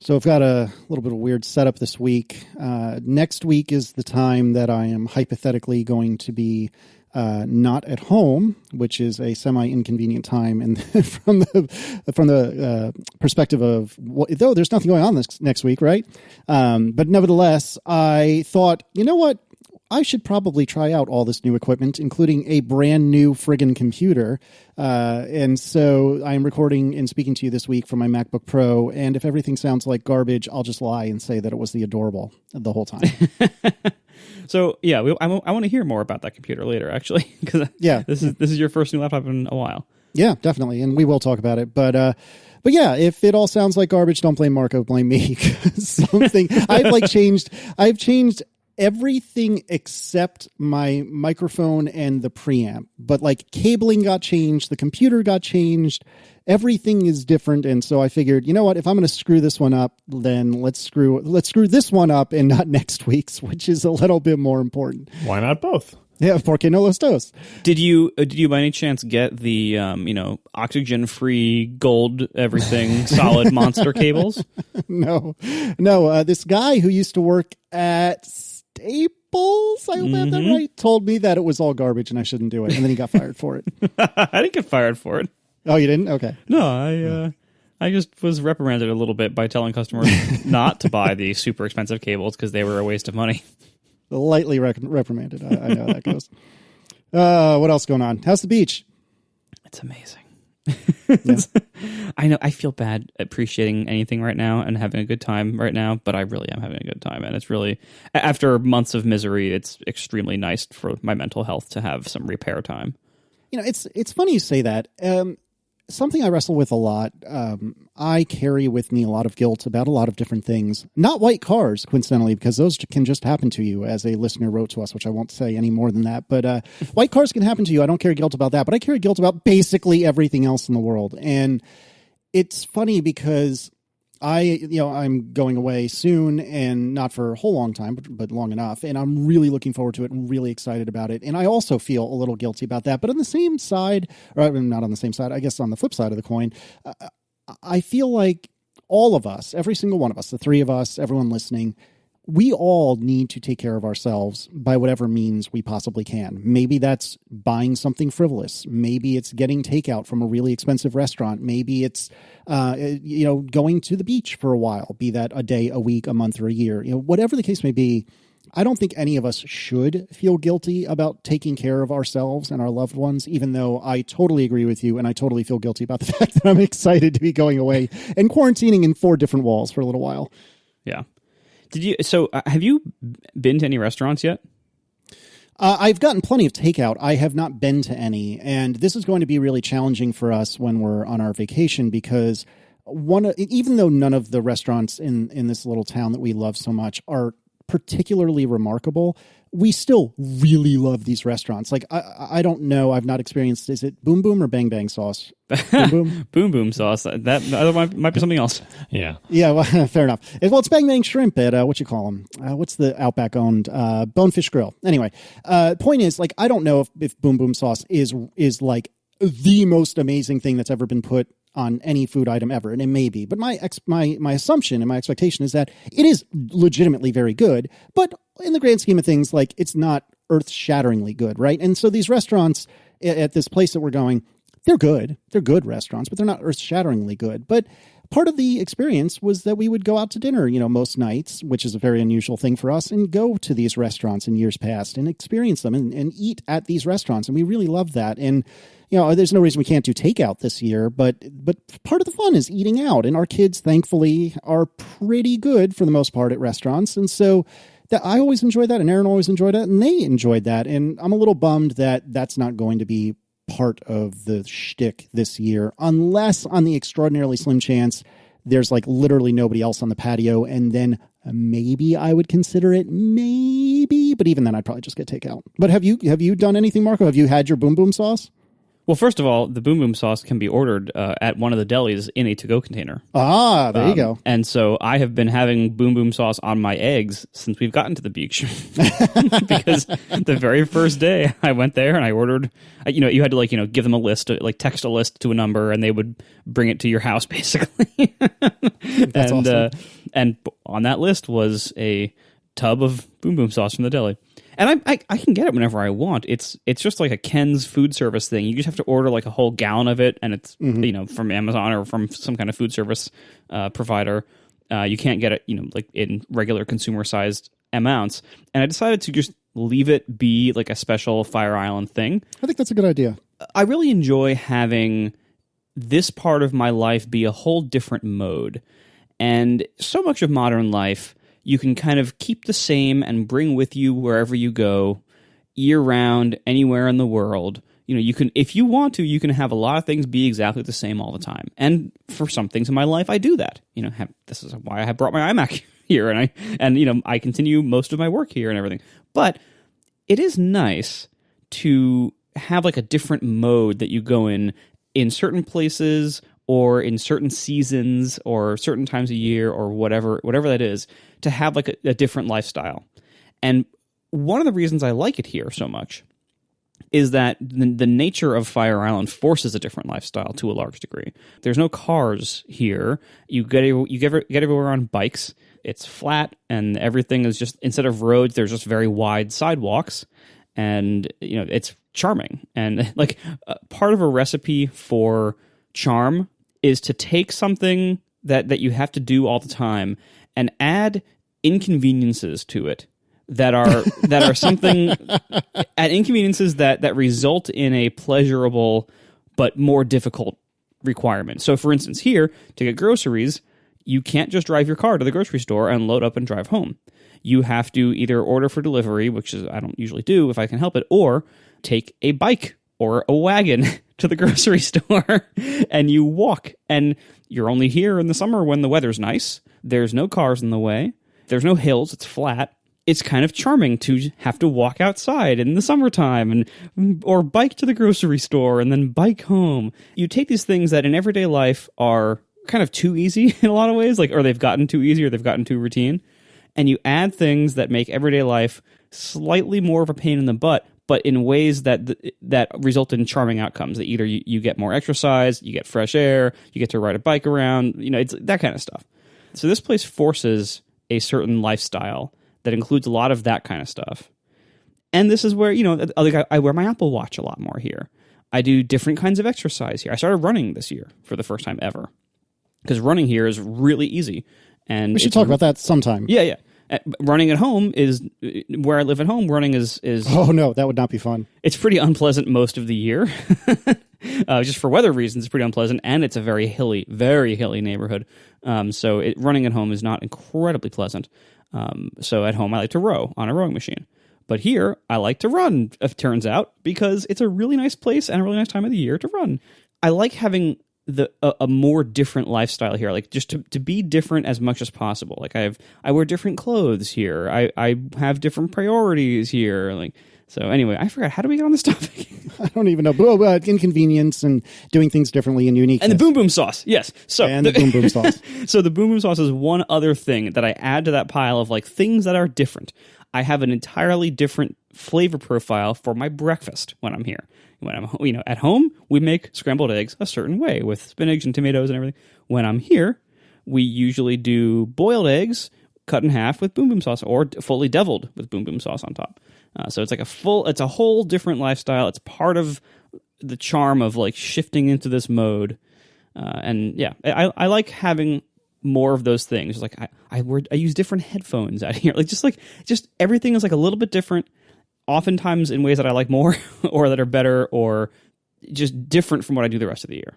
So I've got a little bit of a weird setup this week. Next week is the time that I am hypothetically going to be not at home, which is a semi-inconvenient time. And from the perspective of, though there's nothing going on this next week, right? But nevertheless, I thought, you know what? I should probably try out all this new equipment, including a brand new friggin' computer. And so I'm recording and speaking to you this week from my MacBook Pro. And if everything sounds like garbage, I'll just lie and say that it was the Adorable the whole time. So, yeah, I want to hear more about that computer later, actually. Because this is your first new laptop in a while. Yeah, definitely. And we will talk about it. But yeah, if it all sounds like garbage, don't blame Marco, blame me. I've changed everything except my microphone and the preamp, but like cabling got changed, the computer got changed, everything is different. And so I figured, you know what, if I'm going to screw this one up, then let's screw this one up and not next week's, which is a little bit more important. Why not both? Yeah, porque no los dos. Did you by any chance get the oxygen-free gold everything solid monster cables? No. This guy who used to work at Staples, I hope I have that right, told me that it was all garbage and I shouldn't do it, and then he got fired for it. I didn't get fired for it. Oh, you didn't? Okay. No, I just was reprimanded a little bit by telling customers not to buy the super expensive cables because they were a waste of money. Lightly reprimanded. I know how that goes. What else going on? How's the beach? It's amazing. Yeah. I know I feel bad appreciating anything right now and having a good time right now, but I really am having a good time. And it's really, after months of misery, it's extremely nice for my mental health to have some repair time. You know, it's funny you say that. Something I wrestle with a lot. I carry with me a lot of guilt about a lot of different things. Not white cars, coincidentally, because those can just happen to you, as a listener wrote to us, which I won't say any more than that. But white cars can happen to you. I don't carry guilt about that, but I carry guilt about basically everything else in the world. And it's funny because I'm going away soon, and not for a whole long time, but long enough. And I'm really looking forward to it and really excited about it. And I also feel a little guilty about that. But on the same side, or not on the same side, I guess on the flip side of the coin, I feel like all of us, every single one of us, the three of us, everyone listening, we all need to take care of ourselves by whatever means we possibly can. Maybe that's buying something frivolous. Maybe it's getting takeout from a really expensive restaurant. Maybe it's, going to the beach for a while, be that a day, a week, a month, or a year. Whatever the case may be, I don't think any of us should feel guilty about taking care of ourselves and our loved ones, even though I totally agree with you and I totally feel guilty about the fact that I'm excited to be going away and quarantining in 4 different walls for a little while. Yeah. Have you been to any restaurants yet? I've gotten plenty of takeout. I have not been to any, and this is going to be really challenging for us when we're on our vacation because even though none of the restaurants in this little town that we love so much are particularly remarkable, we still really love these restaurants. Like, I don't know. I've not experienced, is it Boom Boom or Bang Bang sauce? Boom Boom? Boom Boom sauce. That might be something else. Yeah. Yeah, well, fair enough. Well, it's Bang Bang Shrimp at, what you call them? What's the Outback owned? Bonefish Grill. Anyway, point is, like, I don't know if Boom Boom sauce is like the most amazing thing that's ever been put on any food item ever, and it may be. But my assumption and my expectation is that it is legitimately very good, but in the grand scheme of things, like, it's not earth-shatteringly good, right? And so these restaurants at this place that we're going, they're good. They're good restaurants, but they're not earth-shatteringly good. But part of the experience was that we would go out to dinner, most nights, which is a very unusual thing for us, and go to these restaurants in years past and experience them and eat at these restaurants. And we really love that. And there's no reason we can't do takeout this year, but part of the fun is eating out. And our kids, thankfully, are pretty good for the most part at restaurants. And so that I always enjoyed that, and Aaron always enjoyed that, and they enjoyed that. And I'm a little bummed that that's not going to be part of the shtick this year, unless on the extraordinarily slim chance there's like literally nobody else on the patio, and then maybe I would consider it, maybe. But even then, I'd probably just get takeout. But have you done anything, Marco? Have you had your Boom Boom sauce? Well, first of all, the Boom Boom sauce can be ordered at one of the delis in a to-go container. Ah, there you go. And so I have been having Boom Boom sauce on my eggs since we've gotten to the beach. Because the very first day I went there and I ordered, you had to give them a list, text a list to a number, and they would bring it to your house, basically. That's awesome. And on that list was a tub of Boom Boom sauce from the deli. And I can get it whenever I want. It's just like a Ken's food service thing. You just have to order like a whole gallon of it, and it's from Amazon or from some kind of food service provider. You can't get it like in regular consumer sized amounts. And I decided to just leave it be like a special Fire Island thing. I think that's a good idea. I really enjoy having this part of my life be a whole different mode. And so much of modern life you can kind of keep the same and bring with you wherever you go, year round, anywhere in the world. You can, if you want to, you can have a lot of things be exactly the same all the time. And for some things in my life, I do that. This is why I have brought my iMac here, and I continue most of my work here and everything. But it is nice to have like a different mode that you go in certain places or in certain seasons or certain times a year or whatever that is, to have like a different lifestyle. And one of the reasons I like it here so much is that the nature of Fire Island forces a different lifestyle to a large degree. There's no cars here. You get everywhere on bikes. It's flat, and everything is just, instead of roads, there's just very wide sidewalks. And it's charming. And like part of a recipe for charm is to take something that you have to do all the time and add inconveniences to it that are something, add inconveniences that result in a pleasurable but more difficult requirement. So for instance, here, to get groceries, you can't just drive your car to the grocery store and load up and drive home. You have to either order for delivery, which is I don't usually do if I can help it, or take a bike or a wagon to the grocery store and you walk. And you're only here in the summer when the weather's nice. There's no cars in the way. There's no hills. It's flat. It's kind of charming to have to walk outside in the summertime or bike to the grocery store and then bike home. You take these things that in everyday life are kind of too easy in a lot of ways, or they've gotten too easy or they've gotten too routine, and you add things that make everyday life slightly more of a pain in the butt, but in ways that result in charming outcomes. That either you get more exercise, you get fresh air, you get to ride a bike around, it's that kind of stuff. So this place forces a certain lifestyle that includes a lot of that kind of stuff. And this is where, I wear my Apple Watch a lot more here. I do different kinds of exercise here. I started running this year for the first time ever, because running here is really easy. And we should talk about that sometime. Yeah. Running at home is where I live at home. Running is oh no, that would not be fun. It's pretty unpleasant most of the year, just for weather reasons. It's pretty unpleasant, and it's a very hilly neighborhood. So running at home is not incredibly pleasant. So at home I like to row on a rowing machine, but here I like to run. It turns out, because it's a really nice place and a really nice time of the year to run. I like having a more different lifestyle here, like just to be different as much as possible. Like I wear different clothes here. I have different priorities here. Like, so anyway, I forgot, how do we get on this topic? I don't even know. But inconvenience and doing things differently and unique. And the Boom Boom sauce, yes. The Boom Boom sauce. So the Boom Boom sauce is one other thing that I add to that pile of like things that are different. I have an entirely different flavor profile for my breakfast when I'm here. When I'm, at home, we make scrambled eggs a certain way with spinach and tomatoes and everything. When I'm here, we usually do boiled eggs cut in half with Boom Boom sauce, or fully deviled with Boom Boom sauce on top. So it's like it's a whole different lifestyle. It's part of the charm of like shifting into this mode. And yeah, I like having more of those things. Like I use different headphones out here. Just everything is like a little bit different. Oftentimes in ways that I like more or that are better or just different from what I do the rest of the year.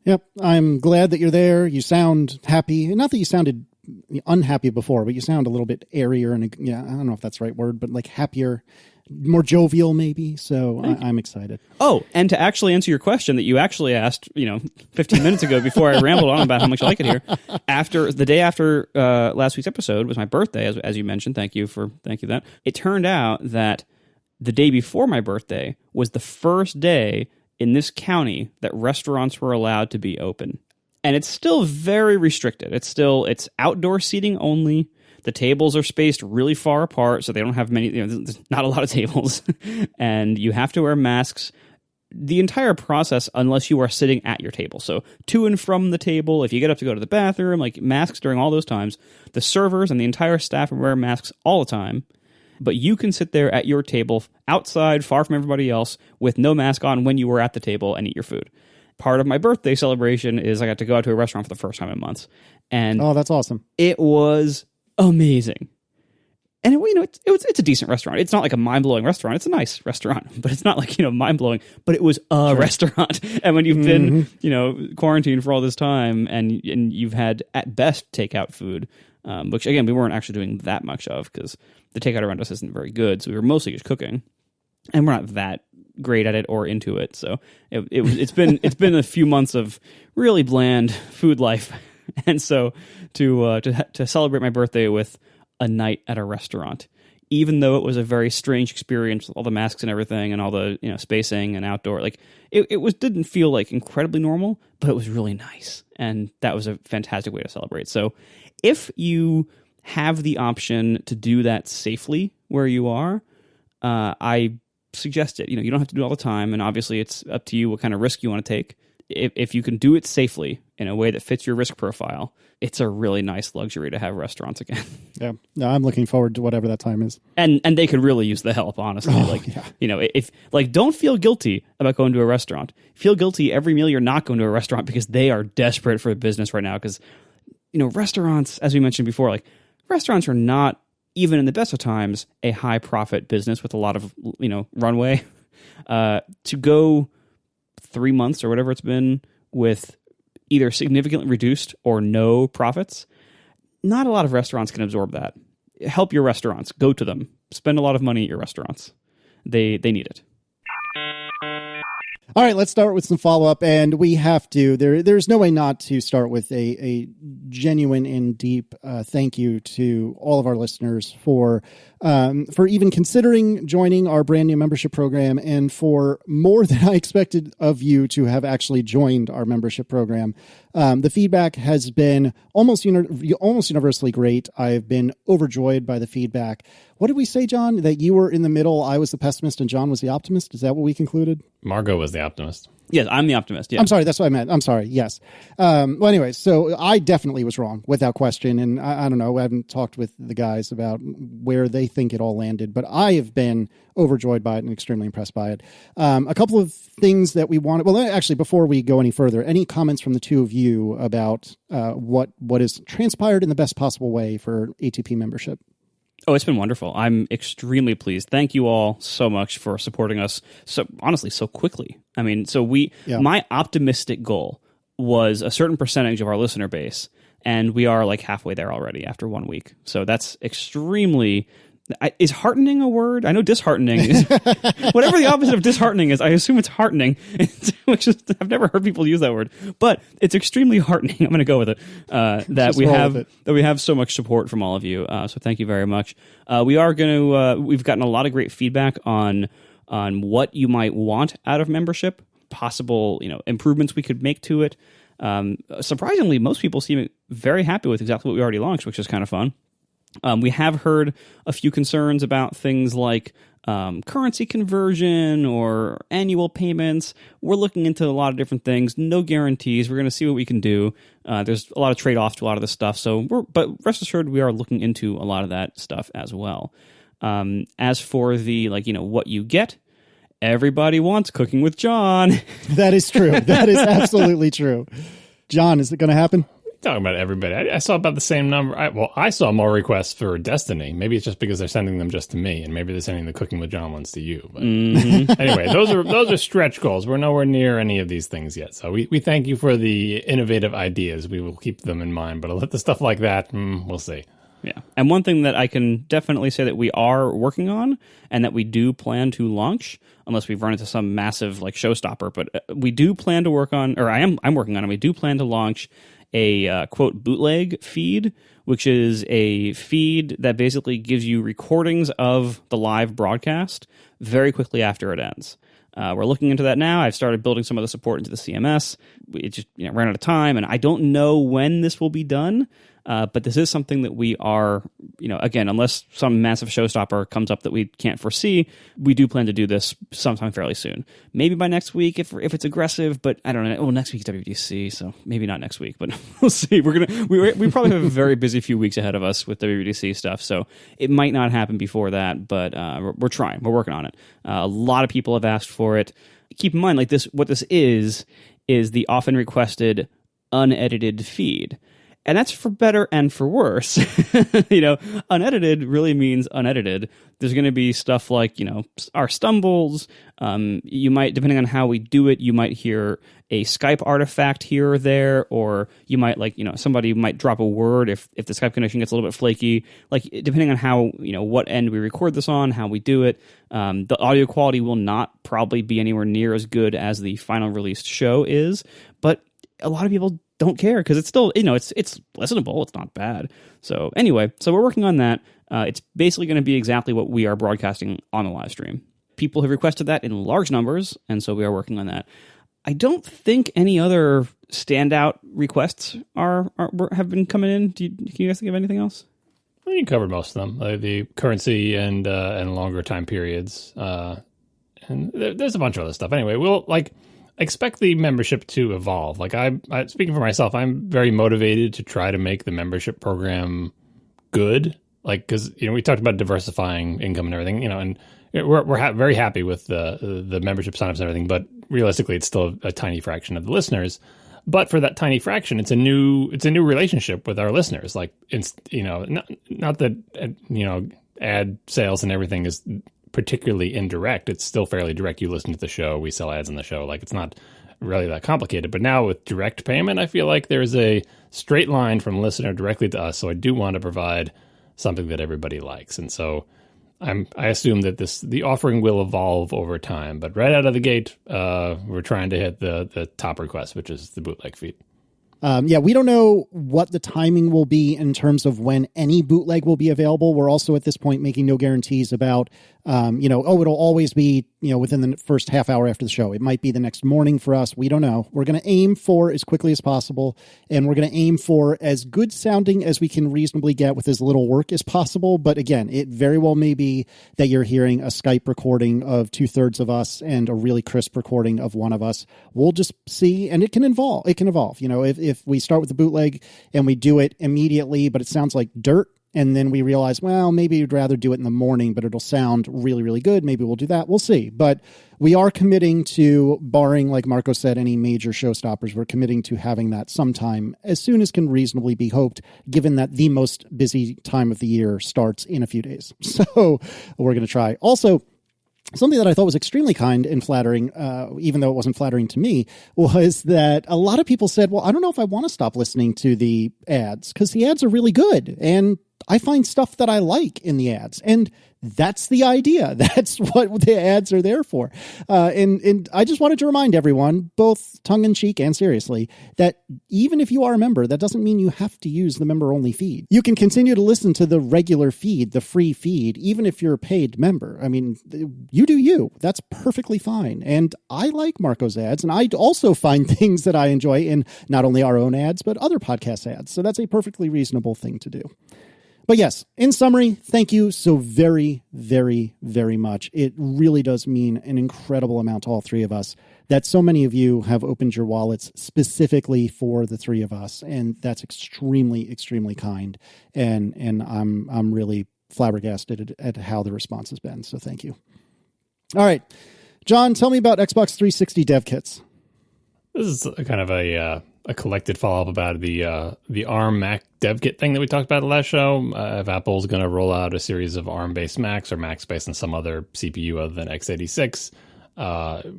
Yep. I'm glad that you're there. You sound happy. Not that you sounded unhappy before, but you sound a little bit airier and I don't know if that's the right word, but like happier, more jovial maybe. So I'm excited. Oh, and to actually answer your question that you actually asked, 15 minutes ago before I rambled on about how much I like it here. The day after last week's episode was my birthday, as you mentioned. Thank you that. It turned out that the day before my birthday was the first day in this county that restaurants were allowed to be open. And it's still very restricted. It's outdoor seating only. The tables are spaced really far apart, so they don't have many, there's not a lot of tables. And you have to wear masks the entire process, unless you are sitting at your table. So to and from the table, if you get up to go to the bathroom, like masks during all those times, the servers and the entire staff are wearing masks all the time. But you can sit there at your table outside, far from everybody else, with no mask on when you were at the table and eat your food. Part of my birthday celebration is I got to go out to a restaurant for the first time in months. And oh, that's awesome. It was amazing. And it's a decent restaurant. It's not like a mind-blowing restaurant. It's a nice restaurant, but it's not like, mind-blowing. But it was a restaurant. And when you've been, quarantined for all this time and you've had, at best, takeout food, which, again, we weren't actually doing that much of because the takeout around us isn't very good. So we were mostly just cooking. And we're not that great at it or into it. So it's been a few months of really bland food life. And so to celebrate my birthday with a night at a restaurant, even though it was a very strange experience with all the masks and everything and all the spacing and outdoor, like it didn't feel like incredibly normal, but it was really nice, and that was a fantastic way to celebrate. So if you have the option to do that safely where you are, I suggest it. You don't have to do it all the time, and obviously it's up to you what kind of risk you want to take. If you can do it safely in a way that fits your risk profile, it's a really nice luxury to have restaurants again. Yeah, no, I'm looking forward to whatever that time is. And they could really use the help, honestly. If don't feel guilty about going to a restaurant. Feel guilty every meal you're not going to a restaurant because they are desperate for business right now. Because restaurants, as we mentioned before, like restaurants are not, even in the best of times, a high profit business with a lot of runway. To go 3 months or whatever it's been with either significantly reduced or no profits, not a lot of restaurants can absorb that. Help your restaurants. Go to them. Spend a lot of money at your restaurants. They need it. All right, let's start with some follow-up, and we have to. There's no way not to start with a genuine and deep thank you to all of our listeners for even considering joining our brand new membership program, and for more than I expected of you to have actually joined our membership program. The feedback has been almost universally great. I've been overjoyed by the feedback. What did we say, John? That you were in the middle, I was the pessimist, and John was the optimist? Is that what we concluded? Margot was the optimist. Yes, I'm the optimist. Yeah. I'm sorry, that's what I meant. I'm sorry, yes. Well, anyway, so I definitely was wrong, without question. And I don't know, I haven't talked with the guys about where they think it all landed, but I have been overjoyed by it and extremely impressed by it. A couple of things that we wanted, well, actually, before we go any further, any comments from the two of you about what has transpired in the best possible way for ATP membership? Oh, it's been wonderful. I'm extremely pleased. Thank you all so much for supporting us so quickly. I mean, my optimistic goal was a certain percentage of our listener base, and we are like halfway there already after 1 week. So that's extremely... Is heartening a word? I know disheartening is whatever the opposite of disheartening is. I assume it's heartening, which is, I've never heard people use that word, but it's extremely heartening. I'm going to go with it. That we have so much support from all of you. So thank you very much. We've gotten a lot of great feedback on what you might want out of membership, possible improvements we could make to it. Surprisingly, most people seem very happy with exactly what we already launched, which is kind of fun. We have heard a few concerns about things like currency conversion or annual payments. We're looking into a lot of different things. No guarantees. We're going to see what we can do. There's a lot of trade-offs to a lot of this stuff. But rest assured, we are looking into a lot of that stuff as well. As for the what you get, everybody wants Cooking with John. That is true. That is absolutely true. John, is it going to happen? Talking about everybody. I saw about the same number. I saw more requests for Destiny. Maybe it's just because they're sending them just to me, and maybe they're sending the Cooking with John ones to you. But anyway, those are stretch goals. We're nowhere near any of these things yet. So we thank you for the innovative ideas. We will keep them in mind. But the stuff like that, we'll see. Yeah. And one thing that I can definitely say that we are working on and that we do plan to launch, unless we've run into some massive showstopper, but we do plan to work on, or I'm working on it. We do plan to launch a quote bootleg feed, which is a feed that basically gives you recordings of the live broadcast very quickly after it ends. We're looking into that now. I've started building some of the support into the CMS. It just ran out of time, and I don't know when this will be done. But this is something that we are, again, unless some massive showstopper comes up that we can't foresee, we do plan to do this sometime fairly soon. Maybe by next week if it's aggressive, but I don't know. Well, next week's WWDC, so maybe not next week, but we'll see. We probably have a very busy few weeks ahead of us with WWDC stuff, so it might not happen before that, but we're trying. We're working on it. A lot of people have asked for it. Keep in mind, like this, what this is the often requested unedited feed. And that's for better and for worse. Unedited really means unedited. There's going to be stuff like, our stumbles. You might, depending on how we do it, you might hear a Skype artifact here or there, or you might somebody might drop a word if the Skype connection gets a little bit flaky. Like, depending on how, what end we record this on, how we do it, the audio quality will not probably be anywhere near as good as the final released show is. But a lot of people don't care because it's still, it's listenable. It's not bad. So anyway, we're working on that. It's basically going to be exactly what we are broadcasting on the live stream. People have requested that in large numbers, and so we are working on that. I don't think any other standout requests have been coming in. Can you guys think of anything else? Well, you covered most of them. The currency and longer time periods. And there's a bunch of other stuff. Anyway, we'll expect the membership to evolve. Like I speaking for myself, I'm very motivated to try to make the membership program good. Like, because we talked about diversifying income and everything, and we're very happy with the membership signups and everything. But realistically, it's still a tiny fraction of the listeners. But for that tiny fraction, it's a new relationship with our listeners. Like, it's not that ad sales and everything is particularly indirect. It's still fairly direct. You listen to the show, we sell ads in the show. Like, it's not really that complicated. But now with direct payment, I feel like there's a straight line from listener directly to us. So I do want to provide something that everybody likes. And so I assume that the offering will evolve over time. But right out of the gate, we're trying to hit the top request, which is the bootleg feed. We don't know what the timing will be in terms of when any bootleg will be available. We're also at this point making no guarantees about, it'll always be, within the first half hour after the show. It might be the next morning for us. We don't know. We're going to aim for as quickly as possible, and we're going to aim for as good sounding as we can reasonably get with as little work as possible. But again, it very well may be that you're hearing a Skype recording of 2/3 of us and a really crisp recording of one of us. We'll just see, and it can evolve. If we start with the bootleg and we do it immediately, but it sounds like dirt, and then we realize, well, maybe you'd rather do it in the morning, but it'll sound really, really good. Maybe we'll do that. We'll see. But we are committing to, barring, like Marco said, any major showstoppers, we're committing to having that sometime as soon as can reasonably be hoped, given that the most busy time of the year starts in a few days. So we're going to try. Also, something that I thought was extremely kind and flattering, even though it wasn't flattering to me, was that a lot of people said, well, I don't know if I want to stop listening to the ads because the ads are really good. And I find stuff that I like in the ads. And that's the idea. That's what the ads are there for. And I just wanted to remind everyone, both tongue in cheek and seriously, that even if you are a member, that doesn't mean you have to use the member only feed. You can continue to listen to the regular feed, the free feed, even if you're a paid member. I mean, you do you. That's perfectly fine. And I like Marco's ads, and I also find things that I enjoy in not only our own ads, but other podcast ads. So that's a perfectly reasonable thing to do. But yes, in summary, thank you so very, very, very much. It really does mean an incredible amount to all three of us that so many of you have opened your wallets specifically for the three of us. And that's extremely, extremely kind. And I'm really flabbergasted at how the response has been. So thank you. All right, John, tell me about Xbox 360 dev kits. This is kind of a collected follow-up about the ARM Mac dev kit thing that we talked about the last show. If Apple's going to roll out a series of ARM-based Macs or Macs based on some other CPU other than x86,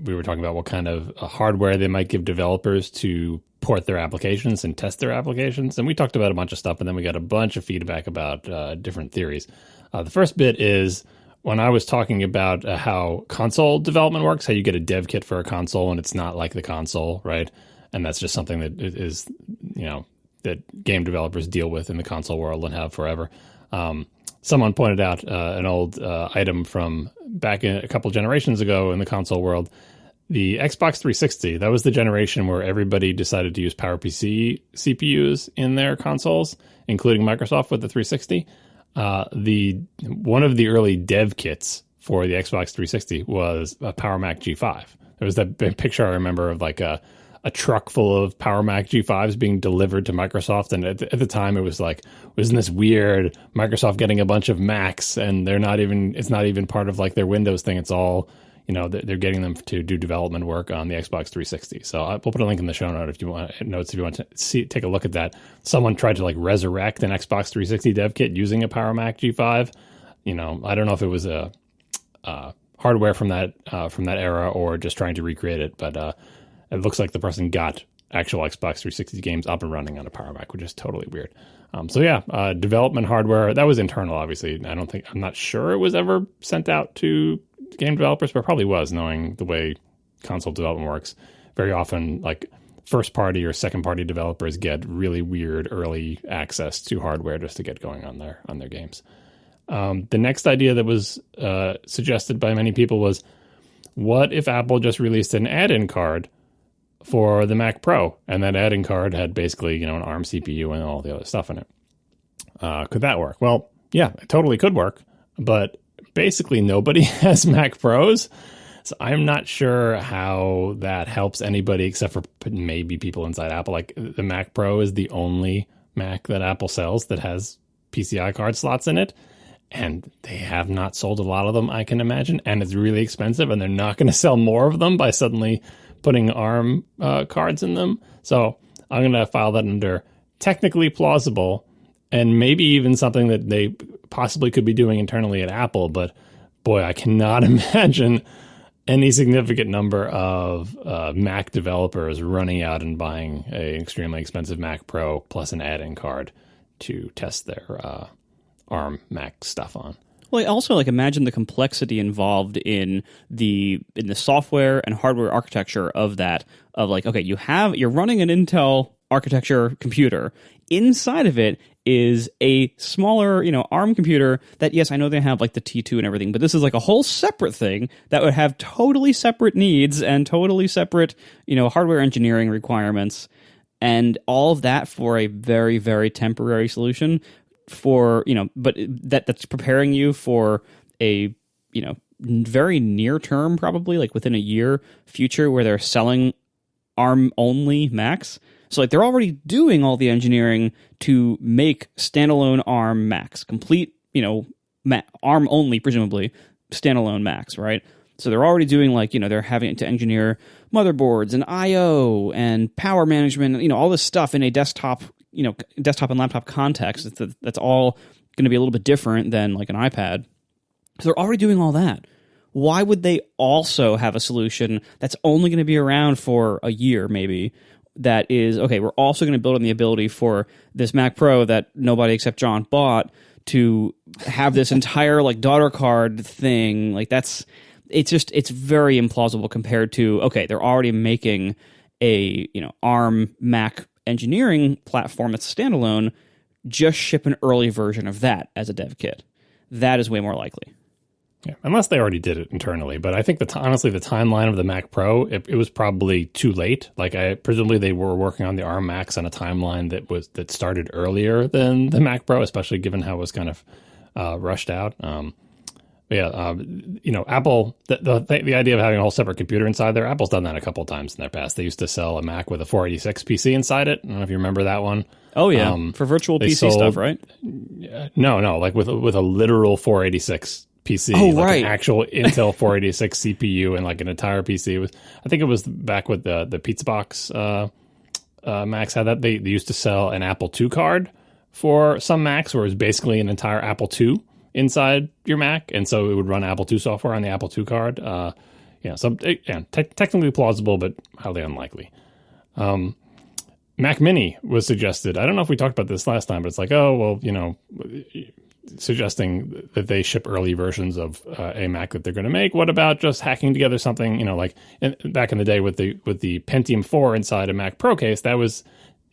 we were talking about what kind of hardware they might give developers to port their applications and test their applications. And we talked about a bunch of stuff, and then we got a bunch of feedback about different theories. The first bit is when I was talking about how console development works, how you get a dev kit for a console and it's not like the console, right? And that's just something that is, that game developers deal with in the console world and have forever. Someone pointed out an old item from back in a couple generations ago in the console world. the Xbox 360, that was the generation where everybody decided to use PowerPC CPUs in their consoles, including Microsoft with the 360. One of the early dev kits for the Xbox 360 was a Power Mac G5. There was that big picture I remember of like a truck full of Power Mac G5s being delivered to Microsoft, and at the time it was like, wasn't this weird Microsoft getting a bunch of Macs and it's not even part of like their Windows thing. It's all, they're getting them to do development work on the Xbox 360. So we'll put a link in the show if you want to take a look at that. Someone tried to like resurrect an Xbox 360 dev kit using a Power Mac G5. I don't know if it was a hardware from that era or just trying to recreate it, but it looks like the person got actual Xbox 360 games up and running on a Power Mac, which is totally weird. Development hardware, that was internal, obviously. I'm not sure it was ever sent out to game developers, but it probably was, knowing the way console development works. Very often, like, first-party or second-party developers get really weird early access to hardware just to get going on their games. The next idea that was suggested by many people was, what if Apple just released an add-in card for the Mac Pro, and that add-in card had basically, an ARM CPU and all the other stuff in it? Could that work? Well, yeah, it totally could work, but basically nobody has Mac Pros, so I'm not sure how that helps anybody except for maybe people inside Apple. Like, the Mac Pro is the only Mac that Apple sells that has PCI card slots in it, and they have not sold a lot of them, I can imagine, and it's really expensive, and they're not going to sell more of them by suddenly putting ARM cards in them. So I'm going to file that under technically plausible, and maybe even something that they possibly could be doing internally at Apple. But boy, I cannot imagine any significant number of Mac developers running out and buying an extremely expensive Mac Pro plus an add-in card to test their ARM Mac stuff on. Well, I also imagine the complexity involved in the software and hardware architecture of that. Of like, okay, you're running an Intel architecture computer. Inside of it is a smaller, ARM computer that, yes, I know they have like the T2 and everything, but this is like a whole separate thing that would have totally separate needs and totally separate, hardware engineering requirements, and all of that for a very, very temporary solution. But that's preparing you for a, very near term, probably like within a year future where they're selling ARM only Macs. So like they're already doing all the engineering to make standalone ARM Macs, complete, ARM only, presumably standalone Macs, right? So they're already doing they're having to engineer motherboards and IO and power management, all this stuff in a desktop and laptop context. That's all going to be a little bit different than like an iPad. So they're already doing all that. Why would they also have a solution that's only going to be around for a year, maybe, that is, okay, we're also going to build on the ability for this Mac Pro that nobody except John bought to have this entire daughter card thing? It's very implausible compared to, okay, they're already making a, ARM Mac engineering platform that's standalone, just ship an early version of that as a dev kit. That is way more likely. Yeah, unless they already did it internally. But I think honestly, the timeline of the Mac Pro, it was probably too late. Presumably they were working on the ARM Macs on a timeline that started earlier than the Mac Pro, especially given how it was kind of rushed out. Apple, the idea of having a whole separate computer inside there, Apple's done that a couple of times in their past. They used to sell a Mac with a 486 PC inside it. I don't know if you remember that one. Oh, yeah. For virtual PC stuff, right? No, with a literal 486 PC. Oh, right. An actual Intel 486 CPU and an entire PC. I think it was back with the Pizza Box Macs had that. They used to sell an Apple II card for some Macs where it was basically an entire Apple II inside your Mac, and so it would run Apple II software on the Apple II card. Technically plausible, but highly unlikely. Mac Mini was suggested. I don't know if we talked about this last time, but it's suggesting that they ship early versions of a Mac that they're going to make. What about just hacking together something, back in the day with the Pentium 4 inside a Mac Pro case? That was,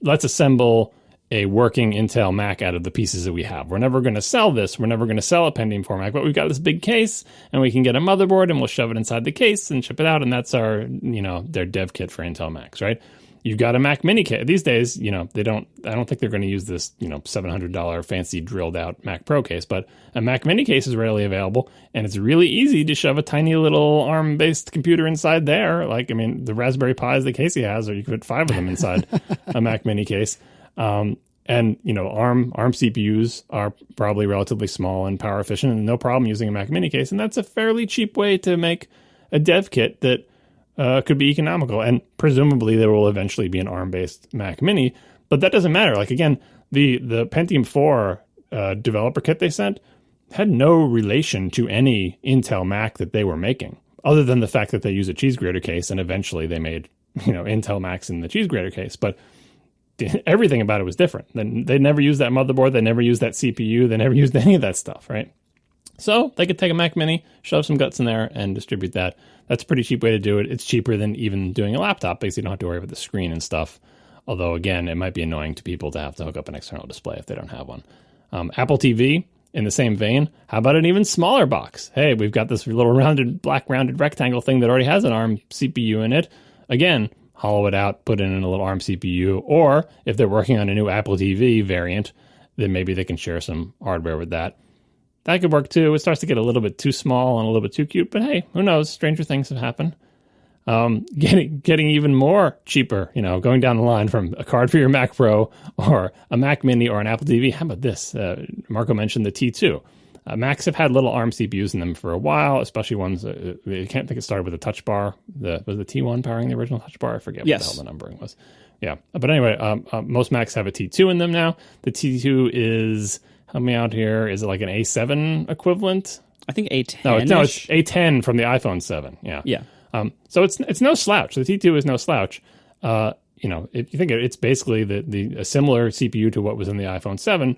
let's assemble a working Intel Mac out of the pieces that we have. We're never going to sell this. We're never going to sell a Pentium 4 Mac, but we've got this big case, and we can get a motherboard, and we'll shove it inside the case and ship it out, and that's our, their dev kit for Intel Macs, right? You've got a Mac Mini case. These days, I don't think they're going to use this, $700 fancy drilled out Mac Pro case, but a Mac Mini case is readily available, and it's really easy to shove a tiny little ARM-based computer inside there. The Raspberry Pis that Casey has, or you could put 5 of them inside a Mac Mini case. ARM CPUs are probably relatively small and power efficient, and no problem using a Mac Mini case, and that's a fairly cheap way to make a dev kit that could be economical, and presumably there will eventually be an ARM-based Mac Mini, but that doesn't matter. Again, the Pentium 4 developer kit they sent had no relation to any Intel Mac that they were making, other than the fact that they use a cheese grater case, and eventually they made Intel Macs in the cheese grater case, but everything about it was different. They never used that motherboard, they never used that CPU, they never used any of that stuff, right? So they could take a Mac Mini, shove some guts in there, and distribute that. That's a pretty cheap way to do it. It's cheaper than even doing a laptop because you don't have to worry about the screen and stuff. Although, again, it might be annoying to people to have to hook up an external display if they don't have one. Apple TV, in the same vein, how about an even smaller box? Hey, we've got this little black rounded rectangle thing that already has an ARM CPU in it. Again, hollow it out, put in a little ARM CPU. Or if they're working on a new Apple TV variant, then maybe they can share some hardware with that. That could work too. It starts to get a little bit too small and a little bit too cute, but hey, who knows? Stranger things have happened. Getting even more cheaper, going down the line from a card for your Mac Pro or a Mac Mini or an Apple TV. How about this? Marco mentioned the T2. Macs have had little ARM CPUs in them for a while, especially ones, I can't think it started with a touch bar. Was the T1 powering the original touch bar? I forget what the hell the numbering was. Yeah. But anyway, most Macs have a T2 in them now. The T2 is... Help me out here. Is it like an A7 equivalent? I think A10. No, it's A10 from the iPhone 7. Yeah. Yeah. So it's no slouch. The T2 is no slouch. If you think it's basically a similar CPU to what was in the iPhone 7.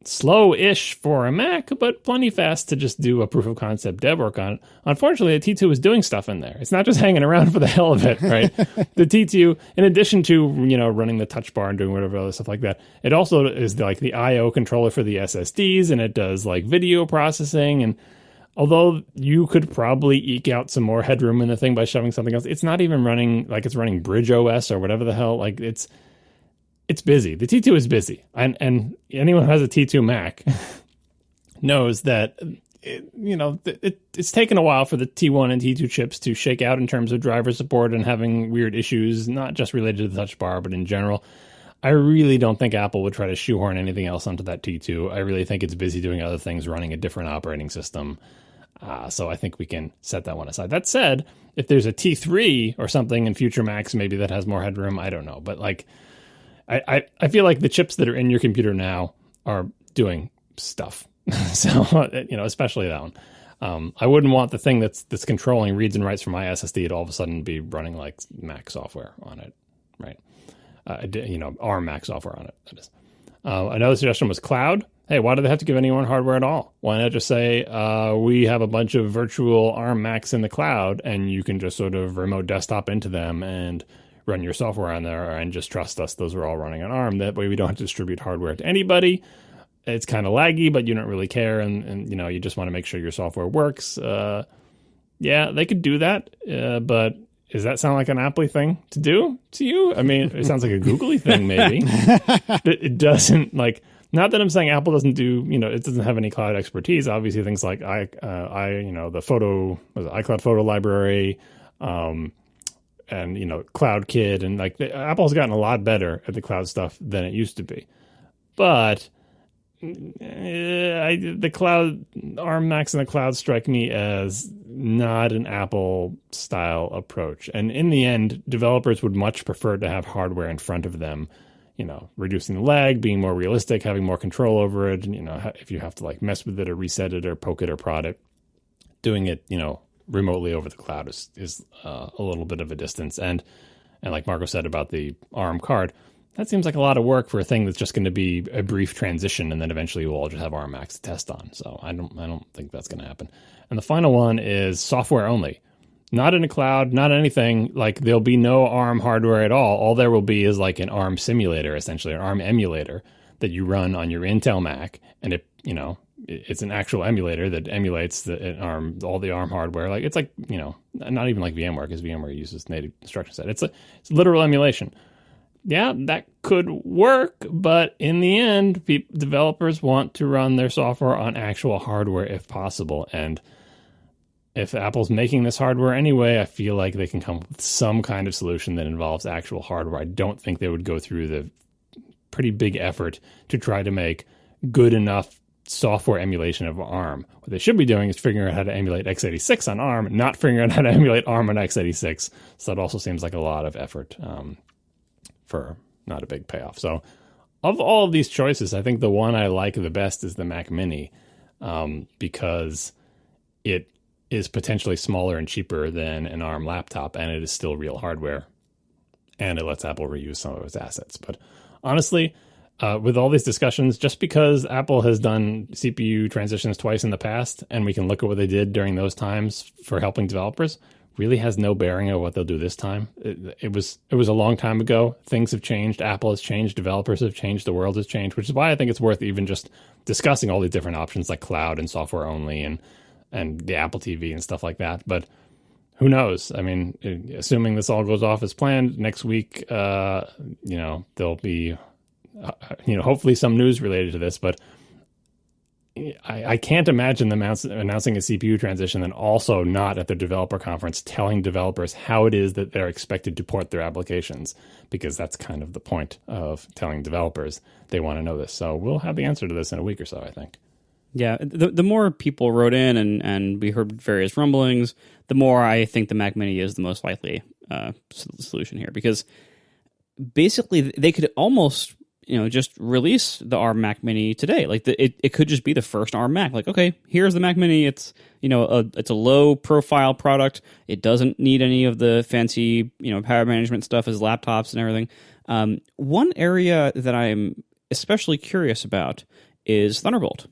Slow-ish for a Mac, but plenty fast to just do a proof of concept dev work on it. Unfortunately, the T2 is doing stuff in there. It's not just hanging around for the hell of it, right? The T2, in addition to running the touch bar and doing whatever other stuff like that, it also is the I/O controller for the SSDs, and it does video processing. And although you could probably eke out some more headroom in the thing by shoving something else, it's not even running it's running Bridge OS or whatever the hell. It's busy. The T2 is busy. And anyone who has a T2 Mac knows that, it's taken a while for the T1 and T2 chips to shake out in terms of driver support and having weird issues, not just related to the touch bar, but in general. I really don't think Apple would try to shoehorn anything else onto that T2. I really think it's busy doing other things, running a different operating system. So I think we can set that one aside. That said, if there's a T3 or something in future Macs, maybe that has more headroom, I don't know. But I feel like the chips that are in your computer now are doing stuff. So, especially that one. I wouldn't want the thing that's controlling reads and writes from my SSD to all of a sudden be running like Mac software on it, right? ARM Mac software on it, that is. Another suggestion was cloud. Hey, why do they have to give anyone hardware at all? Why not just say, we have a bunch of virtual ARM Macs in the cloud, and you can just sort of remote desktop into them and run your software on there and just trust us. Those are all running on ARM. That way we don't have to distribute hardware to anybody. It's kind of laggy, but you don't really care. And you just want to make sure your software works. Yeah, they could do that. But does that sound like an Apple thing to do to you? I mean, it sounds like a Googly thing, maybe. It doesn't not that I'm saying Apple doesn't do, it doesn't have any cloud expertise. Obviously things like the iCloud photo library, and CloudKit, and Apple's gotten a lot better at the cloud stuff than it used to be. But the cloud ARM Macs in the cloud strike me as not an Apple style approach. And in the end, developers would much prefer to have hardware in front of them, reducing the lag, being more realistic, having more control over it. And, if you have to mess with it or reset it or poke it or prod it, doing it, remotely over the cloud is a little bit of a distance. And like Marco said about the ARM card, that seems like a lot of work for a thing that's just going to be a brief transition, and then eventually we'll all just have ARM Macs to test on. So I don't think that's going to happen. And the final one is software only. Not in a cloud, not anything. Like, there'll be no ARM hardware at all. All there will be is like an ARM simulator, essentially, an ARM emulator that you run on your Intel Mac. And it's an actual emulator that emulates all the ARM hardware. Like, it's like, not even like VMware, because VMware uses native instruction set. It's literal emulation. Yeah, that could work, but in the end, developers want to run their software on actual hardware if possible. And if Apple's making this hardware anyway, I feel like they can come up with some kind of solution that involves actual hardware. I don't think they would go through the pretty big effort to try to make good enough software emulation of ARM. What they should be doing is figuring out how to emulate x86 on ARM, not figuring out how to emulate ARM on x86. So that also seems like a lot of effort for not a big payoff. So of all of these choices, I think the one I like the best is the Mac Mini, because it is potentially smaller and cheaper than an ARM laptop, and it is still real hardware, and it lets Apple reuse some of its assets. But honestly, with all these discussions, just because Apple has done CPU transitions twice in the past, and we can look at what they did during those times for helping developers, really has no bearing on what they'll do this time. It was a long time ago. Things have changed. Apple has changed. Developers have changed. The world has changed, which is why I think it's worth even just discussing all these different options like cloud and software only and the Apple TV and stuff like that. But who knows? I mean, assuming this all goes off as planned, next week, there'll be, hopefully some news related to this. But I can't imagine them announcing a CPU transition and also not at the developer conference telling developers how it is that they're expected to port their applications, because that's kind of the point of telling developers. They want to know this. So we'll have the answer to this in a week or so, I think. Yeah, the more people wrote in and we heard various rumblings, the more I think the Mac Mini is the most likely solution here, because basically they could almost just release the ARM Mac Mini today. Like it could just be the first ARM Mac. Like, okay, here's the Mac Mini. It's it's a low profile product. It doesn't need any of the fancy power management stuff as laptops and everything. One area that I'm especially curious about is Thunderbolt.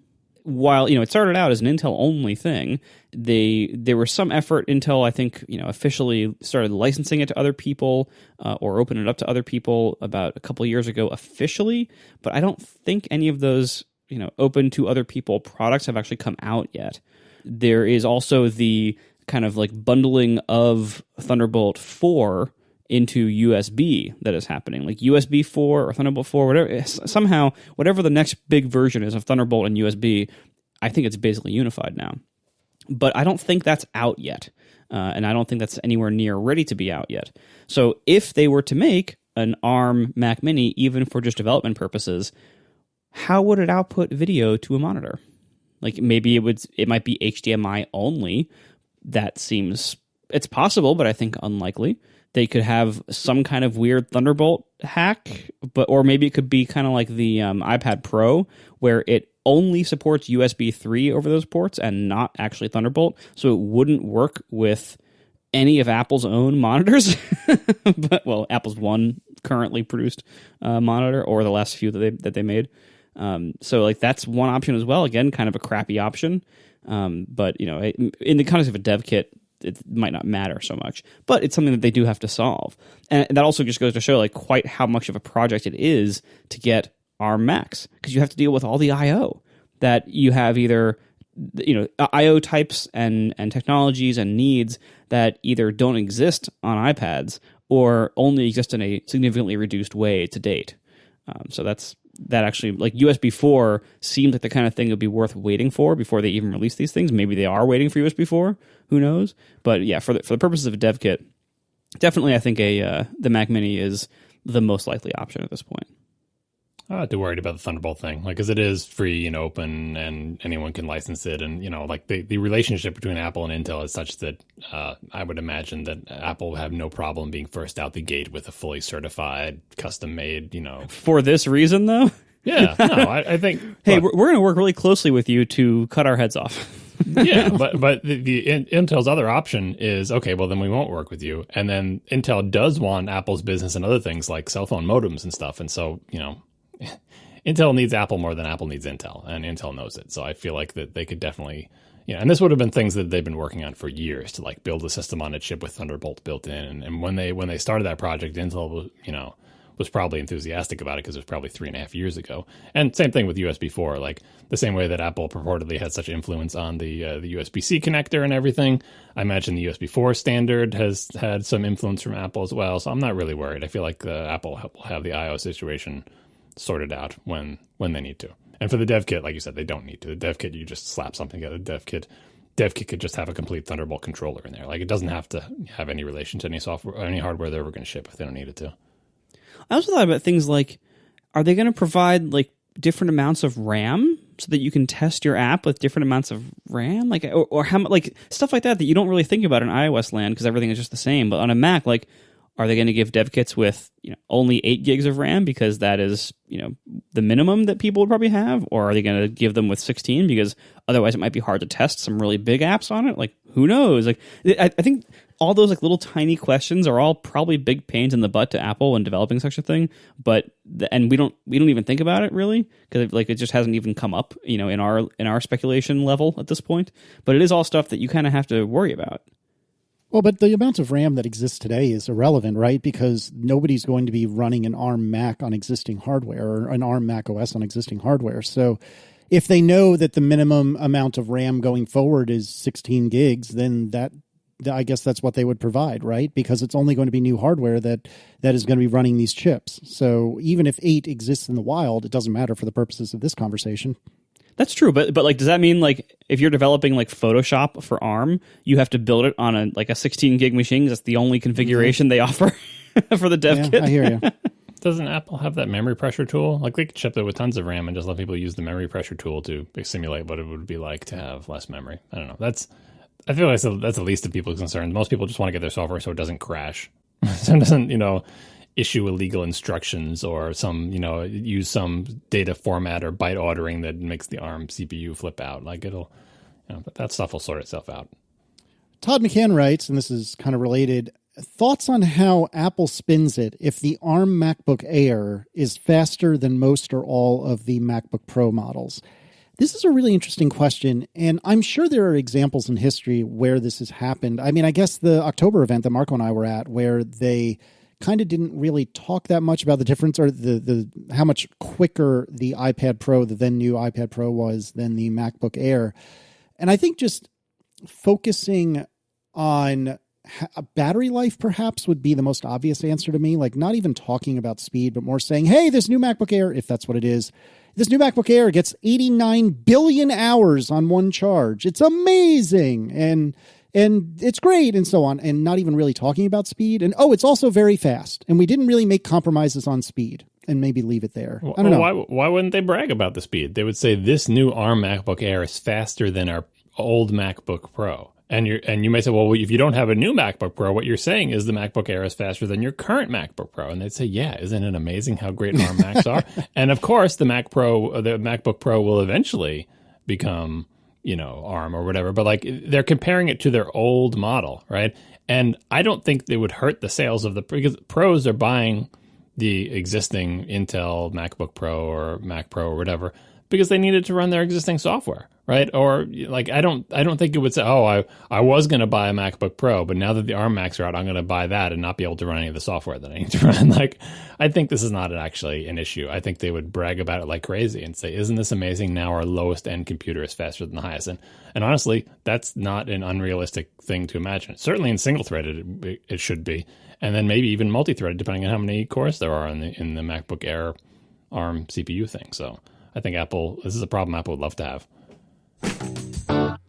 While it started out as an Intel only thing, there was some effort. Intel, I think, officially started licensing it to other people or opened it up to other people about a couple of years ago officially. But I don't think any of those open to other people products have actually come out yet. There is also the kind of like bundling of Thunderbolt 4 into USB that is happening, like USB 4 or Thunderbolt 4, whatever. Somehow, whatever the next big version is of Thunderbolt and USB, I think it's basically unified now. But I don't think that's out yet, and I don't think that's anywhere near ready to be out yet. So if they were to make an ARM Mac Mini, even for just development purposes, how would it output video to a monitor? Like maybe it might be HDMI only. That seems, it's possible, but I think unlikely. They could have some kind of weird Thunderbolt hack, or maybe it could be kind of like the iPad Pro, where it only supports USB 3 over those ports and not actually Thunderbolt, so it wouldn't work with any of Apple's own monitors. Apple's one currently produced monitor, or the last few that they made. So like that's one option as well. Again, kind of a crappy option, but in the context of a dev kit, it might not matter so much, but it's something that they do have to solve. And that also just goes to show like quite how much of a project it is to get ARM Macs, because you have to deal with all the I/O that you have, either I/O types and technologies and needs that either don't exist on iPads or only exist in a significantly reduced way to date. So that actually, like USB 4 seems like the kind of thing that would be worth waiting for before they even release these things. Maybe they are waiting for USB 4. Who knows? But yeah, for the purposes of a dev kit, definitely I think the Mac Mini is the most likely option at this point. I'm not too worried about the Thunderbolt thing, because it is free and open and anyone can license it. And, the relationship between Apple and Intel is such that I would imagine that Apple would have no problem being first out the gate with a fully certified, custom-made, For this reason, though? Yeah, no, I think... Hey, we're going to work really closely with you to cut our heads off. Yeah, but the Intel's other option is, okay, well, then we won't work with you. And then Intel does want Apple's business and other things like cell phone modems and stuff. And so, Intel needs Apple more than Apple needs Intel, and Intel knows it. So I feel like that they could definitely, and this would have been things that they've been working on for years to like build a system on a chip with Thunderbolt built in. And when they started that project, Intel was probably enthusiastic about it because it was probably 3.5 years ago. And same thing with USB 4, like the same way that Apple purportedly had such influence on the USB-C connector and everything. I imagine the USB 4 standard has had some influence from Apple as well. So I'm not really worried. I feel like Apple will have the I/O situation sorted out when they need to. And for the dev kit, like you said, they don't need to. The dev kit, you just slap something together. Dev kit could just have a complete Thunderbolt controller in there. Like it doesn't have to have any relation to any software or any hardware they're ever going to ship if they don't need it to. I also thought about things like, are they going to provide like different amounts of RAM so that you can test your app with different amounts of RAM, like or how like stuff like that you don't really think about in iOS land because everything is just the same. But on a Mac, like, are they going to give dev kits with only 8 gigs of RAM because that is the minimum that people would probably have, or are they going to give them with 16 because otherwise it might be hard to test some really big apps on it? Like, who knows? Like, I think all those like little tiny questions are all probably big pains in the butt to Apple when developing such a thing. But and we don't even think about it really because like it just hasn't even come up in our speculation level at this point. But it is all stuff that you kind of have to worry about. Well, but the amount of RAM that exists today is irrelevant, right? Because nobody's going to be running an ARM Mac on existing hardware or an ARM Mac OS on existing hardware. So if they know that the minimum amount of RAM going forward is 16 gigs, then I guess that's what they would provide, right? Because it's only going to be new hardware that is going to be running these chips. So even if 8 exists in the wild, it doesn't matter for the purposes of this conversation. That's true, but like, does that mean like if you're developing like Photoshop for ARM, you have to build it on a 16 gig machine? That's the only configuration they offer for the dev kit. I hear you. Doesn't Apple have that memory pressure tool? Like they could ship it with tons of RAM and just let people use the memory pressure tool to simulate what it would be like to have less memory. I don't know. I feel like that's the least of people's concerns. Most people just want to get their software so it doesn't crash, so it doesn't issue illegal instructions or use some data format or byte ordering that makes the ARM CPU flip out. Like it'll, that stuff will sort itself out. Todd McCann writes, and this is kind of related, thoughts on how Apple spins it if the ARM MacBook Air is faster than most or all of the MacBook Pro models. This is a really interesting question, and I'm sure there are examples in history where this has happened. I mean, I guess the October event that Marco and I were at, where they kind of didn't really talk that much about the difference or the how much quicker the iPad Pro, the then new iPad Pro was than the MacBook Air. And I think just focusing on battery life perhaps would be the most obvious answer to me. Like not even talking about speed, but more saying, hey, this new MacBook Air, if that's what it is, this new MacBook Air gets 89 billion hours on one charge. It's amazing. And it's great and so on, and not even really talking about speed. And, it's also very fast. And we didn't really make compromises on speed and maybe leave it there. I don't know. Why wouldn't they brag about the speed? They would say this new ARM MacBook Air is faster than our old MacBook Pro. And you may say, well, if you don't have a new MacBook Pro, what you're saying is the MacBook Air is faster than your current MacBook Pro. And they'd say, yeah, isn't it amazing how great ARM Macs are? And of course, the MacBook Pro will eventually become ARM or whatever, but like they're comparing it to their old model, right? And I don't think they would hurt the sales of because pros are buying the existing Intel MacBook Pro or Mac Pro or whatever because they needed to run their existing software, right? Or like I don't think it would say, I was going to buy a MacBook Pro, but now that the ARM Macs are out, I'm going to buy that and not be able to run any of the software that I need to run. Like I think this is not actually an issue. I think they would brag about it like crazy and say, isn't this amazing? Now our lowest end computer is faster than the highest. And honestly, that's not an unrealistic thing to imagine. Certainly in single threaded, it should be. And then maybe even multi-threaded, depending on how many cores there are in the MacBook Air ARM CPU thing. So I think this is a problem Apple would love to have.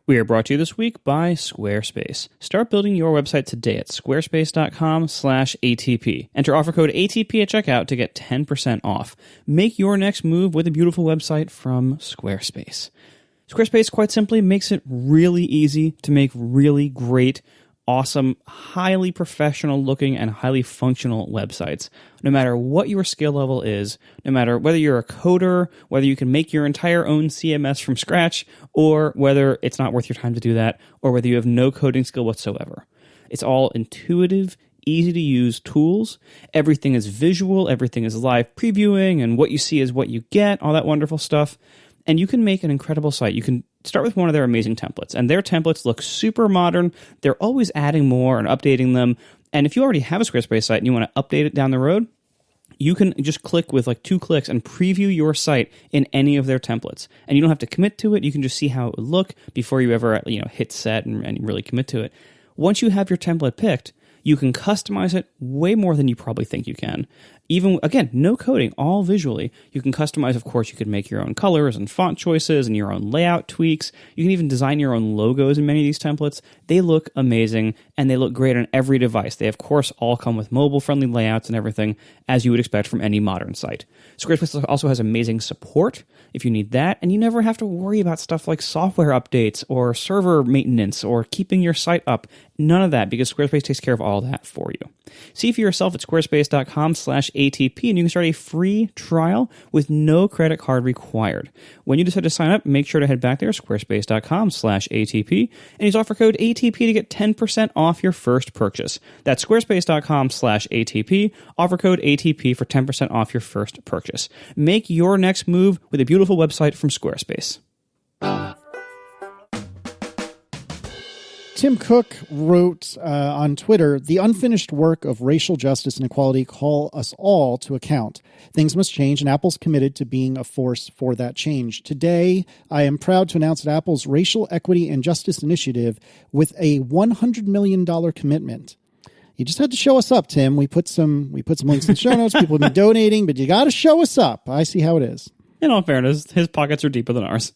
We are brought to you this week by Squarespace. Start building your website today at squarespace.com/ATP. Enter offer code ATP at checkout to get 10% off. Make your next move with a beautiful website from Squarespace. Squarespace, quite simply, makes it really easy to make really great, awesome, highly professional looking and highly functional websites. No matter what your skill level is, no matter whether you're a coder, whether you can make your entire own CMS from scratch, or whether it's not worth your time to do that, or whether you have no coding skill whatsoever. It's all intuitive, easy to use tools. Everything is visual, everything is live previewing, and what you see is what you get, all that wonderful stuff. and you can make an incredible site. You can start with one of their amazing templates, and their templates look super modern. They're always adding more and updating them. And if you already have a Squarespace site and you want to update it down the road, you can just click with like 2 clicks and preview your site in any of their templates. And you don't have to commit to it. You can just see how it would look before you ever hit set and really commit to it. Once you have your template picked, you can customize it way more than you probably think you can. Even, again, no coding, all visually. You can customize, of course, you can make your own colors and font choices and your own layout tweaks. You can even design your own logos in many of these templates. They look amazing, and they look great on every device. They, of course, all come with mobile-friendly layouts and everything, as you would expect from any modern site. Squarespace also has amazing support if you need that, and you never have to worry about stuff like software updates or server maintenance or keeping your site up. None of that, because Squarespace takes care of all that for you. See for yourself at squarespace.com/ATP, and you can start a free trial with no credit card required. When you decide to sign up, make sure to head back there, squarespace.com/ATP, and use offer code ATP to get 10% off your first purchase. That's squarespace.com/ATP, offer code ATP for 10% off your first purchase. Make your next move with a beautiful website from Squarespace. Tim Cook wrote on Twitter, "The unfinished work of racial justice and equality call us all to account. Things must change, and Apple's committed to being a force for that change. Today, I am proud to announce that Apple's Racial Equity and Justice Initiative with a $100 million commitment." You just had to show us up, Tim. We put some links in the show notes. People have been donating, but you got to show us up. I see how it is. In all fairness, his pockets are deeper than ours.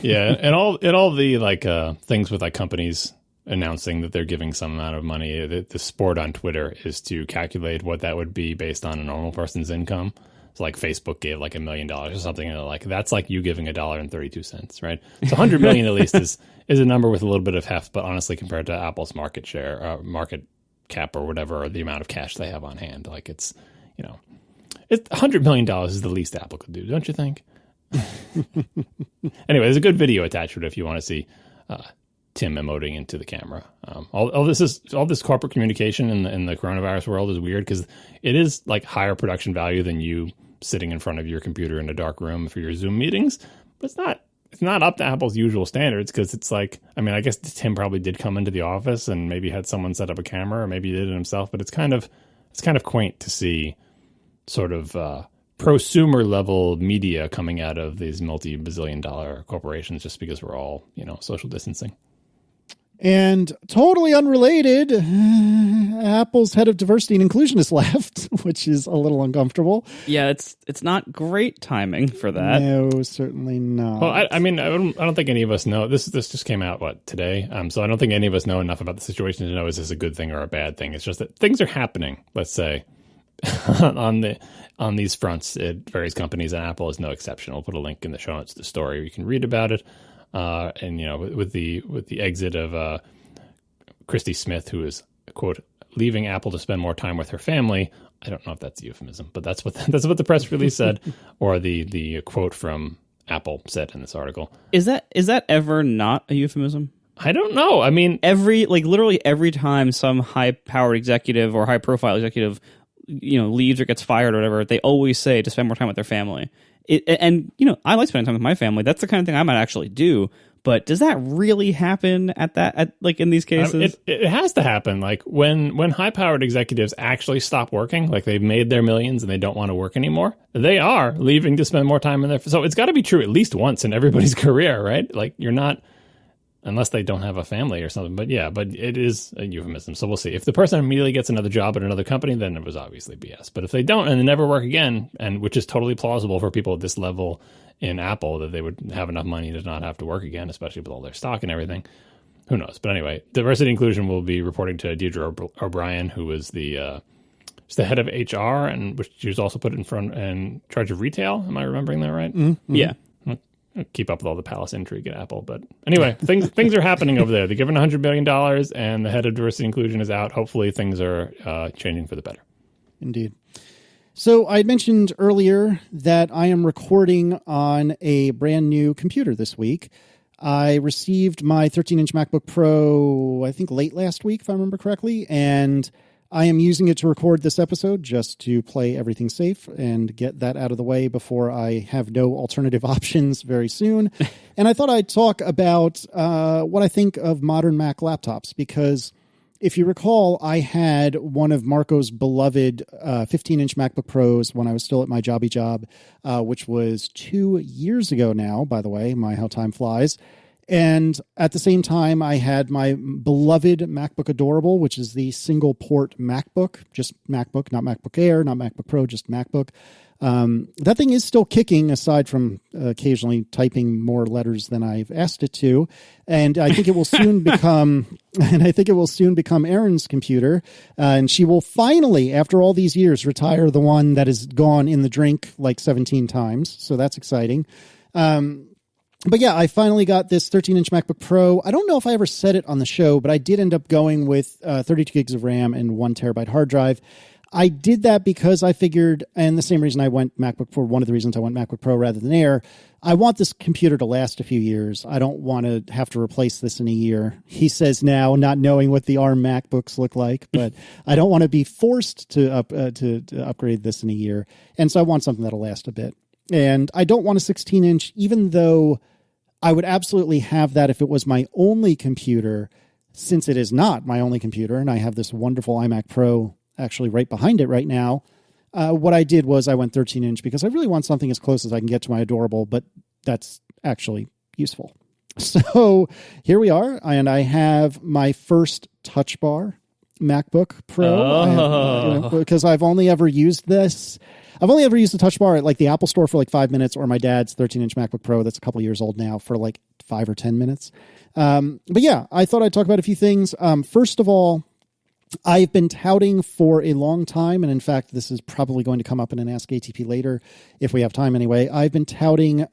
Yeah, and all the things with companies announcing that they're giving some amount of money. The sport on Twitter is to calculate what that would be based on a normal person's income. So Facebook gave $1 million or something, and that's like you giving $1.32, right? So $100 million at least is a number with a little bit of heft, but honestly, compared to Apple's market share, market cap or whatever, or the amount of cash they have on hand, it's $100 million is the least Apple could do, don't you think? Anyway, there's a good video attached to it if you want to see Tim emoting into the camera. All this corporate communication in the coronavirus world is weird because it is higher production value than you sitting in front of your computer in a dark room for your Zoom meetings. But it's not up to Apple's usual standards because it's I guess Tim probably did come into the office and maybe had someone set up a camera or maybe he did it himself. But it's kind of quaint to see sort of prosumer level media coming out of these multi-bazillion-dollar corporations just because we're all social distancing. And totally unrelated, Apple's head of diversity and inclusion has left, which is a little uncomfortable. Yeah, it's not great timing for that. No, certainly not. Well, I don't think any of us know. This just came out today. So I don't think any of us know enough about the situation to know is this a good thing or a bad thing. It's just that things are happening. Let's say on these fronts at various companies, and Apple is no exception. We'll put a link in the show notes to the story. You can read about it. And with the exit of Christy Smith, who is, quote, leaving Apple to spend more time with her family. I don't know if that's a euphemism, but that's what the press release said, or the quote from Apple said in this article. Is that ever not a euphemism? I don't know. I mean, literally every time some high-powered executive or high-profile executive, leaves or gets fired or whatever, they always say to spend more time with their family. I like spending time with my family. That's the kind of thing I might actually do. But does that really happen in these cases? It has to happen. When high-powered executives actually stop working, they've made their millions and they don't want to work anymore, they are leaving to spend more time in their. So it's got to be true at least once in everybody's career, right? You're not, unless they don't have a family or something. But yeah, but it is a euphemism. So we'll see. If the person immediately gets another job at another company, then it was obviously BS. But if they don't and they never work again, and which is totally plausible for people at this level in Apple, that they would have enough money to not have to work again, especially with all their stock and everything. Who knows? But anyway, diversity and inclusion will be reporting to Deidre O'Brien, who is the head of HR, and which she was also put in charge of retail. Am I remembering that right? Mm-hmm. Yeah. Keep up with all the palace intrigue at Apple. But anyway, things are happening over there. They're given $100 billion, and the head of diversity and inclusion is out. Hopefully things are changing for the better. Indeed. So I mentioned earlier that I am recording on a brand new computer this week. I received my 13-inch MacBook Pro, I think late last week, if I remember correctly, and I am using it to record this episode just to play everything safe and get that out of the way before I have no alternative options very soon. And I thought I'd talk about what I think of modern Mac laptops, because if you recall, I had one of Marco's beloved 15-inch MacBook Pros when I was still at my jobby job, which was 2 years ago now, by the way, how time flies. And at the same time, I had my beloved MacBook Adorable, which is the single port MacBook, just MacBook, not MacBook Air, not MacBook Pro, just MacBook. That thing is still kicking, aside from occasionally typing more letters than I've asked it to. And I think it will soon become, Erin's computer. And she will finally, after all these years, retire the one that has gone in the drink like 17 times. So that's exciting. But yeah, I finally got this 13-inch MacBook Pro. I don't know if I ever said it on the show, but I did end up going with 32 gigs of RAM and 1 terabyte hard drive. I did that because I figured, and the same reason I went MacBook for one of the reasons I went MacBook Pro rather than Air, I want this computer to last a few years. I don't want to have to replace this in a year. He says now, not knowing what the ARM MacBooks look like, but I don't want to be forced to upgrade this in a year. And so I want something that'll last a bit. And I don't want a 16-inch, even though I would absolutely have that if it was my only computer, since it is not my only computer, and I have this wonderful iMac Pro actually right behind it right now. What I did was I went 13-inch because I really want something as close as I can get to my Adorable, but that's actually useful. So here we are, and I have my first Touch Bar MacBook Pro, because I've only ever used this. I've only ever used the Touch Bar at like the Apple Store for like 5 minutes, or my dad's 13-inch MacBook Pro that's a couple years old now for like 5 or 10 minutes. But yeah, I thought I'd talk about a few things. First of all, I've been touting for a long time, and in fact, this is probably going to come up in an Ask ATP later if we have time anyway. I've been touting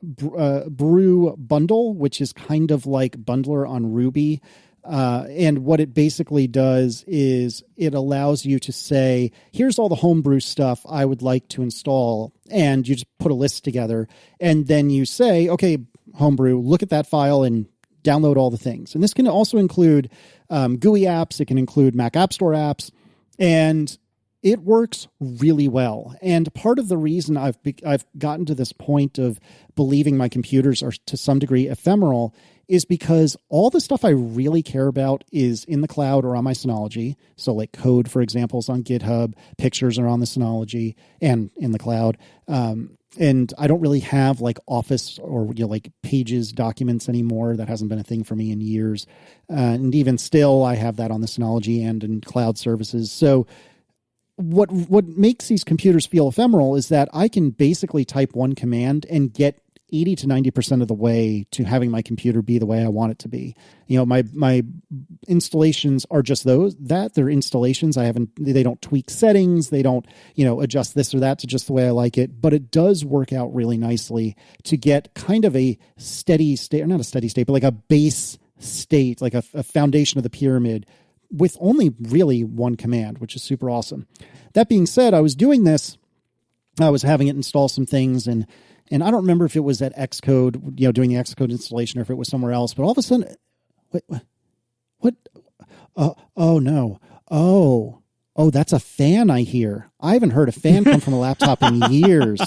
Brew Bundle, which is kind of like Bundler on Ruby. And what it basically does is it allows you to say, here's all the homebrew stuff I would like to install. And you just put a list together. And then you say, okay, homebrew, look at that file and download all the things. And this can also include GUI apps. It can include Mac App Store apps. And it works really well. And part of the reason I've gotten to this point of believing my computers are to some degree ephemeral is because all the stuff I really care about is in the cloud or on my Synology. So like code, for example, is on GitHub. Pictures are on the Synology and in the cloud. And I don't really have like Office or like Pages documents anymore. That hasn't been a thing for me in years. And even still, I have that on the Synology and in cloud services. So what makes these computers feel ephemeral is that I can basically type one command and get 80 to 90% of the way to having my computer be the way I want it to be. My installations are just they're installations. They don't tweak settings. They don't, adjust this or that to just the way I like it, but it does work out really nicely to get kind of a steady state, or not a steady state, but like a base state, like a foundation of the pyramid with only really one command, which is super awesome. That being said, I was doing this, I was having it install some things, and I don't remember if it was at Xcode, doing the Xcode installation, or if it was somewhere else. But all of a sudden, what? Oh no! Oh, that's a fan I hear. I haven't heard a fan come from a laptop in years.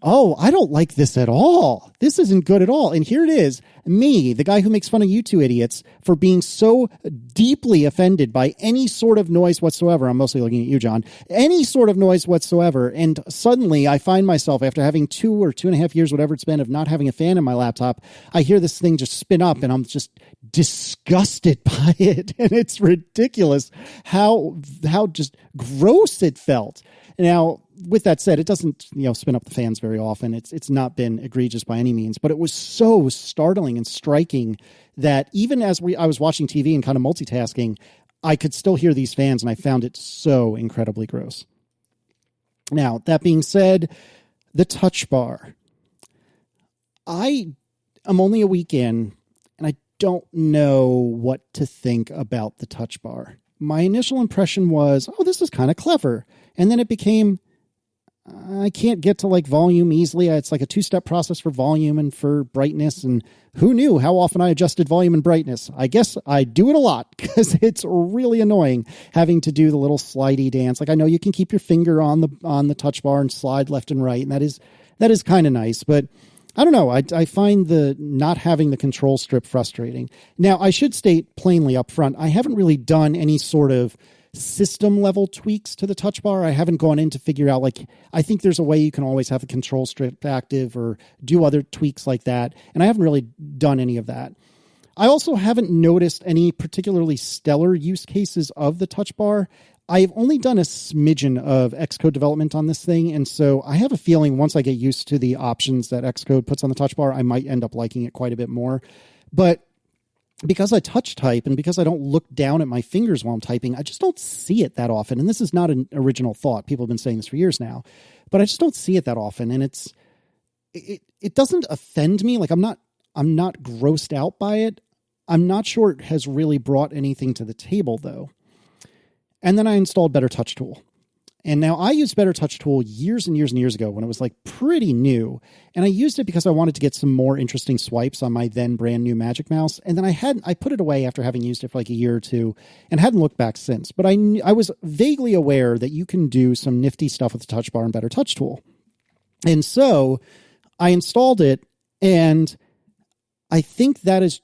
Oh, I don't like this at all. This isn't good at all. And here it is, me, the guy who makes fun of you two idiots for being so deeply offended by any sort of noise whatsoever. I'm mostly looking at you, John. Any sort of noise whatsoever. And suddenly I find myself, after having 2 or 2.5 years, whatever it's been, of not having a fan in my laptop, I hear this thing just spin up and I'm just disgusted by it. And it's ridiculous how just gross it felt. Now, with that said, it doesn't, spin up the fans very often. It's not been egregious by any means, but it was so startling and striking that even as I was watching TV and kind of multitasking, I could still hear these fans, and I found it so incredibly gross. Now, that being said, the Touch Bar. I am only a week in, and I don't know what to think about the Touch Bar. My initial impression was, this is kind of clever. And then it became, I can't get to like volume easily. It's like a 2-step process for volume and for brightness. And who knew how often I adjusted volume and brightness? I guess I do it a lot because it's really annoying having to do the little slidey dance. Like I know you can keep your finger on the touch bar and slide left and right. And that is kind of nice, but I don't know. I find the not having the control strip frustrating. Now, I should state plainly up front, I haven't really done any sort of system level tweaks to the touch bar. I haven't gone in to figure out, like, I think there's a way you can always have a control strip active or do other tweaks like that. And I haven't really done any of that. I also haven't noticed any particularly stellar use cases of the touch bar. I've only done a smidgen of Xcode development on this thing, and so I have a feeling once I get used to the options that Xcode puts on the touch bar, I might end up liking it quite a bit more. But because I touch type and because I don't look down at my fingers while I'm typing, I just don't see it that often. And this is not an original thought. People have been saying this for years now, but I just don't see it that often. And it doesn't offend me. Like I'm not grossed out by it. I'm not sure it has really brought anything to the table though. And then I installed Better Touch Tool. And now I used Better Touch Tool years and years and years ago when it was like pretty new. And I used it because I wanted to get some more interesting swipes on my then brand new Magic Mouse. And then I put it away after having used it for like a year or two and hadn't looked back since. But I was vaguely aware that you can do some nifty stuff with the touch bar and Better Touch Tool. And so I installed it, and I think that has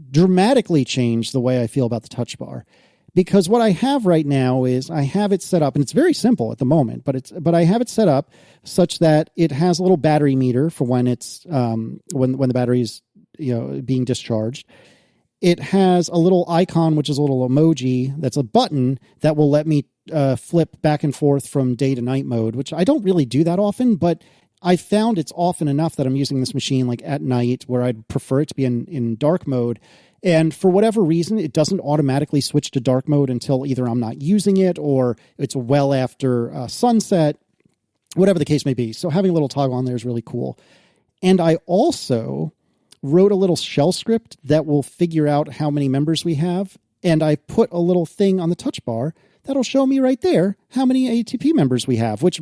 dramatically changed the way I feel about the touch bar. Because what I have right now is I have it set up, and it's very simple at the moment, but I have it set up such that it has a little battery meter for when it's when the battery is being discharged. It has a little icon, which is a little emoji that's a button that will let me flip back and forth from day to night mode, which I don't really do that often, but I found it's often enough that I'm using this machine like at night where I'd prefer it to be in dark mode. And for whatever reason, it doesn't automatically switch to dark mode until either I'm not using it or it's well after sunset, whatever the case may be. So having a little toggle on there is really cool. And I also wrote a little shell script that will figure out how many members we have. And I put a little thing on the touch bar that'll show me right there how many ATP members we have, which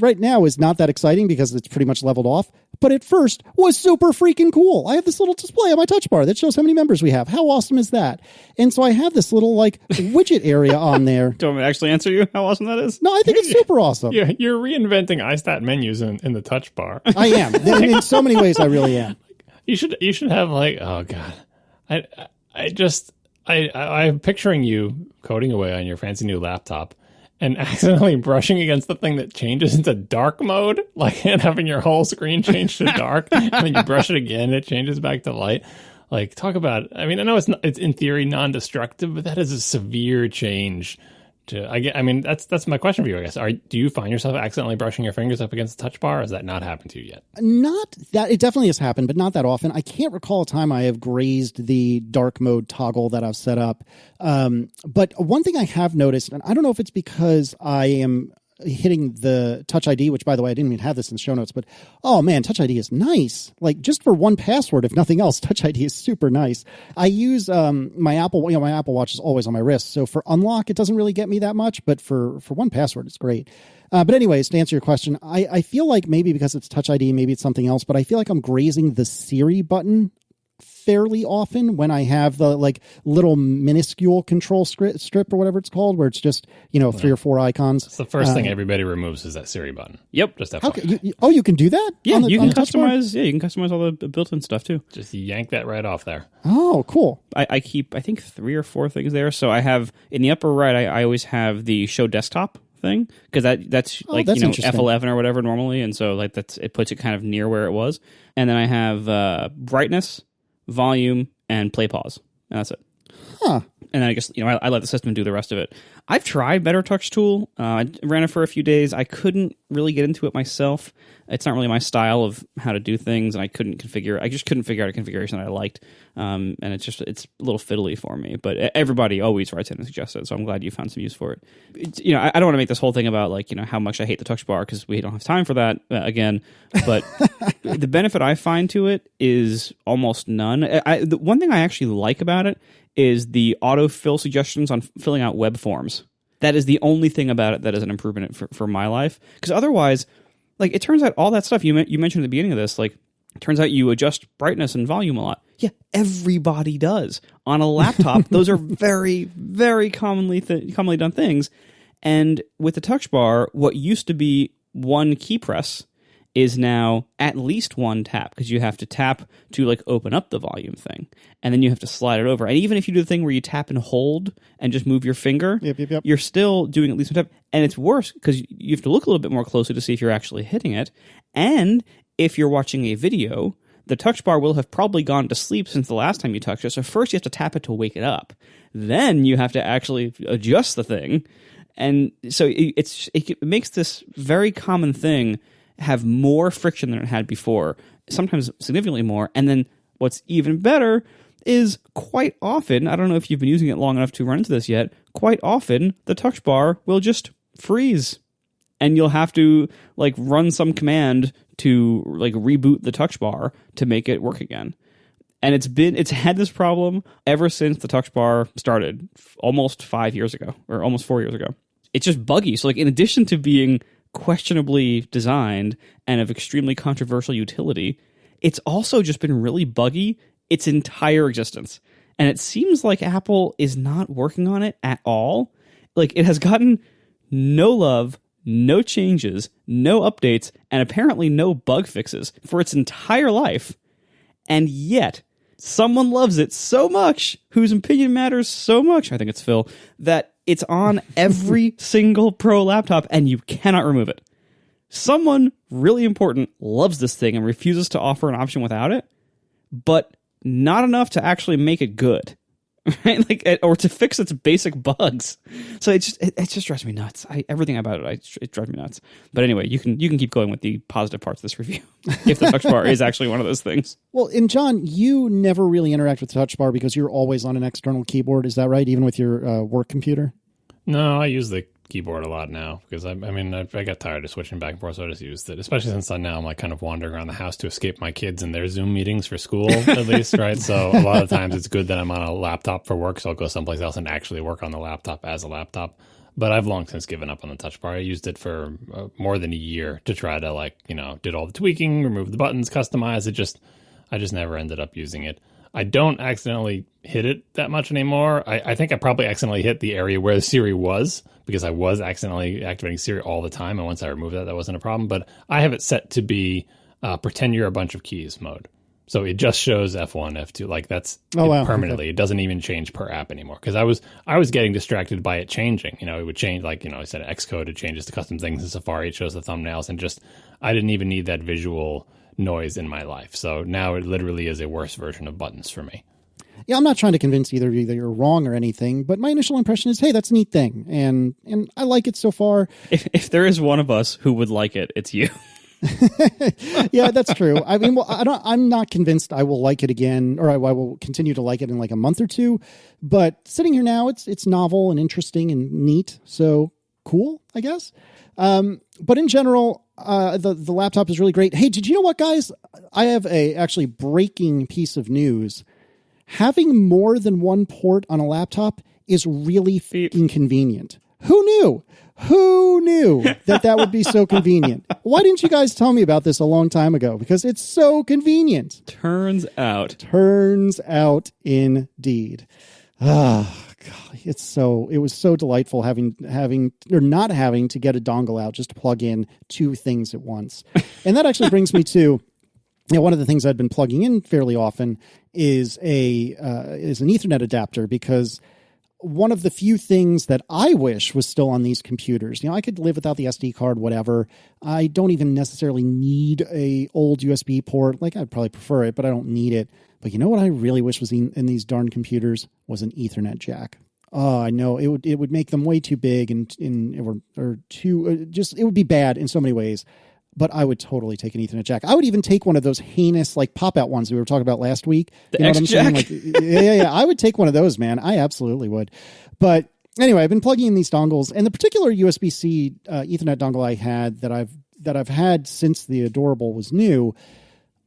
right now is not that exciting because it's pretty much leveled off. But at first was super freaking cool. I have this little display on my touch bar that shows how many members we have. How awesome is that? And so I have this little like widget area on there. Do you want me to actually answer you how awesome that is? No, I think it's super awesome. You're reinventing iStat menus in the touch bar. I am. In so many ways, I really am. You should have like, oh God, I'm picturing you coding away on your fancy new laptop and accidentally brushing against the thing that changes into dark mode, like and having your whole screen change to dark, and then you brush it again, it changes back to light. Like, talk about, I mean, I know it's in theory non-destructive, but that is a severe change. That's my question for you, I guess. Do you find yourself accidentally brushing your fingers up against the touch bar, or has that not happened to you yet? Not that. It definitely has happened, but not that often. I can't recall a time I have grazed the dark mode toggle that I've set up. But one thing I have noticed, and I don't know if it's because I am hitting the Touch ID, which, by the way, I didn't even have this in the show notes, but oh man, Touch ID is nice. Like, just for one password, if nothing else, Touch ID is super nice. I use my Apple Watch is always on my wrist, so for unlock, it doesn't really get me that much, but for one password, it's great. But anyways, to answer your question, I feel like maybe because it's Touch ID, maybe it's something else, but I feel like I'm grazing the Siri button fairly often when I have the like little minuscule control strip or whatever it's called, where it's just 3 or 4 icons. It's the first thing everybody removes is that Siri button. Yep. Just FYI. You can do that? Yeah, you can customize. Yeah, you can customize all the built-in stuff too. Just yank that right off there. Oh, cool. I keep, I think, 3 or 4 things there. So I have in the upper right, I always have the show desktop thing, because that's F11 or whatever normally, and so like it puts it kind of near where it was. And then I have brightness, volume, and play pause, and that's it. Huh. And then I guess I let the system do the rest of it. I've tried Better Touch Tool. I ran it for a few days. I couldn't really get into it myself. It's not really my style of how to do things, and I just couldn't figure out a configuration that I liked. And it's a little fiddly for me. But everybody always writes in and suggests it, so I'm glad you found some use for it. I don't want to make this whole thing about how much I hate the touch bar, because we don't have time for that again. But the benefit I find to it is almost none. The one thing I actually like about it is the autofill suggestions on filling out web forms. That is the only thing about it that is an improvement for my life. Because otherwise, like, it turns out all that stuff you mentioned at the beginning of this, like, it turns out you adjust brightness and volume a lot. Yeah, everybody does. On a laptop, those are very, very commonly done things. And with the touch bar, what used to be one key press is now at least one tap, because you have to tap to like open up the volume thing, and then you have to slide it over. And even if you do the thing where you tap and hold and just move your finger, yep. You're still doing at least one tap. And it's worse because you have to look a little bit more closely to see if you're actually hitting it. And if you're watching a video, the touch bar will have probably gone to sleep since the last time you touched it. So first you have to tap it to wake it up. Then you have to actually adjust the thing. And so it makes this very common thing have more friction than it had before, sometimes significantly more. And then what's even better is quite often, I don't know if you've been using it long enough to run into this yet, quite often the touch bar will just freeze. And you'll have to like run some command to like reboot the touch bar to make it work again. And it's had this problem ever since the touch bar started almost 5 years ago, or almost 4 years ago. It's just buggy. So like in addition to being questionably designed and of extremely controversial utility, it's also just been really buggy its entire existence. And it seems like Apple is not working on it at all. Like, it has gotten no love, no changes, no updates, and apparently no bug fixes for its entire life. And yet, someone loves it so much, whose opinion matters so much, I think it's Phil, that it's on every single Pro laptop, and you cannot remove it. Someone really important loves this thing and refuses to offer an option without it, but not enough to actually make it good, right? Like, or to fix its basic bugs. So it just drives me nuts. Everything about it drives me nuts. But anyway, you can keep going with the positive parts of this review if the touch bar is actually one of those things. Well, and John, you never really interact with the touch bar because you're always on an external keyboard. Is that right? Even with your work computer? No, I use the keyboard a lot now because I got tired of switching back and forth, so I just used it, especially since now I'm like kind of wandering around the house to escape my kids and their Zoom meetings for school, at least, right? So a lot of times it's good that I'm on a laptop for work, so I'll go someplace else and actually work on the laptop as a laptop. But I've long since given up on the touch bar. I used it for more than a year to try to did all the tweaking, remove the buttons, customize it. I just never ended up using it. I don't accidentally hit it that much anymore. I think I probably accidentally hit the area where Siri was, because I was accidentally activating Siri all the time. And once I removed that wasn't a problem. But I have it set to be pretend you're a bunch of keys mode. So it just shows F1, F2. Like that's permanently. Okay. It doesn't even change per app anymore. Because I was getting distracted by it changing. It would change, I said Xcode, it changes to custom things in Safari, it shows the thumbnails, and I didn't even need that visual noise in my life. So now it literally is a worse version of buttons for me. Yeah, I'm not trying to convince either of you that you're wrong or anything, but my initial impression is, hey, that's a neat thing, and I like it so far. If there is one of us who would like it, it's you. Yeah, that's true. I mean, well, I'm not convinced I will like it again, or I will continue to like it in like a month or two. But sitting here now, it's novel and interesting and neat. So cool, I guess. But in general, the laptop is really great. Hey, did you know what, guys? I have a actually breaking piece of news. Having more than one port on a laptop is really inconvenient. Who knew? Who knew that would be so convenient? Why didn't you guys tell me about this a long time ago? Because it's so convenient. Turns out indeed. Ah, God, it was so delightful having or not having to get a dongle out just to plug in two things at once. And that actually brings me to one of the things I've been plugging in fairly often is an Ethernet adapter, because one of the few things that I wish was still on these computers, I could live without the SD card, whatever. I don't even necessarily need a old USB port. Like, I'd probably prefer it, but I don't need it. But you know what I really wish was in these darn computers was an Ethernet jack. Oh, I know it would make them way too big and too it would be bad in so many ways. But I would totally take an Ethernet jack. I would even take one of those heinous pop-out ones we were talking about last week. The X-Jack? Yeah. I would take one of those, man. I absolutely would. But anyway, I've been plugging in these dongles, and the particular USB-C Ethernet dongle I had that I've had since the Adorable was new,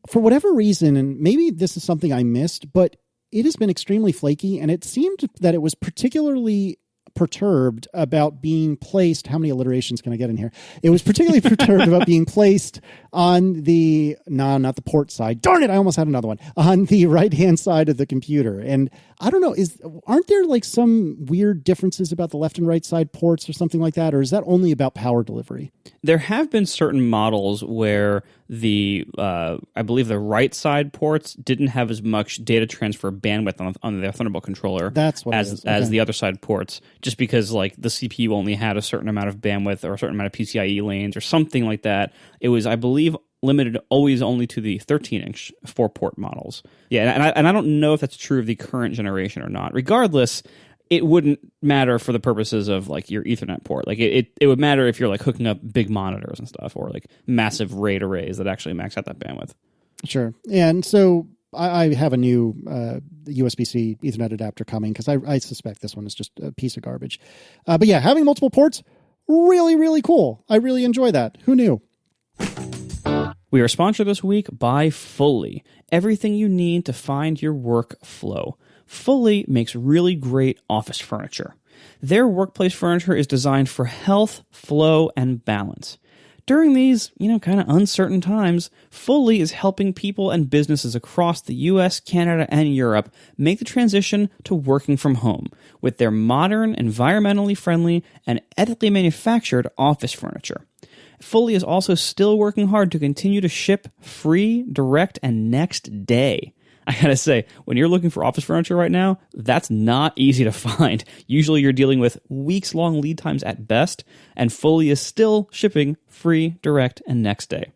for whatever reason, and maybe this is something I missed, but it has been extremely flaky, and it seemed that it was particularly perturbed about being placed. How many alliterations can I get in here? It was particularly perturbed about being placed on the, not the port side. Darn it. I almost had another one on the right-hand side of the computer. And I don't know, aren't there like some weird differences about the left and right side ports or something like that? Or is that only about power delivery? There have been certain models where I believe the right side ports didn't have as much data transfer bandwidth on their Thunderbolt controller as the other side ports, just because like the CPU only had a certain amount of bandwidth or a certain amount of PCIe lanes or something like that. It was, I believe, limited always only to the 13-inch 4-port models. Yeah, and I don't know if that's true of the current generation or not. Regardless, it wouldn't matter for the purposes of like your Ethernet port. Like it would matter if you're like hooking up big monitors and stuff, or like massive RAID arrays that actually max out that bandwidth. Sure. And so I have a new USB-C Ethernet adapter coming because I suspect this one is just a piece of garbage. But yeah, having multiple ports, really, really cool. I really enjoy that. Who knew? We are sponsored this week by Fully. Everything you need to find your work flow. Fully makes really great office furniture. Their workplace furniture is designed for health, flow, and balance. During these, kind of uncertain times, Fully is helping people and businesses across the US, Canada, and Europe make the transition to working from home with their modern, environmentally friendly, and ethically manufactured office furniture. Fully is also still working hard to continue to ship free, direct, and next day. I gotta say, when you're looking for office furniture right now, that's not easy to find. Usually you're dealing with weeks-long lead times at best, and Fully is still shipping free, direct, and next day.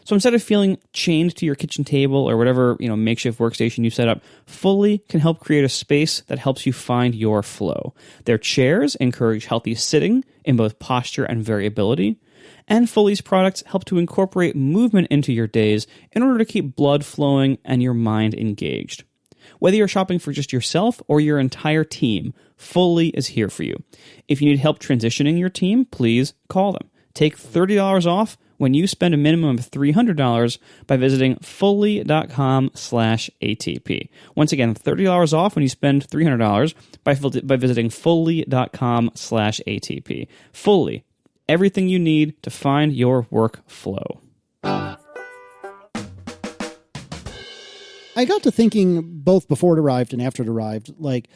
So instead of feeling chained to your kitchen table or whatever makeshift workstation you set up, Fully can help create a space that helps you find your flow. Their chairs encourage healthy sitting in both posture and variability. And Fully's products help to incorporate movement into your days in order to keep blood flowing and your mind engaged. Whether you're shopping for just yourself or your entire team, Fully is here for you. If you need help transitioning your team, please call them. Take $30 off when you spend a minimum of $300 by visiting fully.com/ATP. Once again, $30 off when you spend $300 by visiting fully.com/ATP. Fully. Everything you need to find your work flow. I got to thinking both before it arrived and after it arrived, like,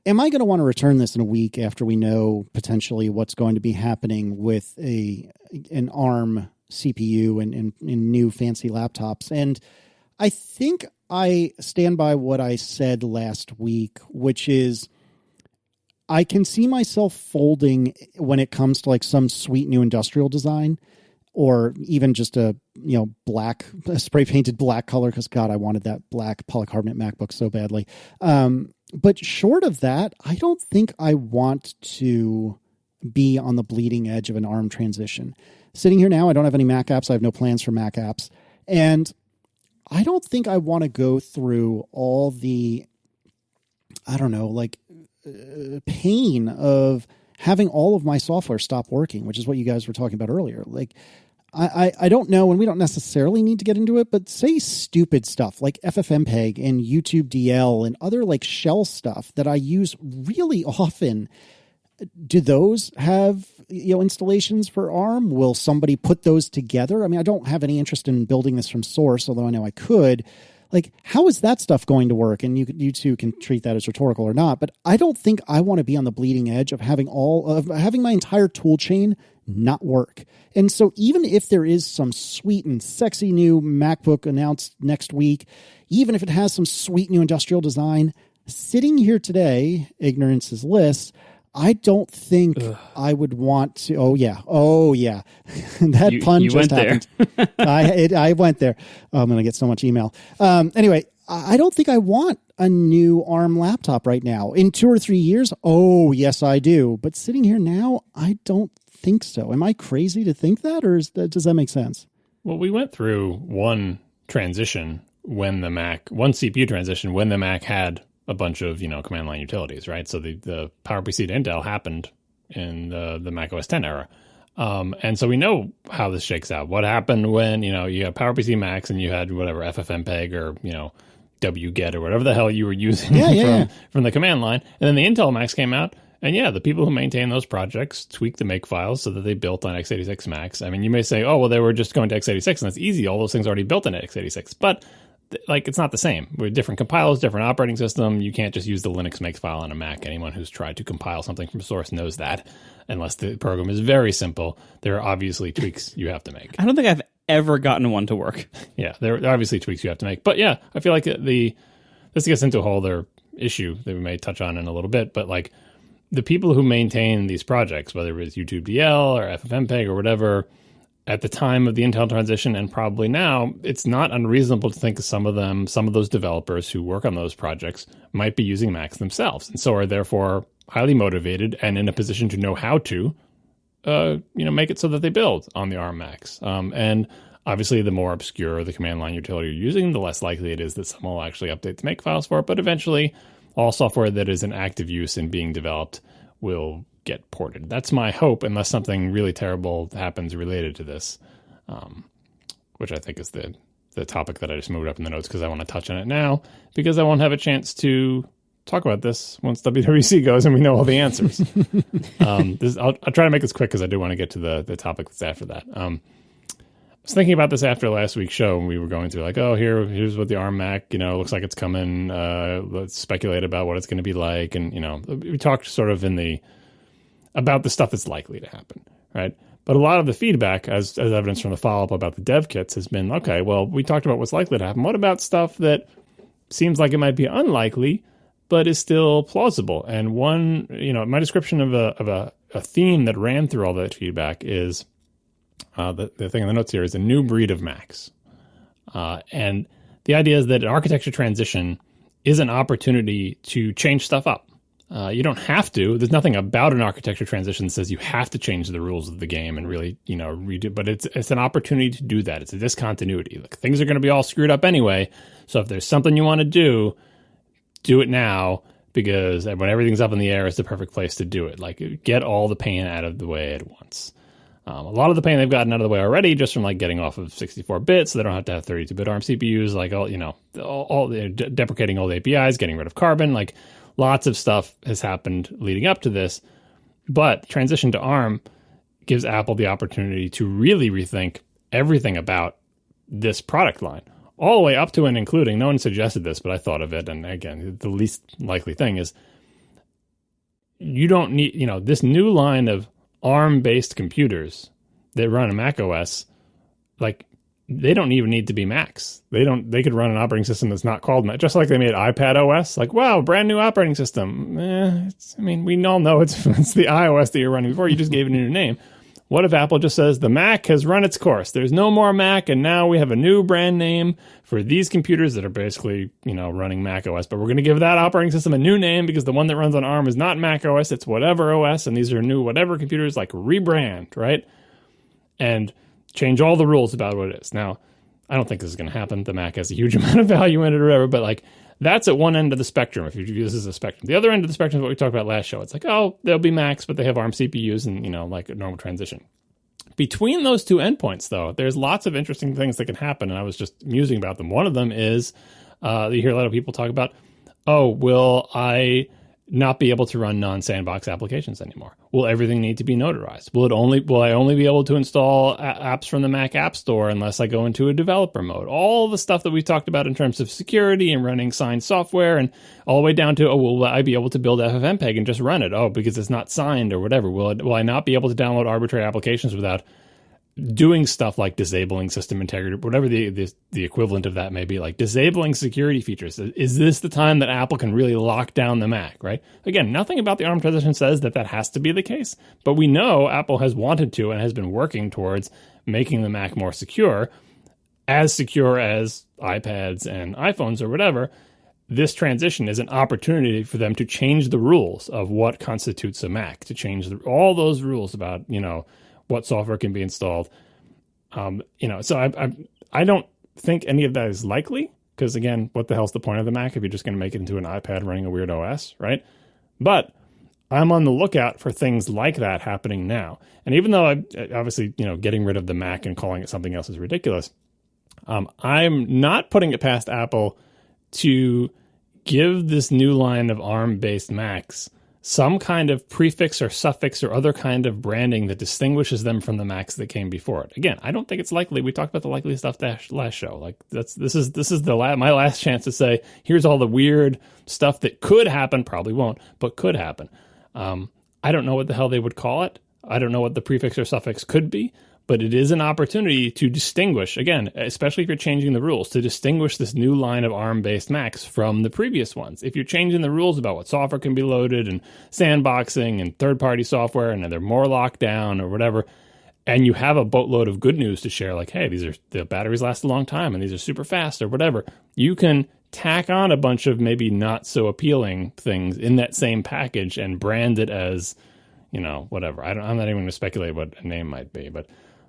am I going to want to return this in a week after we know potentially what's going to be happening with an ARM CPU and new fancy laptops? And I think I stand by what I said last week, which is I can see myself folding when it comes to like some sweet new industrial design, or even just a black spray painted black color, because God, I wanted that black polycarbonate MacBook so badly. But short of that, I don't think I want to be on the bleeding edge of an ARM transition. Sitting here now, I don't have any Mac apps. I have no plans for Mac apps, and I don't think I want to go through all the pain of having all of my software stop working, which is what you guys were talking about earlier. Like, I don't know, and we don't necessarily need to get into it, but say stupid stuff like FFmpeg and YouTube DL and other like shell stuff that I use really often. Do those have installations for ARM? Will somebody put those together? I mean, I don't have any interest in building this from source, although I know I could. Like, how is that stuff going to work? And you two can treat that as rhetorical or not, but I don't think I want to be on the bleeding edge of having my entire tool chain not work. And so even if there is some sweet and sexy new MacBook announced next week, even if it has some sweet new industrial design, sitting here today, ignorance is bliss, I don't think I would want to. Oh yeah. That pun you just went happened. I went there. Oh, I'm going to get so much email. Anyway, I don't think I want a new ARM laptop right now. In 2 or 3 years, oh yes, I do. But sitting here now, I don't think so. Am I crazy to think that, or does that make sense? Well, we went through one transition one CPU transition when the Mac had a bunch of, command line utilities, right? So the PowerPC to Intel happened in the Mac OS X era. And so we know how this shakes out. What happened when, you have PowerPC Macs and you had whatever FFmpeg or, wget or whatever the hell you were using from the command line. And then the Intel Macs came out And yeah, the people who maintain those projects tweak the make files so that they built on x86 Macs. I mean, you may say, oh, well, they were just going to x86 and that's easy. All those things are already built in x86. But like, it's not the same. With different compilers, different operating system, you can't just use the Linux make file on a Mac. Anyone who's tried to compile something from source knows that. Unless the program is very simple, there are obviously tweaks you have to make. I don't think I've ever gotten one to work. Yeah, there are obviously tweaks you have to make. But yeah, I feel like this gets into a whole other issue that we may touch on in a little bit. But like, the people who maintain these projects, whether it was YouTube DL or FFmpeg or whatever, at the time of the Intel transition and probably now, it's not unreasonable to think some of those developers who work on those projects might be using Macs themselves, and so are therefore highly motivated and in a position to know how to, make it so that they build on the ARM Macs. And obviously, the more obscure the command line utility you're using, the less likely it is that someone will actually update the make files for it. But eventually, all software that is in active use and being developed will get ported. That's my hope, unless something really terrible happens related to this, which I think is the topic that I just moved up in the notes because I want to touch on it now, because I won't have a chance to talk about this once WWDC goes and we know all the answers. I'll try to make this quick because I do want to get to the topic that's after that. I was thinking about this after last week's show when we were going through like, oh, here's what the ARM Mac, looks like it's coming. Let's speculate about what it's going to be like. And, we talked sort of about the stuff that's likely to happen, right? But a lot of the feedback, as evidence from the follow-up about the dev kits, has been, okay, well, we talked about what's likely to happen. What about stuff that seems like it might be unlikely, but is still plausible? And one, my description of a theme that ran through all that feedback is, the thing in the notes here is a new breed of Macs. And the idea is that an architecture transition is an opportunity to change stuff up. You don't have to. There's nothing about an architecture transition that says you have to change the rules of the game and really, redo. But it's an opportunity to do that. It's a discontinuity. Like, things are going to be all screwed up anyway. So if there's something you want to do it now, because when everything's up in the air, it's the perfect place to do it. Like, get all the pain out of the way at once. A lot of the pain they've gotten out of the way already, just from like getting off of 64-bit, so they don't have to have 32-bit ARM CPUs. Like, deprecating all the APIs, getting rid of Carbon. Like, lots of stuff has happened leading up to this. But transition to ARM gives Apple the opportunity to really rethink everything about this product line, all the way up to and including. No one suggested this, but I thought of it. And again, the least likely thing is you don't need, this new line of ARM-based computers that run a Mac OS, like, they don't even need to be Macs. They could run an operating system that's not called Mac, just like they made iPad OS. Like, wow, brand new operating system. We all know it's the iOS that you're running before. You just gave it a new name. What if Apple just says the Mac has run its course? There's no more Mac, and now we have a new brand name for these computers that are basically, running Mac OS. But we're going to give that operating system a new name because the one that runs on ARM is not Mac OS, it's whatever OS, and these are new whatever computers. Like, rebrand, right? And change all the rules about what it is. Now, I don't think this is going to happen. The Mac has a huge amount of value in it or whatever, but like, that's at one end of the spectrum if you view this as a spectrum. The other end of the spectrum is what we talked about last show. It's like, oh, there'll be Macs, but they have ARM CPUs and, like a normal transition. Between those two endpoints, though, there's lots of interesting things that can happen, and I was just musing about them. One of them is you hear a lot of people talk about, oh, will I not be able to run non-sandbox applications anymore? Will everything need to be notarized? Will I only be able to install apps from the Mac App Store unless I go into a developer mode? All the stuff that we talked about in terms of security and running signed software, and all the way down to, will I be able to build FFmpeg and just run it? Oh, because it's not signed or whatever. Will I not be able to download arbitrary applications without doing stuff like disabling system integrity, whatever the equivalent of that may be, like disabling security features? Is this the time that Apple can really lock down the Mac, right? Again, nothing about the ARM transition says that has to be the case, but we know Apple has wanted to and has been working towards making the Mac more secure as iPads and iPhones or whatever. This transition is an opportunity for them to change the rules of what constitutes a Mac, to change all those rules about, what software can be installed. So I don't think any of that is likely, because again, what the hell's the point of the Mac if you're just going to make it into an iPad running a weird OS, right? But I'm on the lookout for things like that happening now. And even though obviously, getting rid of the Mac and calling it something else is ridiculous, I'm not putting it past Apple to give this new line of ARM-based Macs some kind of prefix or suffix or other kind of branding that distinguishes them from the Macs that came before it. Again, I don't think it's likely. We talked about the likely stuff last show. Like this is my last chance to say, here's all the weird stuff that could happen, probably won't, but could happen. I don't know what the hell they would call it. I don't know what the prefix or suffix could be, but it is an opportunity to distinguish, again, especially if you're changing the rules, to distinguish this new line of ARM-based Macs from the previous ones. If you're changing the rules about what software can be loaded and sandboxing and third-party software and they're more locked down or whatever, and you have a boatload of good news to share, like, hey, the batteries last a long time and these are super fast or whatever, you can tack on a bunch of maybe not so appealing things in that same package and brand it as, whatever. I'm not even going to speculate what a name might be, but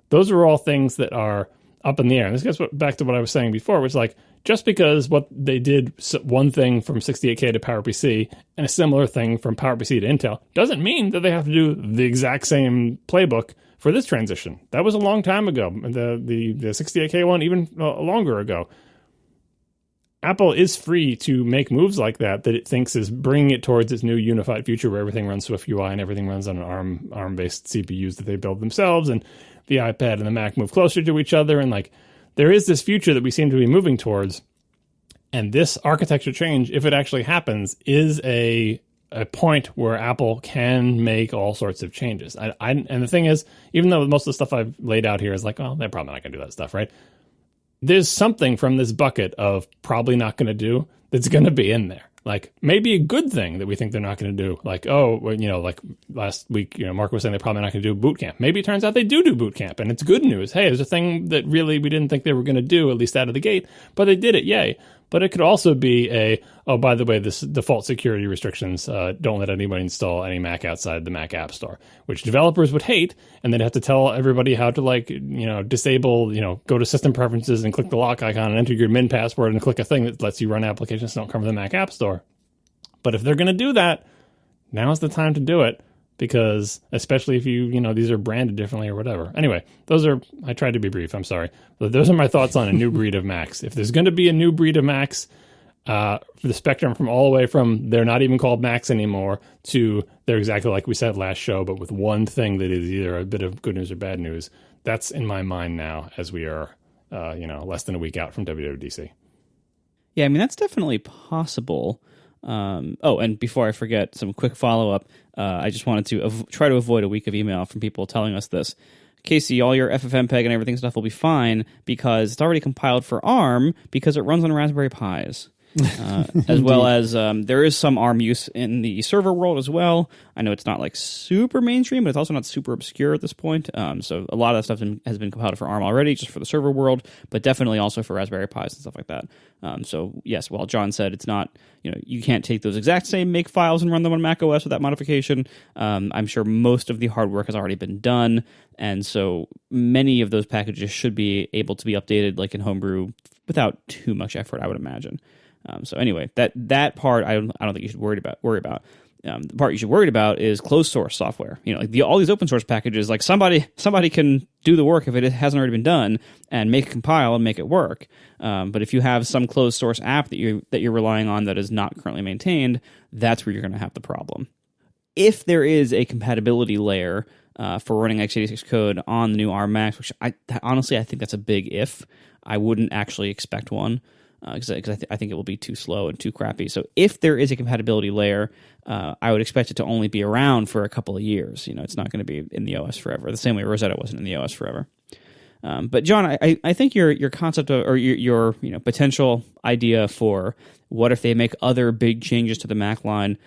those are all things that are up in the air. And this goes back to what I was saying before, which is like, just because what they did one thing from 68K to PowerPC and a similar thing from PowerPC to Intel doesn't mean that they have to do the exact same playbook for this transition. That was a long time ago. The 68K one, even longer ago. Apple is free to make moves like that it thinks is bringing it towards its new unified future where everything runs Swift UI and everything runs on an ARM-based CPUs that they build themselves, and the iPad and the Mac move closer to each other. And like, there is this future that we seem to be moving towards. And this architecture change, if it actually happens, is a point where Apple can make all sorts of changes. And the thing is, even though most of the stuff I've laid out here is like, oh, they're probably not going to do that stuff, right? There's something from this bucket of probably not going to do that's going to be in there. Like, maybe a good thing that we think they're not going to do. Like, like last week, Mark was saying they're probably not going to do boot camp. Maybe it turns out they do boot camp, and it's good news. Hey, there's a thing that really we didn't think they were going to do, at least out of the gate, but they did it, yay. But it could also be by the way, this default security restrictions don't let anybody install any Mac outside the Mac App Store, which developers would hate, and they'd have to tell everybody how to disable, go to system preferences and click the lock icon and enter your min password and click a thing that lets you run applications that don't come from the Mac App Store. But if they're going to do that, now's the time to do it, because especially if these are branded differently or whatever. Anyway, I tried to be brief, I'm sorry. But those are my thoughts on a new breed of Macs. If there's going to be a new breed of Macs, for the spectrum from all the way from they're not even called Macs anymore to they're exactly like we said last show, but with one thing that is either a bit of good news or bad news, that's in my mind now as we are, less than a week out from WWDC. Yeah, I mean, that's definitely possible. And before I forget, some quick follow-up. I just wanted to try to avoid a week of email from people telling us this. Casey, all your FFmpeg and everything stuff will be fine because it's already compiled for ARM because it runs on Raspberry Pis. As well as there is some ARM use in the server world as well. I know it's not like super mainstream, but it's also not super obscure at this point. So a lot of that stuff has been compiled for ARM already, just for the server world, but definitely also for Raspberry Pis and stuff like that. So yes, while John said it's not, you can't take those exact same make files and run them on Mac OS without modification. I'm sure most of the hard work has already been done, and so many of those packages should be able to be updated like in Homebrew without too much effort, I would imagine. So anyway, that part I don't think you should worry about. The part you should worry about is closed source software. All these open source packages, like somebody can do the work if it hasn't already been done and make it compile and make it work. But if you have some closed source app that you're relying on that is not currently maintained, that's where you're going to have the problem. If there is a compatibility layer for running x86 code on the new ARM Macs, which I think that's a big if. I wouldn't actually expect one. Because I think it will be too slow and too crappy. So if there is a compatibility layer, I would expect it to only be around for a couple of years. It's not going to be in the OS forever, the same way Rosetta wasn't in the OS forever. But John, I think your concept or your potential idea for what if they make other big changes to the Mac line,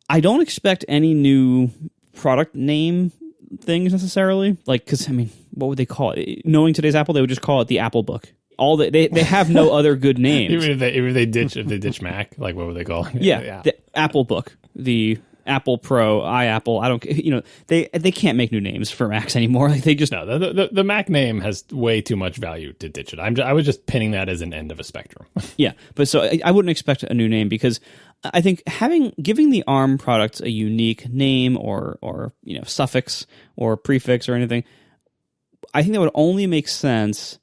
I don't expect any new product name things necessarily. Because what would they call it? Knowing today's Apple, they would just call it the Apple Book. They have no other good names. Even if they ditch Mac, like what would they call it? Yeah, the Apple Book, the Apple Pro, iApple. I don't. They can't make new names for Macs anymore. Like they just the Mac name has way too much value to ditch it. I was just pinning that as an end of a spectrum. Yeah, but so I wouldn't expect a new name because I think giving the ARM products a unique name or suffix or prefix or anything, I think that would only make sense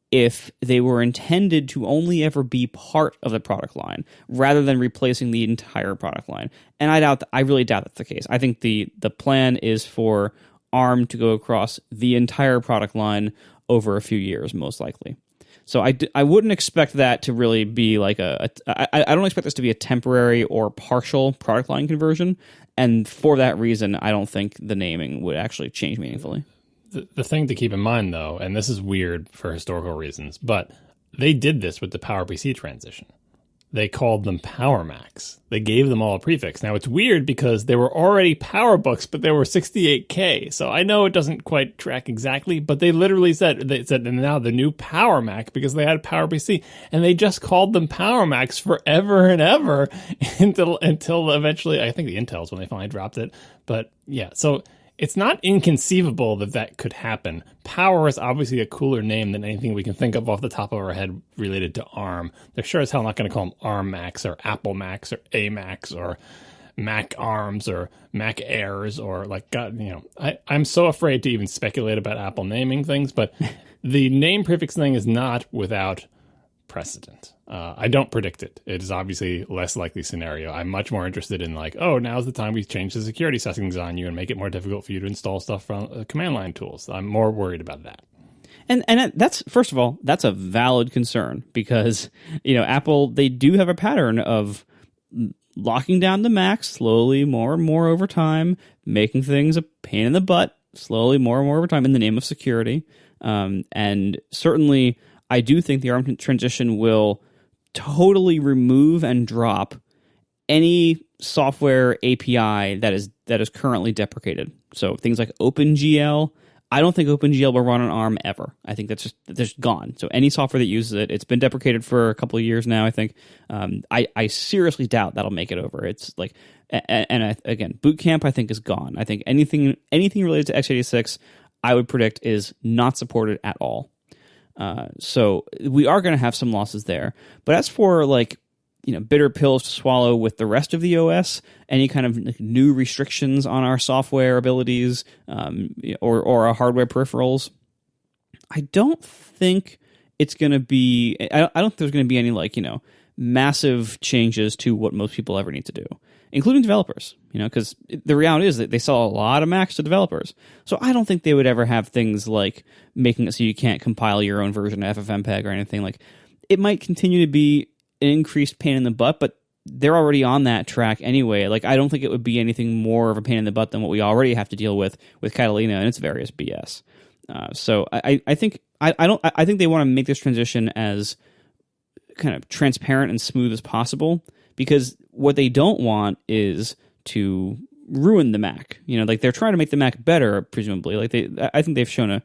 if they were intended to only ever be part of the product line rather than replacing the entire product line. And I really doubt that's the case. I think the plan is for ARM to go across the entire product line over a few years, most likely. So I wouldn't expect that to really be like I don't expect this to be a temporary or partial product line conversion. And for that reason, I don't think the naming would actually change meaningfully. The thing to keep in mind, though, and this is weird for historical reasons, but they did this with the PowerPC transition. They called them Power Macs. They gave them all a prefix. Now, it's weird because they were already PowerBooks, but they were 68K. So I know it doesn't quite track exactly, but they literally said, and now the new Power Mac, because they had PowerPC, and they just called them Power Macs forever and ever until eventually, I think the Intel's when they finally dropped it. But yeah, so it's not inconceivable that could happen. Power is obviously a cooler name than anything we can think of off the top of our head related to ARM. They're sure as hell not going to call them ARM Macs or Apple Macs or A Macs or Mac ARMs or Mac Airs or like, God, I'm so afraid to even speculate about Apple naming things, but the name prefix thing is not without precedent. I don't predict it. It is obviously less likely scenario. I'm much more interested in like, oh, now's the time we change the security settings on you and make it more difficult for you to install stuff from command line tools. I'm more worried about that. And that's, first of all, that's a valid concern because, Apple, they do have a pattern of locking down the Mac slowly more and more over time, making things a pain in the butt slowly more and more over time in the name of security. And certainly I do think the ARM transition will totally remove and drop any software API that is currently deprecated. So things like OpenGL, I don't think OpenGL will run on ARM ever. I think that's just gone. So any software that uses it, it's been deprecated for a couple of years now, I think. I seriously doubt that'll make it over. It's like, again, Boot Camp I think is gone. I think anything related to x86, I would predict is not supported at all. So we are going to have some losses there. But as for bitter pills to swallow with the rest of the OS, any kind of new restrictions on our software abilities or our hardware peripherals, I don't think it's going to be. I don't think there's going to be any massive changes to what most people ever need to do, including developers. Because the reality is that they sell a lot of Macs to developers. So I don't think they would ever have things like making it so you can't compile your own version of FFmpeg or anything. Like, it might continue to be an increased pain in the butt, but they're already on that track anyway. Like, I don't think it would be anything more of a pain in the butt than what we already have to deal with Catalina and its various BS. So I think they want to make this transition as kind of transparent and smooth as possible, because what they don't want is to ruin the Mac. They're trying to make the Mac better, presumably. I think they've shown a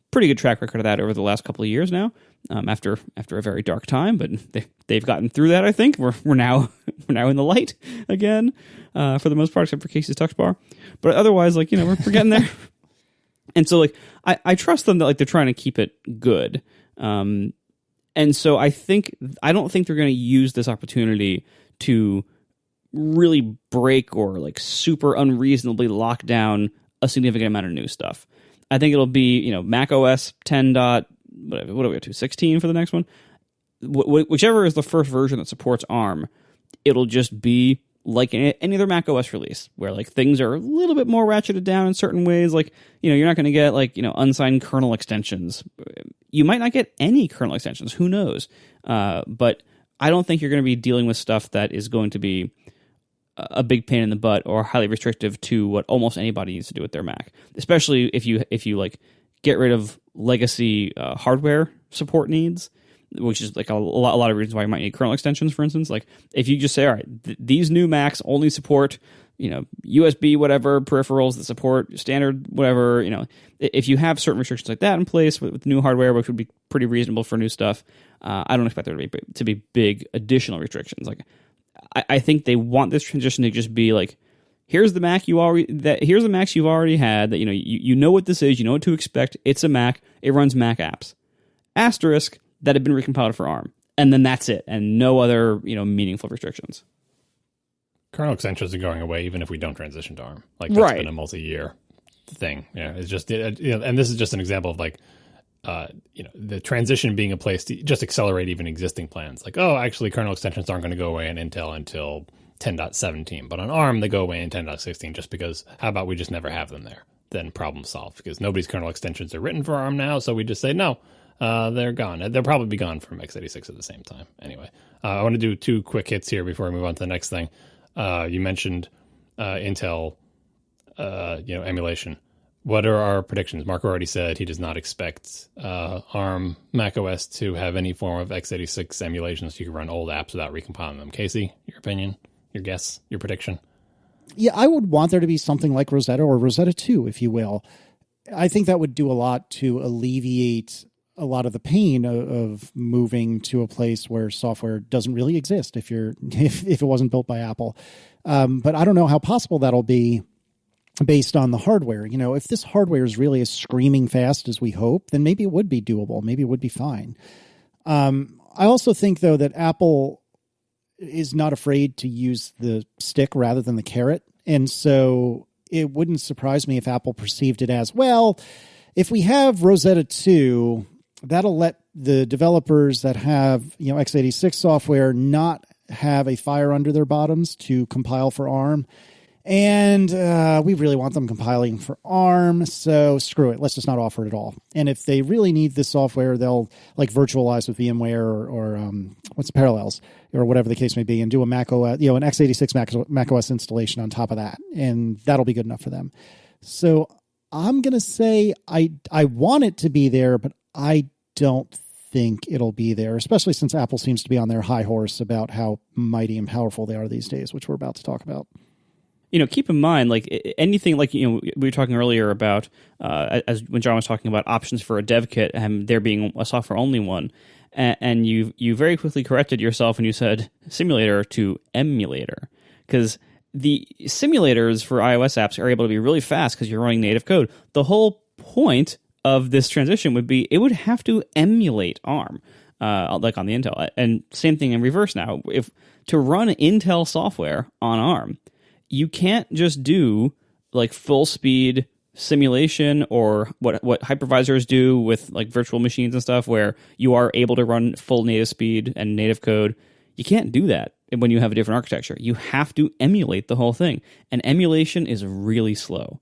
pretty good track record of that over the last couple of years now. After a very dark time, but they've gotten through that. I think we're now in the light again for the most part, except for Casey's Touch Bar. But otherwise, we're getting there. And so I trust them that they're trying to keep it good. And so I don't think they're going to use this opportunity to really break or super unreasonably lock down a significant amount of new stuff. I think it'll be Mac OS 10. What are we up to? 16 for the next one. Whichever is the first version that supports ARM, it'll just be like any other Mac OS release, where things are a little bit more ratcheted down in certain ways. You're not going to get unsigned kernel extensions. You might not get any kernel extensions. Who knows? But I don't think you're going to be dealing with stuff that is going to be a big pain in the butt or highly restrictive to what almost anybody needs to do with their Mac, especially if you get rid of legacy hardware support needs, which is a lot of reasons why you might need kernel extensions, for instance. If you just say, all right, these new Macs only support USB whatever peripherals that support standard whatever, if you have certain restrictions like that in place with new hardware, which would be pretty reasonable for new stuff, I don't expect there to be big additional restrictions. I think they want this transition to just be here's the Mac here's the Macs you've already had that you know what this is, you know what to expect. It's a Mac, it runs Mac apps. Asterisk that have been recompiled for ARM. And then that's it, and no other, meaningful restrictions. Kernel extensions are going away even if we don't transition to ARM. That's right. Been a multi-year thing. Yeah, it's just and this is just an example of the transition being a place to just accelerate even existing plans. Like, oh, actually, kernel extensions aren't going to go away in Intel until 10.17, but on ARM they go away in 10.16 just because. How about we just never have them there? Then problem solved, because nobody's kernel extensions are written for ARM now, so we just say no. They're gone. They'll probably be gone from x86 at the same time. Anyway, I want to do 2 quick hits here before we move on to the next thing. You mentioned Intel, emulation. What are our predictions? Mark already said he does not expect ARM macOS to have any form of x86 emulation, so you can run old apps without recompiling them. Casey, your opinion, your guess, your prediction? Yeah, I would want there to be something like Rosetta or Rosetta 2, if you will. I think that would do a lot to alleviate a lot of the pain of moving to a place where software doesn't really exist if it wasn't built by Apple. But I don't know how possible that'll be based on the hardware. If this hardware is really as screaming fast as we hope, then maybe it would be doable. Maybe it would be fine. I also think, though, that Apple is not afraid to use the stick rather than the carrot. And so it wouldn't surprise me if Apple perceived it as, well, if we have Rosetta 2, that'll let the developers that have, x86 software not have a fire under their bottoms to compile for ARM. And we really want them compiling for ARM, so screw it. Let's just not offer it at all. And if they really need this software, they'll virtualize with VMware or what's the Parallels or whatever the case may be, and do a Mac OS, an x86 Mac OS installation on top of that, and that'll be good enough for them. So I'm gonna say I want it to be there, but I don't think it'll be there, especially since Apple seems to be on their high horse about how mighty and powerful they are these days, which we're about to talk about. Keep in mind, anything we were talking earlier about, as when John was talking about options for a dev kit and there being a software only one, and you very quickly corrected yourself and you said simulator to emulator, because the simulators for iOS apps are able to be really fast because you're running native code. The whole point of this transition would be it would have to emulate ARM, like on the Intel, and same thing in reverse now. If to run Intel software on ARM, you can't just do full speed simulation or what hypervisors do with virtual machines and stuff, where you are able to run full native speed and native code. You can't do that when you have a different architecture. You have to emulate the whole thing, and emulation is really slow.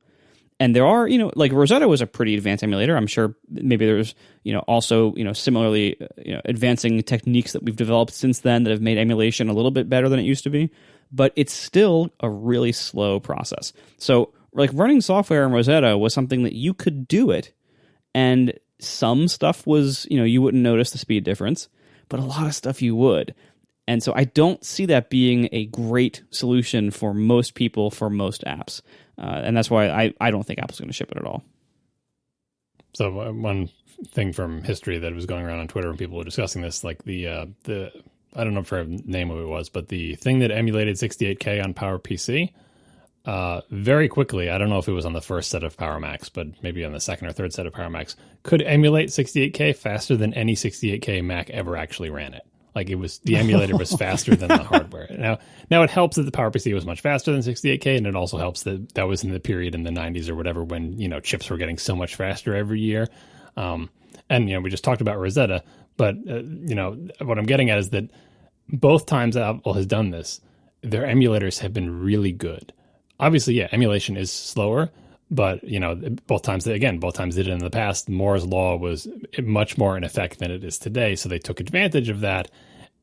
And there are, Rosetta was a pretty advanced emulator. I'm sure maybe there's, also, similarly, advancing techniques that we've developed since then that have made emulation a little bit better than it used to be. But it's still a really slow process. So, running software in Rosetta was something that you could do it, and some stuff was, you wouldn't notice the speed difference, but a lot of stuff you would. And so I don't see that being a great solution for most people, for most apps. And that's why I don't think Apple's going to ship it at all. So one thing from history that was going around on Twitter when people were discussing this, the I don't know for a name of it was, but the thing that emulated 68K on PowerPC, very quickly, I don't know if it was on the first set of Power Macs, but maybe on the second or third set of Power Macs, could emulate 68K faster than any 68K Mac ever actually ran it. The emulator was faster than the hardware. Now it helps that the PowerPC was much faster than 68K, and it also helps that was in the period in the 90s or whatever when, chips were getting so much faster every year. And, we just talked about Rosetta, but, what I'm getting at is that both times Apple has done this, their emulators have been really good. Obviously, yeah, emulation is slower, but, both times did it in the past. Moore's Law was much more in effect than it is today, so they took advantage of that,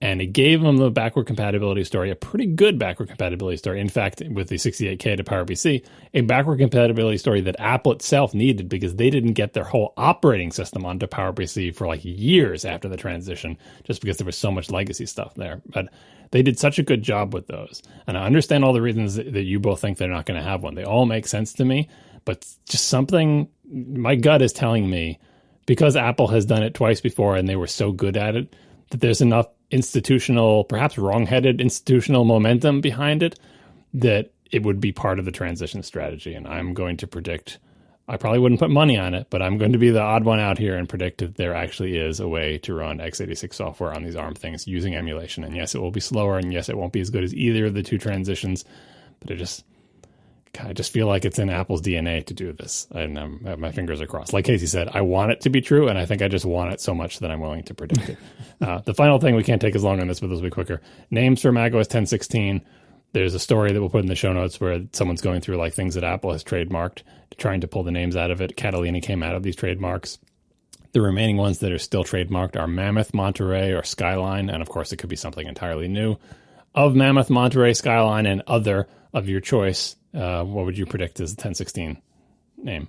and it gave them the backward compatibility story, a pretty good backward compatibility story. In fact, with the 68K to PowerPC, a backward compatibility story that Apple itself needed because they didn't get their whole operating system onto PowerPC for years after the transition, just because there was so much legacy stuff there. But they did such a good job with those. And I understand all the reasons that you both think they're not going to have one. They all make sense to me, but just something, my gut is telling me, because Apple has done it twice before and they were so good at it, that there's enough institutional, perhaps wrong-headed institutional momentum behind it that it would be part of the transition strategy. And I'm going to predict, I probably wouldn't put money on it, but I'm going to be the odd one out here and predict that there actually is a way to run x86 software on these ARM things using emulation. And yes, it will be slower, and yes, it won't be as good as either of the two transitions, but it just God, I just feel like it's in Apple's DNA to do this. And my fingers are crossed. Like Casey said, I want it to be true, and I think I just want it so much that I'm willing to predict it. The final thing, we can't take as long on this, but this will be quicker. Names for macOS 10.16. There's a story that we'll put in the show notes where someone's going through like things that Apple has trademarked, trying to pull the names out of it. Catalina came out of these trademarks. The remaining ones that are still trademarked are Mammoth, Monterey, or Skyline, and of course it could be something entirely new. Of Mammoth, Monterey, Skyline, and other of your choice, what would you predict is the 1016 name?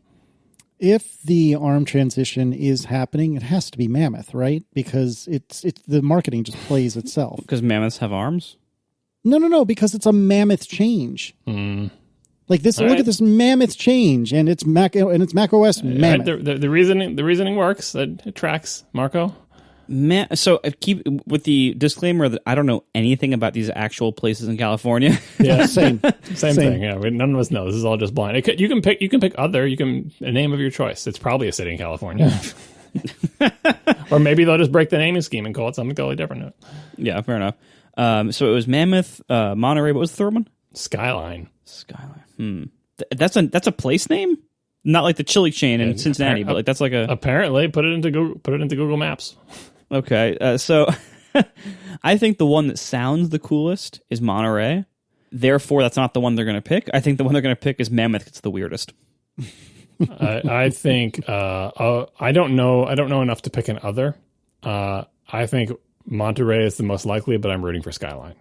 If the ARM transition is happening, it has to be Mammoth, right? Because it's the marketing just plays itself. Because mammoths have arms? No, because it's a Mammoth change. Like this, look at this Mammoth change, and it's Mac OS Mammoth. The reasoning works. It tracks, Marco. So keep with the disclaimer that I don't know anything about these actual places in California. Yeah, same thing. Yeah, none of us know. This is all just blind. You can pick a name of your choice. It's probably a city in California, or maybe they'll just break the naming scheme and call it something totally different. Yeah, fair enough. So it was Mammoth, Monterey. What was the third one? Skyline. That's a place name, not like the chili chain in Cincinnati, but like that's like a. Apparently, put it into Google Maps. Okay, so I think the one that sounds the coolest is Monterey. Therefore, that's not the one they're going to pick. I think the one they're going to pick is Mammoth. It's the weirdest. I think I don't know enough to pick an other. I think Monterey is the most likely, but I'm rooting for Skyline.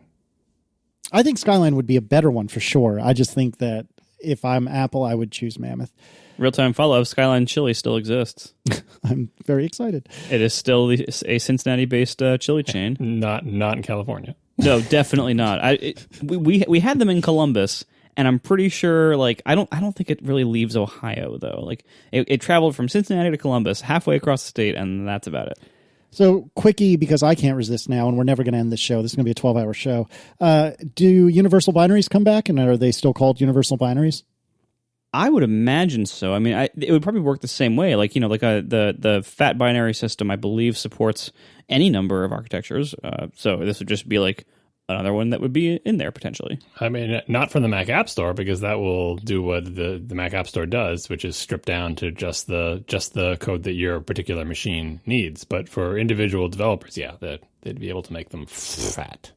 I think Skyline would be a better one for sure. I just think that if I'm Apple, I would choose Mammoth. Real-time follow-up, Skyline Chili still exists. I'm very excited. It is still a Cincinnati-based chili chain. Not in California. No, definitely not. We had them in Columbus, and I'm pretty sure, like, I don't think it really leaves Ohio, though. Like, it traveled from Cincinnati to Columbus, halfway across the state, and that's about it. So, quickie, because I can't resist now, and we're never going to end this show. This is going to be a 12-hour show. Do universal binaries come back, and are they still called universal binaries? I would imagine so. I mean, it would probably work the same way. Like, the fat binary system, I believe, supports any number of architectures. So this would just be like another one that would be in there potentially. I mean, not from the Mac App Store, because that will do what the Mac App Store does, which is strip down to just the code that your particular machine needs. But for individual developers, yeah, they'd be able to make them fat.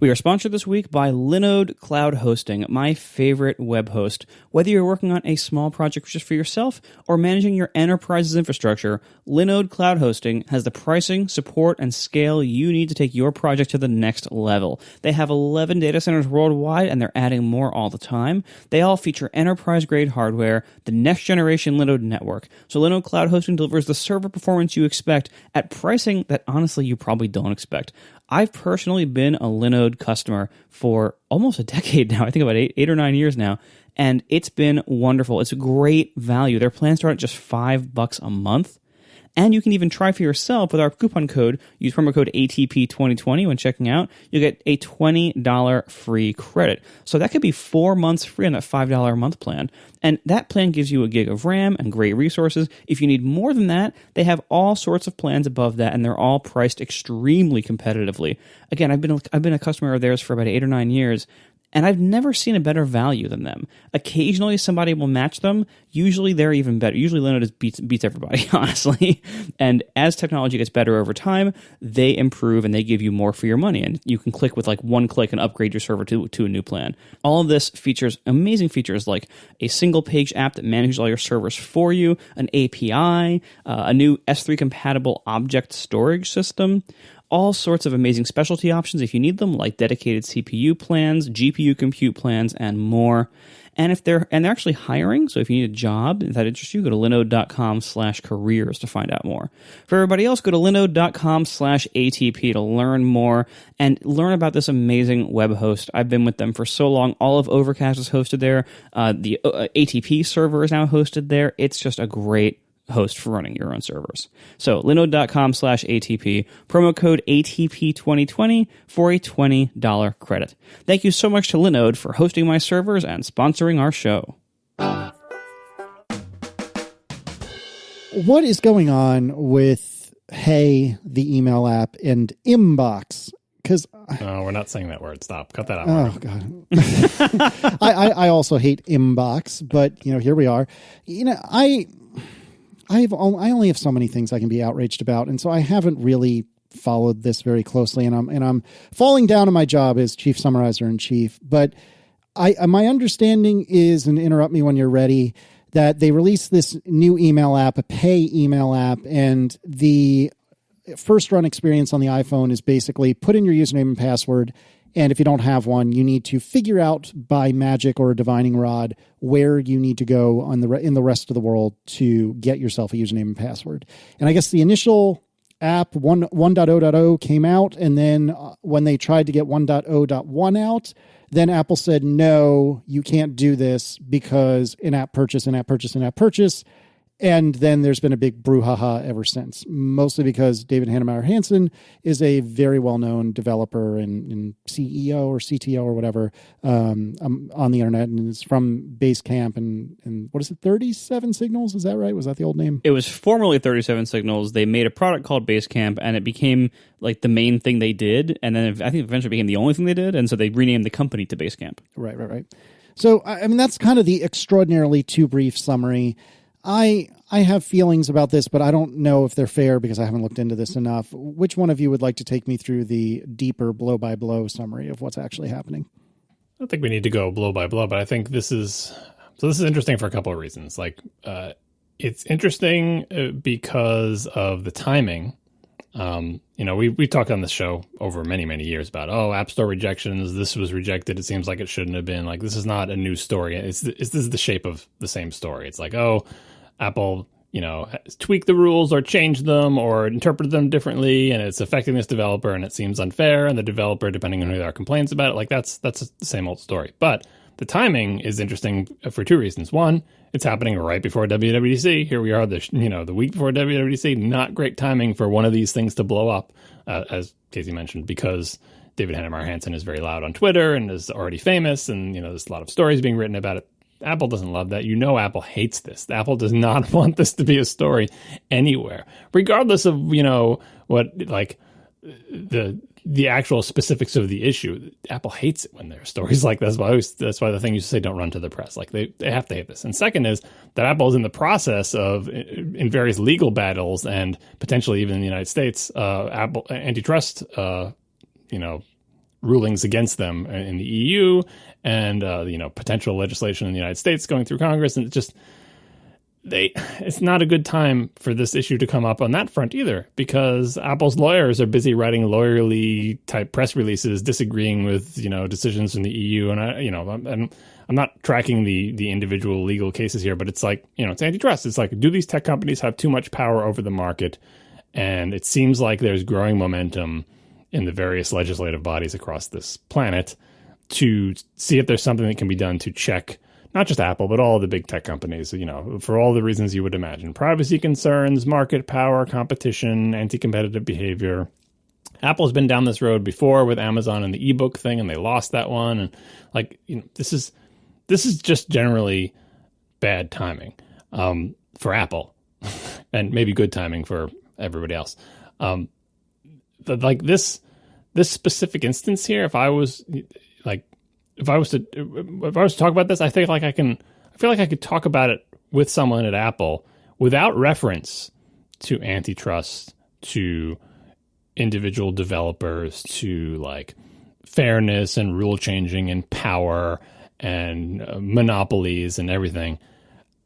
We are sponsored this week by Linode Cloud Hosting, my favorite web host. Whether you're working on a small project just for yourself or managing your enterprise's infrastructure, Linode Cloud Hosting has the pricing, support, and scale you need to take your project to the next level. They have 11 data centers worldwide, and they're adding more all the time. They all feature enterprise-grade hardware, the next-generation Linode network. So Linode Cloud Hosting delivers the server performance you expect at pricing that honestly you probably don't expect. I've personally been a Linode customer for almost a decade now. I think about 8 or 9 years now. And it's been wonderful. It's a great value. Their plans start at just $5 a month. And you can even try for yourself with our coupon code. Use promo code ATP2020 when checking out. You'll get a $20 free credit. So that could be 4 months free on that $5 a month plan. And that plan gives you a gig of RAM and great resources. If you need more than that, they have all sorts of plans above that, and they're all priced extremely competitively. Again, I've been a customer of theirs for about 8 or 9 years, and I've never seen a better value than them. Occasionally, somebody will match them. Usually, they're even better. Usually, Linode beats everybody, honestly. And as technology gets better over time, they improve and they give you more for your money. And you can click with like one click and upgrade your server to a new plan. All of this features amazing features like a single-page app that manages all your servers for you, an API, a new S3 compatible object storage system. All sorts of amazing specialty options if you need them, like dedicated CPU plans, GPU compute plans, and more. And they're actually hiring, so if you need a job that interests you, go to linode.com/careers to find out more. For everybody else, go to linode.com/ATP to learn more and learn about this amazing web host. I've been with them for so long. All of Overcast is hosted there. The ATP server is now hosted there. It's just a great host for running your own servers. So linode.com/ATP, promo code ATP2020 for a $20 credit. Thank you so much to Linode for hosting my servers and sponsoring our show. What is going on with Hey, the email app, and Inbox? because No, we're not saying that word. Stop. Cut that out. oh god, I also hate inbox, but here we are. I only have so many things I can be outraged about, and so I haven't really followed this very closely, and I'm falling down on my job as chief summarizer in chief. But my understanding is, and interrupt me when you're ready, that they released this new email app, a pay email app, and the first run experience on the iPhone is basically put in your username and password. And if you don't have one, you need to figure out by magic or a divining rod where you need to go in the rest of the world to get yourself a username and password. And I guess the initial app 1.0.0 came out, and then when they tried to get 1.0.1 out, then Apple said, no, you can't do this because in-app purchase. And then there's been a big brouhaha ever since, mostly because David Heinemeier Hansson is a very well-known developer and CEO or CTO or whatever on the internet, and it's from Basecamp and what is it, 37 Signals? Is that right? Was that the old name? It was formerly 37 Signals. They made a product called Basecamp, and it became like the main thing they did, and then I think eventually became the only thing they did, and so they renamed the company to Basecamp. Right. So, I mean, that's kind of the extraordinarily too brief summary. I have feelings about this, but I don't know if they're fair because I haven't looked into this enough. Which one of you would like to take me through the deeper blow-by-blow summary of what's actually happening? I don't think we need to go blow by blow, but I think this is interesting for a couple of reasons. Like, it's interesting because of the timing. We talked on this show over many, many years about, App Store rejections. This was rejected. It seems like it shouldn't have been. Like, this is not a new story. This is the shape of the same story. It's like, Apple, tweaked the rules or changed them or interpreted them differently, and it's affecting this developer, and it seems unfair. And the developer, depending on who they are, complains about it. Like, that's the same old story. But the timing is interesting for two reasons. One, it's happening right before WWDC. Here we are, the week before WWDC. Not great timing for one of these things to blow up, as Casey mentioned, because David Heinemeier Hansson is very loud on Twitter and is already famous, and there's a lot of stories being written about it. Apple doesn't love that. Apple hates this. Apple does not want this to be a story anywhere, regardless of what the actual specifics of the issue. Apple hates it when there are stories like this. That's why the thing you say, don't run to the press. Like, they have to hate this. And second is that Apple is in the process of, in various legal battles and potentially even in the United States, Apple antitrust, rulings against them in the EU and, potential legislation in the United States going through Congress. And it's not a good time for this issue to come up on that front either, because Apple's lawyers are busy writing lawyerly type press releases disagreeing with decisions from the EU. And I'm not tracking the individual legal cases here, but it's like, it's antitrust. It's like, do these tech companies have too much power over the market? And it seems like there's growing momentum in the various legislative bodies across this planet to see if there's something that can be done to check not just Apple, but all the big tech companies, for all the reasons you would imagine. Privacy concerns, market power, competition, anti-competitive behavior. Apple's been down this road before with Amazon and the ebook thing, and they lost that one. And this is just generally bad timing for Apple, and maybe good timing for everybody else. This specific instance here, if I was to talk about this, I feel like I could talk about it with someone at Apple without reference to antitrust, to individual developers, to like fairness and rule changing and power and monopolies and everything.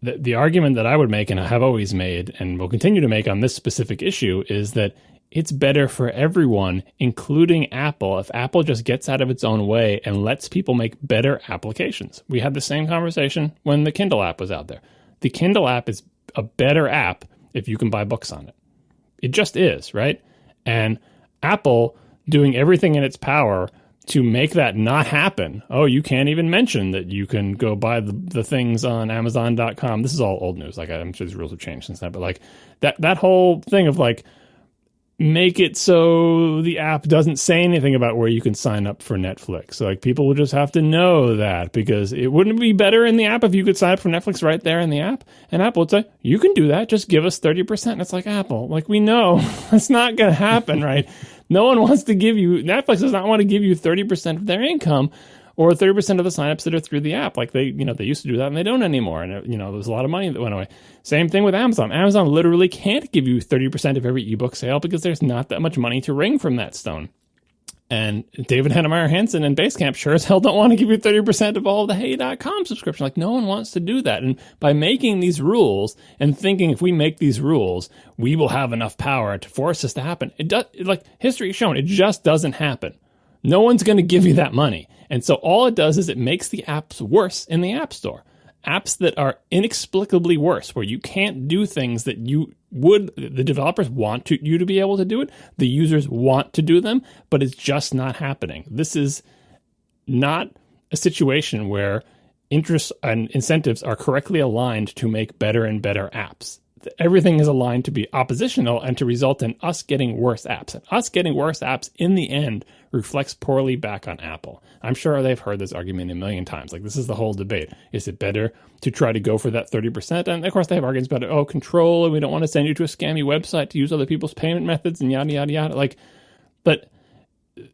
The argument that I would make, and I have always made and will continue to make on this specific issue, is that it's better for everyone, including Apple, if Apple just gets out of its own way and lets people make better applications. We had the same conversation when the Kindle app was out there. The Kindle app is a better app if you can buy books on it. It just is, right? And Apple doing everything in its power to make that not happen. Oh, you can't even mention that you can go buy the things on Amazon.com. This is all old news. Like, I'm sure these rules have changed since then. But like that whole thing of like, make it so the app doesn't say anything about where you can sign up for Netflix. So like, people will just have to know that, because it wouldn't be better in the app if you could sign up for Netflix right there in the app. And Apple would say, you can do that. Just give us 30%. And it's like, Apple, like, we know that's not going to happen, right? No one wants to give you, Netflix does not want to give you 30% of their income or 30% of the signups that are through the app. Like they used to do that and they don't anymore. And, there's a lot of money that went away. Same thing with Amazon. Amazon literally can't give you 30% of every ebook sale because there's not that much money to wring from that stone. And David Heinemeier Hansson and Basecamp sure as hell don't want to give you 30% of all of the Hey.com subscription. Like, no one wants to do that. And by making these rules and thinking if we make these rules, we will have enough power to force this to happen. It does, like history has shown, it just doesn't happen. No one's going to give you that money. And so all it does is it makes the apps worse in the App Store. Apps that are inexplicably worse, where you can't do things that the developers want you to be able to do it, the users want to do them, but it's just not happening. This is not a situation where interests and incentives are correctly aligned to make better and better apps. Everything is aligned to be oppositional and to result in us getting worse apps. And us getting worse apps in the end reflects poorly back on Apple. I'm sure they've heard this argument a million times. Like, this is the whole debate. Is it better to try to go for that 30%? And of course they have arguments about it. Oh, control, and we don't want to send you to a scammy website to use other people's payment methods and yada, yada, yada. Like, but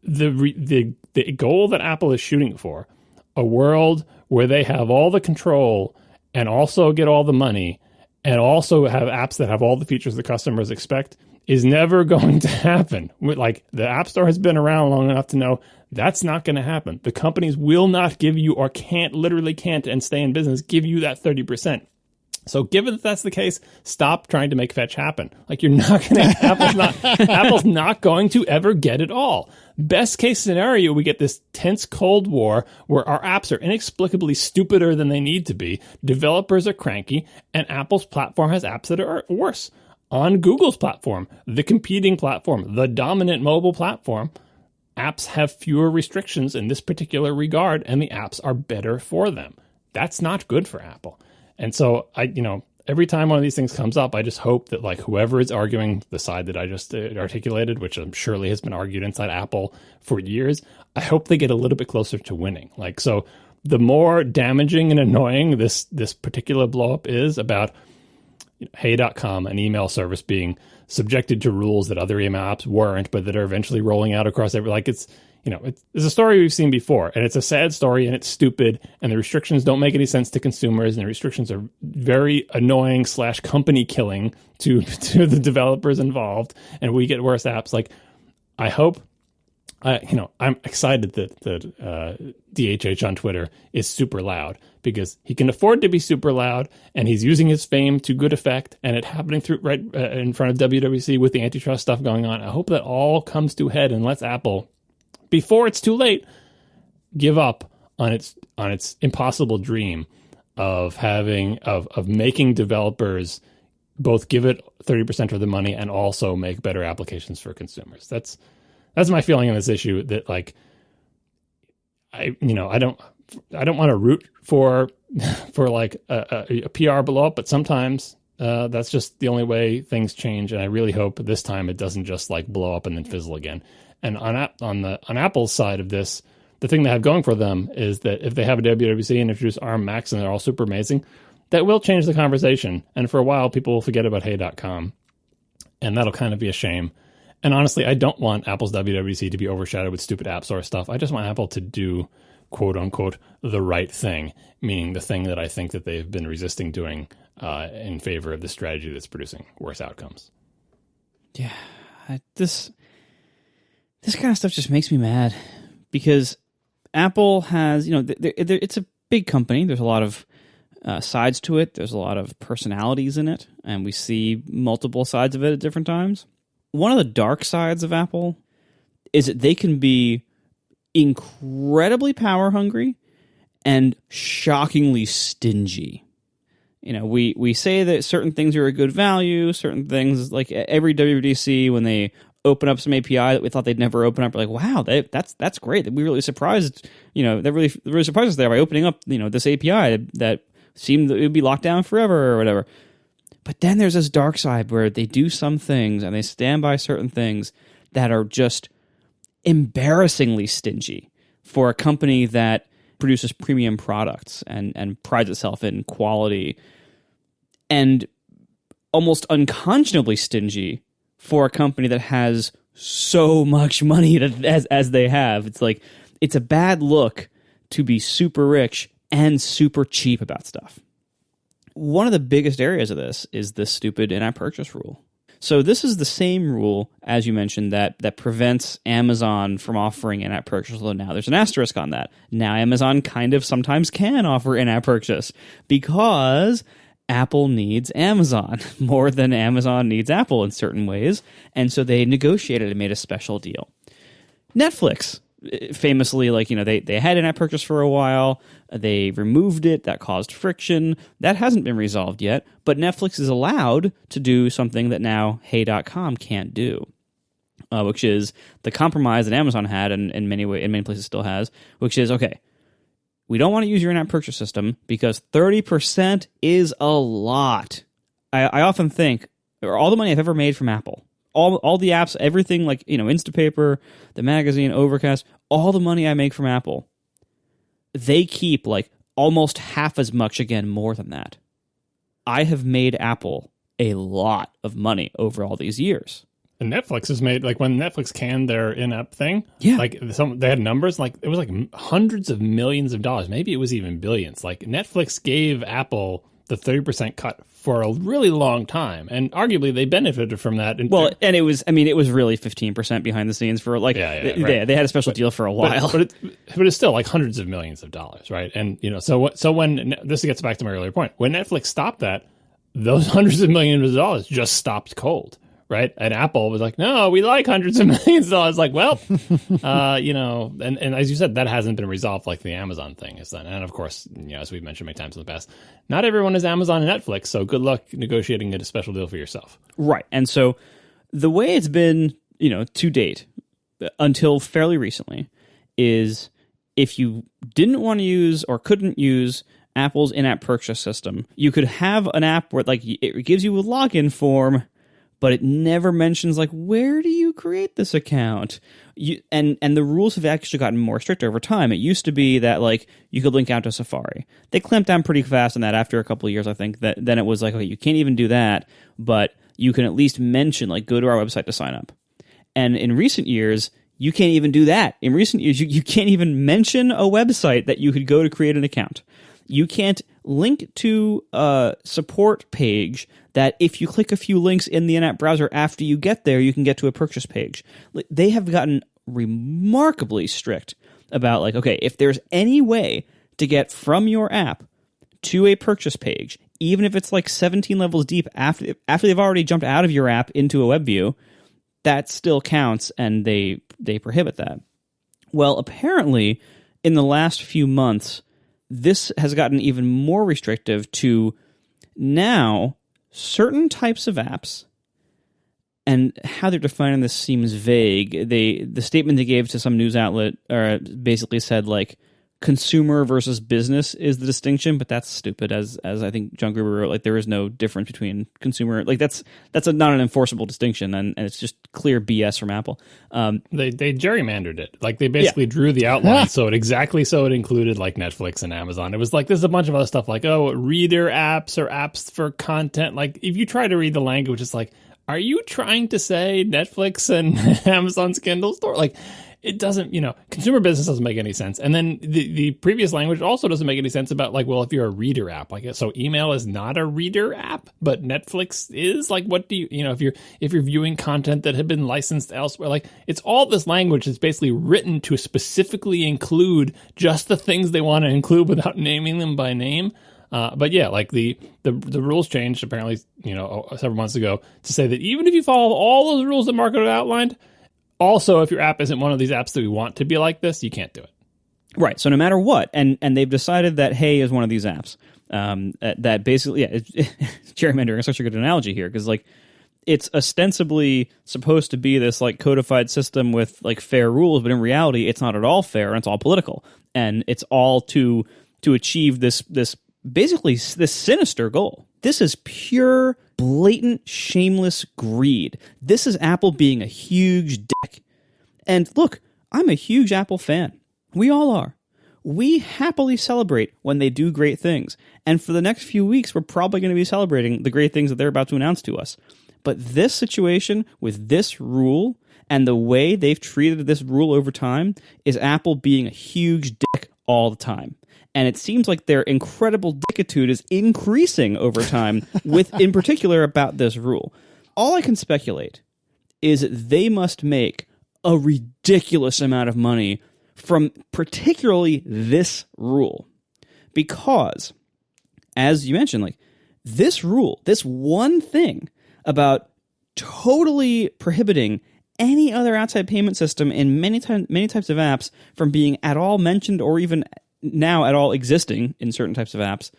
the goal that Apple is shooting for, a world where they have all the control and also get all the money and also have apps that have all the features the customers expect, is never going to happen. Like, the App Store has been around long enough to know that's not going to happen. The companies will not give you, or literally can't, and stay in business, give you that 30%. So given that that's the case, stop trying to make fetch happen. Like, you're not going to, Apple's not going to ever get it all. Best case scenario, we get this tense Cold War where our apps are inexplicably stupider than they need to be. Developers are cranky, and Apple's platform has apps that are worse. On Google's platform, the competing platform, the dominant mobile platform, apps have fewer restrictions in this particular regard, and the apps are better for them. That's not good for Apple. And so every time one of these things comes up, I just hope that, like, whoever is arguing the side that I just articulated, which surely has been argued inside Apple for years, I hope they get a little bit closer to winning. Like, so the more damaging and annoying this particular blowup is about Hey.com, an email service being subjected to rules that other email apps weren't, but that are eventually rolling out across it's a story we've seen before, and it's a sad story, and it's stupid, and the restrictions don't make any sense to consumers, and the restrictions are very annoying / company killing to the developers involved, and we get worse apps. Like, I hope, I'm excited that DHH on Twitter is super loud, because he can afford to be super loud, and he's using his fame to good effect, and it happening right in front of WWDC with the antitrust stuff going on. I hope that all comes to a head and lets Apple, before it's too late, give up on its impossible dream of making developers both give it 30% of the money and also make better applications for consumers. That's my feeling on this issue. That, like, I don't want to root for like a PR blow up, but sometimes that's just the only way things change. And I really hope this time it doesn't just like blow up and then fizzle again. And on Apple's side of this, the thing they have going for them is that if they have a WWDC and introduce ARM Macs and they're all super amazing, that will change the conversation. And for a while, people will forget about Hey.com. And that'll kind of be a shame. And honestly, I don't want Apple's WWDC to be overshadowed with stupid App Store stuff. I just want Apple to do, quote unquote, the right thing, meaning the thing that I think that they've been resisting doing in favor of the strategy that's producing worse outcomes. Yeah, this kind of stuff just makes me mad, because Apple has, it's a big company. There's a lot of sides to it. There's a lot of personalities in it, and we see multiple sides of it at different times. One of the dark sides of Apple is that they can be incredibly power hungry and shockingly stingy. We say that certain things are a good value, certain things, like every WWDC, when they open up some API that we thought they'd never open up, we're like, wow, that's great. We really surprised, that really surprised us there by opening up, this API that seemed that it would be locked down forever or whatever. But then there's this dark side where they do some things and they stand by certain things that are just embarrassingly stingy for a company that produces premium products and prides itself in quality, and almost unconscionably stingy for a company that has so much money as they have. It's like, it's a bad look to be super rich and super cheap about stuff. One of the biggest areas of this is the stupid in-app purchase rule. So this is the same rule, as you mentioned, that prevents Amazon from offering in-app purchase, although now there's an asterisk on that. Now Amazon kind of sometimes can offer in-app purchase because Apple needs Amazon more than Amazon needs Apple in certain ways, and so they negotiated and made a special deal. Netflix, famously, like, you know, they had in-app purchase for a while. They removed it. That caused friction. That hasn't been resolved yet, but Netflix is allowed to do something that now Hey.com can't do, which is the compromise that Amazon had and in many places still has, which is, okay, we don't want to use your in-app purchase system because 30% is a lot. I often think, or all the money I've ever made from Apple, all the apps, everything, like, you know, Instapaper, the magazine, Overcast, all the money I make from Apple, they keep like almost half as much, again, more than that. I have made Apple a lot of money over all these years. And Netflix has made, like, when Netflix canned their in-app thing, yeah, like they had numbers, like it was like hundreds of millions of dollars. Maybe it was even billions. Like Netflix gave Apple the 30% cut for a really long time, and arguably they benefited from that. And it was really 15% behind the scenes for like, right. they had a special deal for a while. But it's still like hundreds of millions of dollars, right? And, you know, so when this gets back to my earlier point, when Netflix stopped that, those hundreds of millions of dollars just stopped cold. Right. And Apple was like, no, we like hundreds of millions of dollars. Like, well, you know, and as you said, that hasn't been resolved like the Amazon thing is done. And of course, you know, as we've mentioned many times in the past, not everyone is Amazon and Netflix. So good luck negotiating a special deal for yourself. Right. And so the way it's been, you know, to date until fairly recently is if you didn't want to use or couldn't use Apple's in-app purchase system, you could have an app where like it gives you a login form, but it never mentions, like, where do you create this account? And the rules have actually gotten more strict over time. It used to be that, like, you could link out to Safari. They clamped down pretty fast on that after a couple of years, I think. Then it was like, okay, you can't even do that, but you can at least mention, like, go to our website to sign up. And in recent years, you can't even do that. In recent years, you can't even mention a website that you could go to create an account. You can't link to a support page that if you click a few links in the in-app browser after you get there, you can get to a purchase page. They have gotten remarkably strict about, like, okay, if there's any way to get from your app to a purchase page, even if it's like 17 levels deep after they've already jumped out of your app into a web view, that still counts, and they prohibit that. Well, apparently, in the last few months, this has gotten even more restrictive to now certain types of apps, and how they're defining this seems vague. The statement they gave to some news outlet basically said, like, consumer versus business is the distinction, but that's stupid. As I think John Gruber wrote, like, there is no difference between consumer. Like, that's not an enforceable distinction, and it's just clear BS from Apple. They gerrymandered it. Like, they basically drew the outline so it included, like, Netflix and Amazon. It was like, there's a bunch of other stuff like, oh, reader apps or apps for content. Like, if you try to read the language, it's like, are you trying to say Netflix and Amazon's Kindle store? Like, it doesn't, you know, consumer business doesn't make any sense. And then the previous language also doesn't make any sense about, like, well, if you're a reader app, like, so email is not a reader app, but Netflix is. Like, what do you know, if you're viewing content that had been licensed elsewhere, like, it's all this language that's basically written to specifically include just the things they want to include without naming them by name. But yeah, like the rules changed apparently, you know, several months ago to say that even if you follow all those rules that Marco outlined, also, if your app isn't one of these apps that we want to be like this, you can't do it. Right. So no matter what, and they've decided that Hey is one of these apps. That basically, yeah, gerrymandering is such a good analogy here, because, like, it's ostensibly supposed to be this, like, codified system with, like, fair rules, but in reality, it's not at all fair, and it's all political, and it's all to achieve this basically this sinister goal. This is pure, blatant, shameless greed. This is Apple being a huge dick. And look, I'm a huge Apple fan. We all are. We happily celebrate when they do great things. And for the next few weeks, we're probably going to be celebrating the great things that they're about to announce to us. But this situation with this rule And the way they've treated this rule over time is Apple being a huge dick all the time. And it seems like their incredible dickitude is increasing over time, with in particular about this rule. All I can speculate is that they must make a ridiculous amount of money from particularly this rule. Because, as you mentioned, like this rule, this one thing about totally prohibiting any other outside payment system in many types of apps from being at all mentioned or even now at all existing in certain types of apps,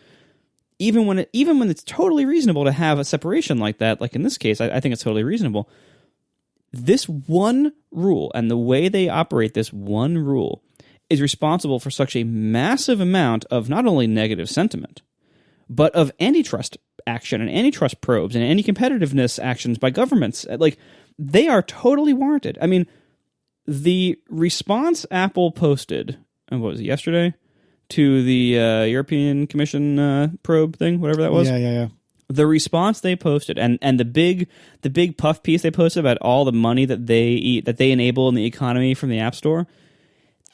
even when it's totally reasonable to have a separation like that, like in this case, I think it's totally reasonable. This one rule and the way they operate this one rule is responsible for such a massive amount of not only negative sentiment, but of antitrust action and antitrust probes and anti-competitiveness actions by governments. Like, they are totally warranted. I mean, the response Apple posted, what was it, yesterday? To the European Commission probe thing, whatever that was. Yeah. The response they posted and the big puff piece they posted about all the money that they enable in the economy from the App Store,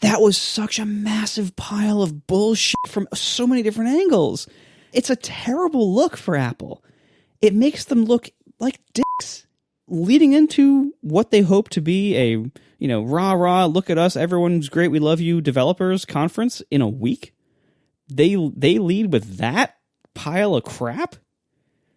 that was such a massive pile of bullshit from so many different angles. It's a terrible look for Apple. It makes them look like dicks leading into what they hope to be a, rah, look at us, everyone's great, we love you, developers conference in a week. They lead with that pile of crap?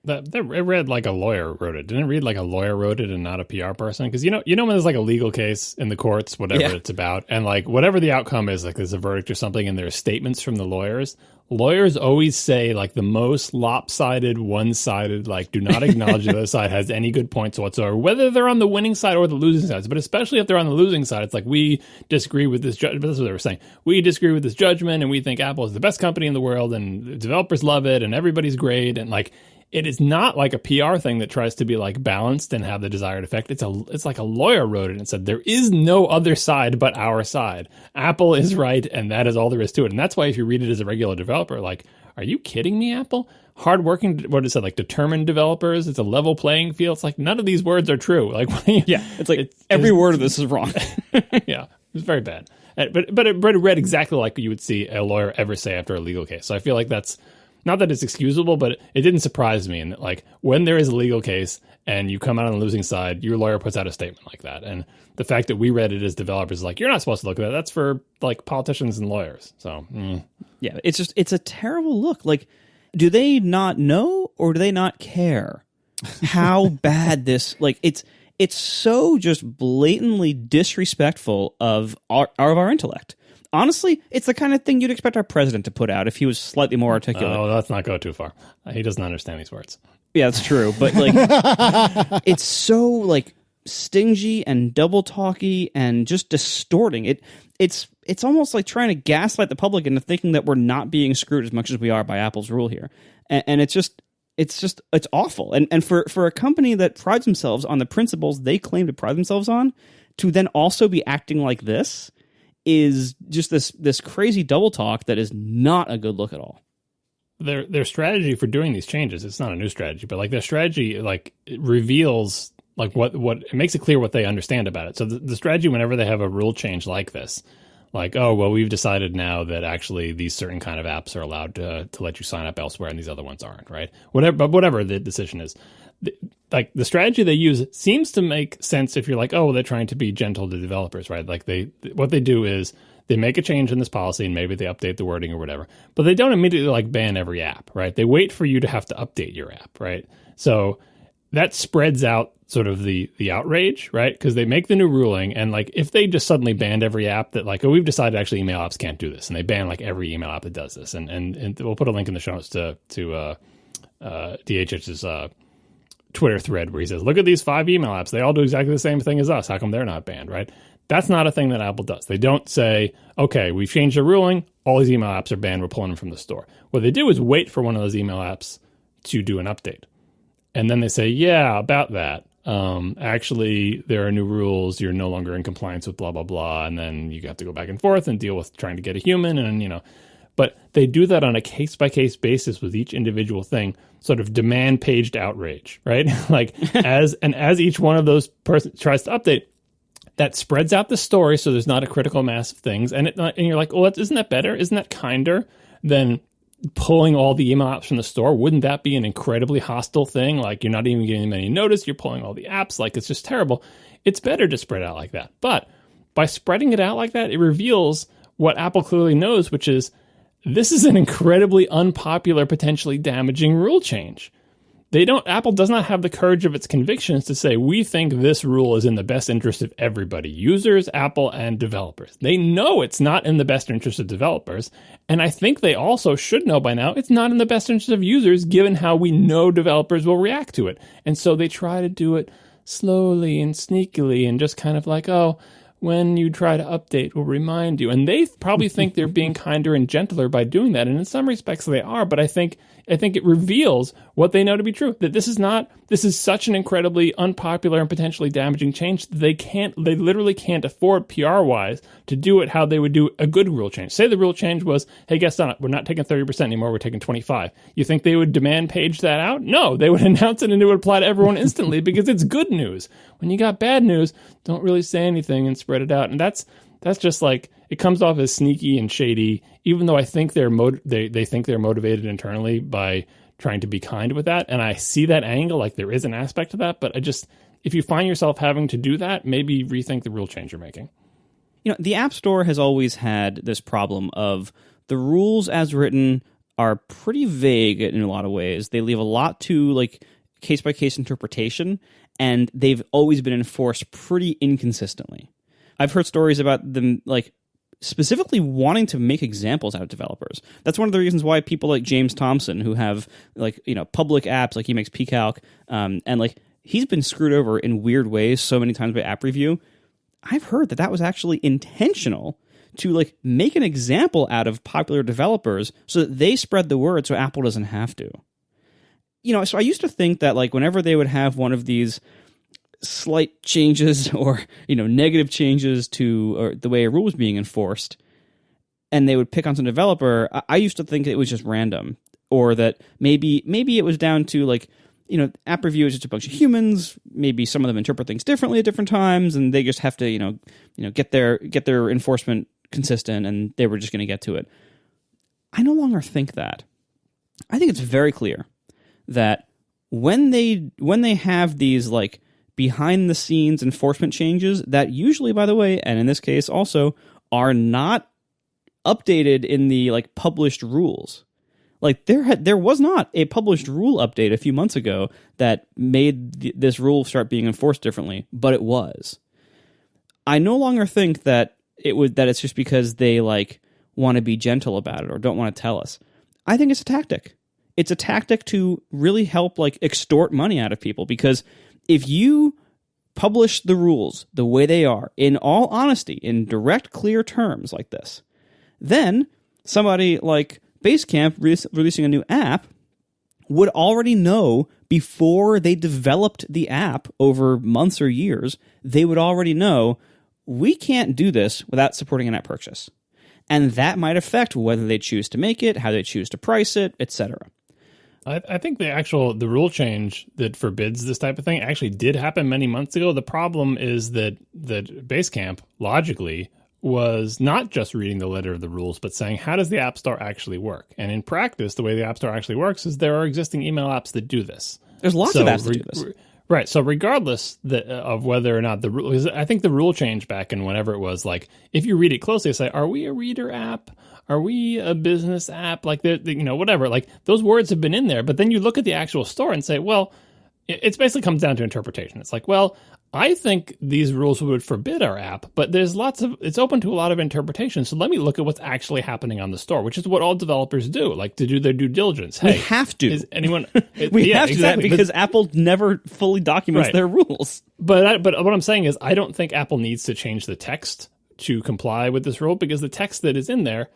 It read like a lawyer wrote it. Didn't it read like a lawyer wrote it and not a PR person? Because you know when there's like a legal case in the courts, whatever it's about, and like whatever the outcome is, like there's a verdict or something, and there's statements from the lawyers. Lawyers always say like the most lopsided, one-sided, like do not acknowledge the other side has any good points whatsoever, whether they're on the winning side or the losing side. But especially if they're on the losing side, it's like we disagree with this judgment. That's what they were saying. We disagree with this judgment, and we think Apple is the best company in the world, and developers love it, and everybody's great, and like. It is not like a PR thing that tries to be like balanced and have the desired effect. It's like a lawyer wrote it and said, there is no other side but our side. Apple is right, and that is all there is to it. And that's why if you read it as a regular developer, like, are you kidding me, Apple? Hardworking, what is it, like determined developers? It's a level playing field. It's like none of these words are true. Like, it's like every word of this is wrong. Yeah, it's very bad. But it read exactly like you would see a lawyer ever say after a legal case. So I feel like that's, not that it's excusable, but it didn't surprise me. And like when there is a legal case and you come out on the losing side, your lawyer puts out a statement like that. And the fact that we read it as developers is like, you're not supposed to look at that. That's for like politicians and lawyers. So yeah, it's a terrible look. Like, do they not know or do they not care how bad this? Like, it's so just blatantly disrespectful of our intellect. Honestly, it's the kind of thing you'd expect our president to put out if he was slightly more articulate. Oh, let's not go too far. He doesn't understand these words. Yeah, that's true. But like, it's so like stingy and double talky and just distorting. It's almost like trying to gaslight the public into thinking that we're not being screwed as much as we are by Apple's rule here. And it's awful. And for a company that prides themselves on the principles they claim to pride themselves on, to then also be acting like this is just this crazy double talk that is not a good look at all. Their strategy for doing these changes, it's not a new strategy, but like their strategy like it reveals like what it makes it clear what they understand about it. So the strategy whenever they have a rule change like this, like, oh, well, we've decided now that actually these certain kind of apps are allowed to let you sign up elsewhere and these other ones aren't, right? Whatever the decision is. Like the strategy they use seems to make sense if you're like, oh, they're trying to be gentle to developers, right? Like what they do is they make a change in this policy and maybe they update the wording or whatever, but they don't immediately like ban every app, right? They wait for you to have to update your app, right? So that spreads out sort of the outrage, right? Because they make the new ruling and like if they just suddenly banned every app that like, oh, we've decided actually email apps can't do this, and they ban like every email app that does this, and we'll put a link in the show notes to DHH's Twitter thread where he says, look at these 5 email apps. They all do exactly the same thing as us. How come they're not banned, right? That's not a thing that Apple does. They don't say, okay, we've changed the ruling. All these email apps are banned. We're pulling them from the store. What they do is wait for one of those email apps to do an update. And then they say, yeah, about that. Actually, there are new rules. You're no longer in compliance with blah, blah, blah. And then you have to go back and forth and deal with trying to get a human and, But they do that on a case-by-case basis with each individual thing, sort of demand-paged outrage, right? Like, as each one of those persons tries to update, that spreads out the story so there's not a critical mass of things. And you're like, well, isn't that better? Isn't that kinder than pulling all the email apps from the store? Wouldn't that be an incredibly hostile thing? Like, you're not even getting them any notice. You're pulling all the apps. Like, it's just terrible. It's better to spread out like that. But by spreading it out like that, it reveals what Apple clearly knows, which is this is an incredibly unpopular, potentially damaging rule change. Apple does not have the courage of its convictions to say, we think this rule is in the best interest of everybody, users, Apple, and developers. They know it's not in the best interest of developers. And I think they also should know by now it's not in the best interest of users, given how we know developers will react to it. And so they try to do it slowly and sneakily and just kind of like, oh, when you try to update, we'll remind you. And they probably think they're being kinder and gentler by doing that. And in some respects they are, but I think it reveals what they know to be true, that this is such an incredibly unpopular and potentially damaging change that they literally can't afford PR-wise to do it how they would do a good rule change. Say the rule change was, hey, guess what, we're not taking 30% anymore, we're taking 25%. You think they would demand page that out? No, they would announce it and it would apply to everyone instantly because it's good news. When you got bad news, don't really say anything and spread it out. And that's just like, it comes off as sneaky and shady, even though I think they think they're motivated internally by trying to be kind with that. And I see that angle, like there is an aspect of that, but if you find yourself having to do that, maybe rethink the rule change you're making. The App Store has always had this problem of the rules as written are pretty vague in a lot of ways. They leave a lot to like case-by-case interpretation, and they've always been enforced pretty inconsistently. I've heard stories about them like specifically wanting to make examples out of developers. That's one of the reasons why people like James Thompson, who have like, public apps, like he makes pCalc, and like he's been screwed over in weird ways so many times by App Review. I've heard that was actually intentional to like make an example out of popular developers so that they spread the word so Apple doesn't have to. So I used to think that like whenever they would have one of these slight changes or negative changes to or the way a rule was being enforced, and they would pick on some developer, I used to think it was just random, or that maybe it was down to like App Review is just a bunch of humans. Maybe some of them interpret things differently at different times, and they just have to get their enforcement consistent, and they were just going to get to it. I no longer think that. I think it's very clear that when they have these like behind the scenes enforcement changes that usually, by the way, and in this case also, are not updated in the like published rules. Like there was not a published rule update a few months ago that made this rule start being enforced differently, but it was. I no longer think that it's just because they like want to be gentle about it or don't want to tell us. I think it's a tactic. It's a tactic to really help like extort money out of people, because if you publish the rules the way they are, in all honesty, in direct, clear terms like this, then somebody like Basecamp releasing a new app would already know before they developed the app over months or years, they would already know we can't do this without supporting an app purchase. And that might affect whether they choose to make it, how they choose to price it, etc. I think the rule change that forbids this type of thing actually did happen many months ago. The problem is that Basecamp, logically, was not just reading the letter of the rules, but saying, how does the App Store actually work? And in practice, the way the App Store actually works is there are existing email apps that do this. There's lots of apps that do this. Right. So regardless of whether or not the rule, I think the rule change back in whenever it was like, if you read it closely, say, are we a reader app? Are we a business app? Like, whatever. Like, those words have been in there. But then you look at the actual store and say, well, it basically comes down to interpretation. It's like, well, I think these rules would forbid our app, but it's open to a lot of interpretation. So let me look at what's actually happening on the store, which is what all developers do, like to do their due diligence. Hey, we have to. Is anyone? We have to do that because Apple never fully documents their rules. But what I'm saying is, I don't think Apple needs to change the text to comply with this rule, because the text that is in there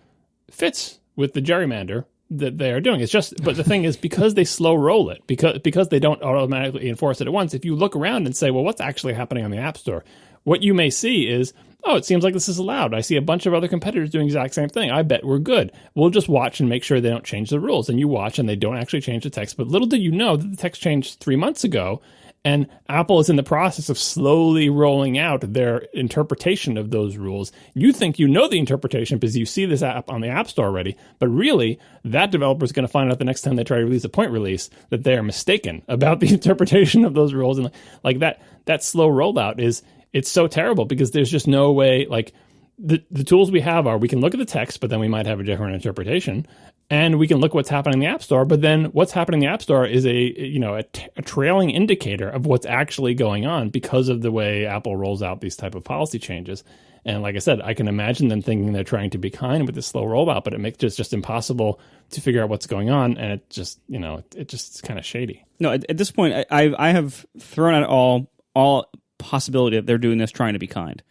fits with the gerrymander that they are doing. It's just, but the thing is, because they slow roll it, because they don't automatically enforce it at once, if you look around and say, well, what's actually happening on the App Store? What you may see is, oh, it seems like this is allowed. I see a bunch of other competitors doing the exact same thing. I bet we're good. We'll just watch and make sure they don't change the rules. And you watch and they don't actually change the text. But little do you know that the text changed 3 months ago, And Apple is in the process of slowly rolling out their interpretation of those rules. You think you know the interpretation because you see this app on the App Store already, but really, that developer is going to find out the next time they try to release a point release that they are mistaken about the interpretation of those rules. And like that slow rollout it's so terrible because there's just no way, like, the tools we have are we can look at the text, but then we might have a different interpretation. And we can look what's happening in the App Store, but then what's happening in the App Store is a trailing indicator of what's actually going on because of the way Apple rolls out these type of policy changes. And like I said, I can imagine them thinking they're trying to be kind with this slow rollout, but it makes it just impossible to figure out what's going on. And it just, it's kind of shady. No, at this point, I have thrown out all possibility that they're doing this trying to be kind.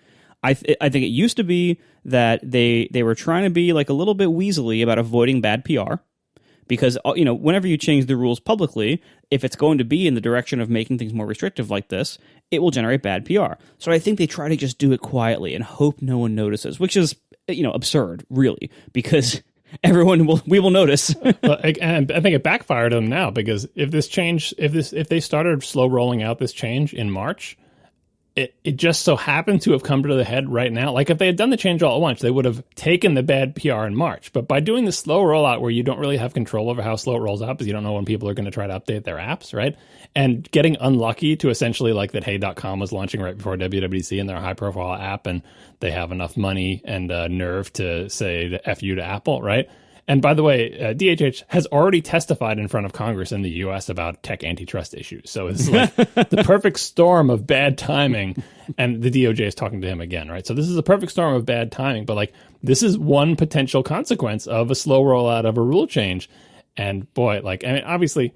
I think it used to be that they were trying to be like a little bit weaselly about avoiding bad PR, because whenever you change the rules publicly, if it's going to be in the direction of making things more restrictive like this, it will generate bad PR. So I think they try to just do it quietly and hope no one notices, which is absurd, really, because we will notice. And I think it backfired on them now, because if they started slow rolling out this change in March, it just so happened to have come to the head right now. Like, if they had done the change all at once, they would have taken the bad PR in March. But by doing the slow rollout where you don't really have control over how slow it rolls out because you don't know when people are going to try to update their apps, right? And getting unlucky to essentially like that Hey.com was launching right before WWDC and they're a high-profile app and they have enough money and nerve to say the F you to Apple, right? And by the way, DHH has already testified in front of Congress in the U.S. about tech antitrust issues. So it's like the perfect storm of bad timing. And the DOJ is talking to him again, right? So this is a perfect storm of bad timing. But like, this is one potential consequence of a slow rollout of a rule change. And boy, obviously,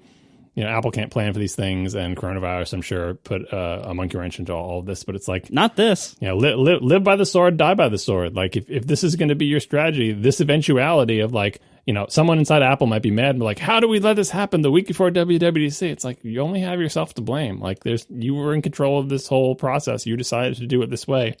Apple can't plan for these things, and coronavirus, I'm sure, put a monkey wrench into all of this. But it's like, not this. Live by the sword, die by the sword. Like, if this is going to be your strategy, this eventuality of someone inside Apple might be mad and be like, how do we let this happen the week before WWDC? It's like, you only have yourself to blame. Like, you were in control of this whole process. You decided to do it this way,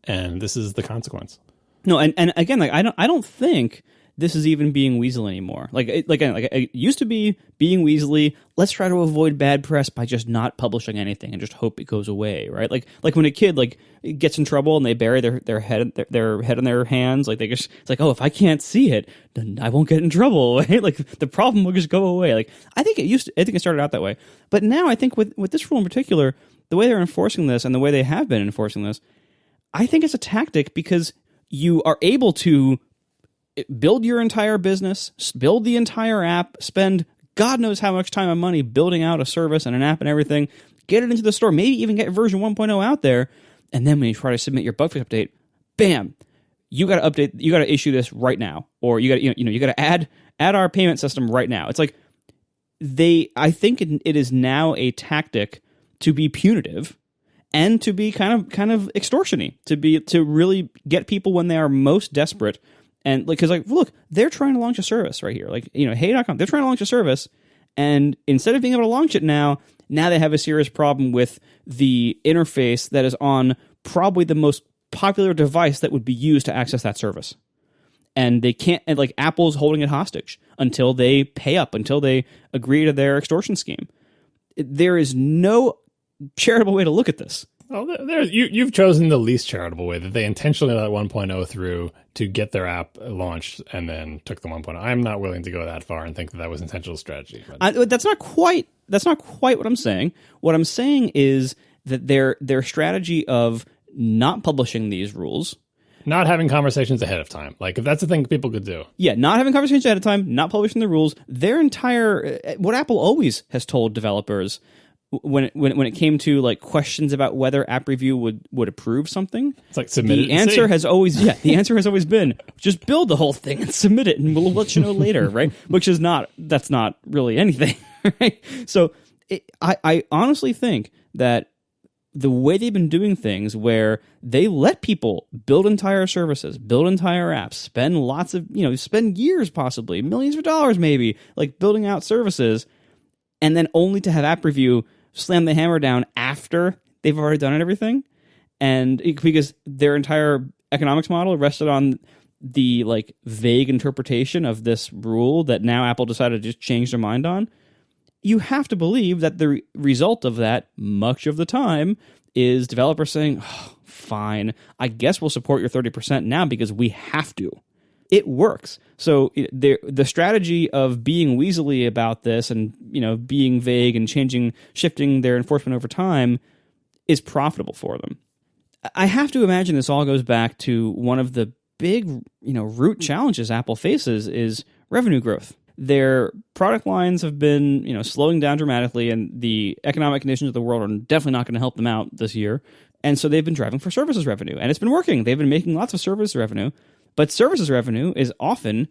and this is the consequence. No, and again, I don't think this is even being weasel anymore. It used to be being weaselly. Let's try to avoid bad press by just not publishing anything and just hope it goes away, right? Like when a kid gets in trouble and they bury their head in their hands, it's like, oh, if I can't see it, then I won't get in trouble, right? Like, the problem will just go away. Like, I think it started out that way, but now I think with this rule in particular, the way they're enforcing this and the way they have been enforcing this, I think it's a tactic because you are able to build your entire business, build the entire app, spend God knows how much time and money building out a service and an app and everything, get it into the store, maybe even get version 1.0 out there, and then when you try to submit your bug fix update, bam, you got to update, you got to issue this right now, or you got you got to add our payment system right now. It's like I think it is now a tactic to be punitive and to be kind of extortiony, to really get people when they are most desperate. And because look, they're trying to launch a service right here. Hey.com, they're trying to launch a service, and instead of being able to launch it now they have a serious problem with the interface that is on probably the most popular device that would be used to access that service. And they can't, and Apple's holding it hostage until they pay up, until they agree to their extortion scheme. There is no charitable way to look at this. Well, you've chosen the least charitable way, that they intentionally let 1.0 through to get their app launched and then took the 1.0. I'm not willing to go that far and think that was intentional strategy. That's not quite what I'm saying. What I'm saying is that their strategy of not publishing these rules, not having conversations ahead of time. If that's the thing people could do. Yeah, not having conversations ahead of time, not publishing the rules. Their entire, what Apple always has told developers when it came to questions about whether app review would approve something, it's like submit the answer has always been just build the whole thing and submit it and we'll let you know later, right? Which is that's not really anything, right? So I honestly think that the way they've been doing things, where they let people build entire services, build entire apps, spend years, possibly millions of dollars maybe, building out services, and then only to have app review slam the hammer down after they've already done everything, and because their entire economics model rested on the vague interpretation of this rule that now Apple decided to just change their mind on. you have to believe that the result of that much of the time is developers saying, oh, fine, I guess we'll support your 30% now because we have to. It works. So the strategy of being weaselly about this and, being vague and shifting their enforcement over time is profitable for them. I have to imagine this all goes back to one of the big, root challenges Apple faces is revenue growth. Their product lines have been, slowing down dramatically, and the economic conditions of the world are definitely not going to help them out this year. And so they've been driving for services revenue, and it's been working. They've been making lots of service revenue, but services revenue is often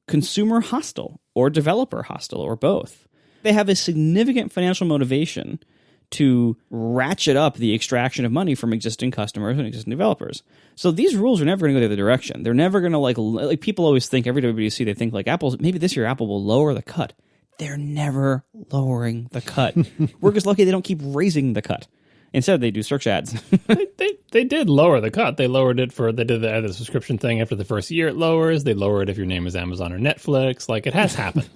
consumer hostile or developer hostile or both. They have a significant financial motivation to ratchet up the extraction of money from existing customers and existing developers. So these rules are never going to go the other direction. They're never going to like people always think, every WWDC, they think like maybe this year Apple will lower the cut. They're never lowering the cut. We're just lucky they don't keep raising the cut. Instead, they do search ads. They did lower the cut. They lowered it they did the subscription thing after the first year it lowers. They lower it if your name is Amazon or Netflix. Like, it has happened.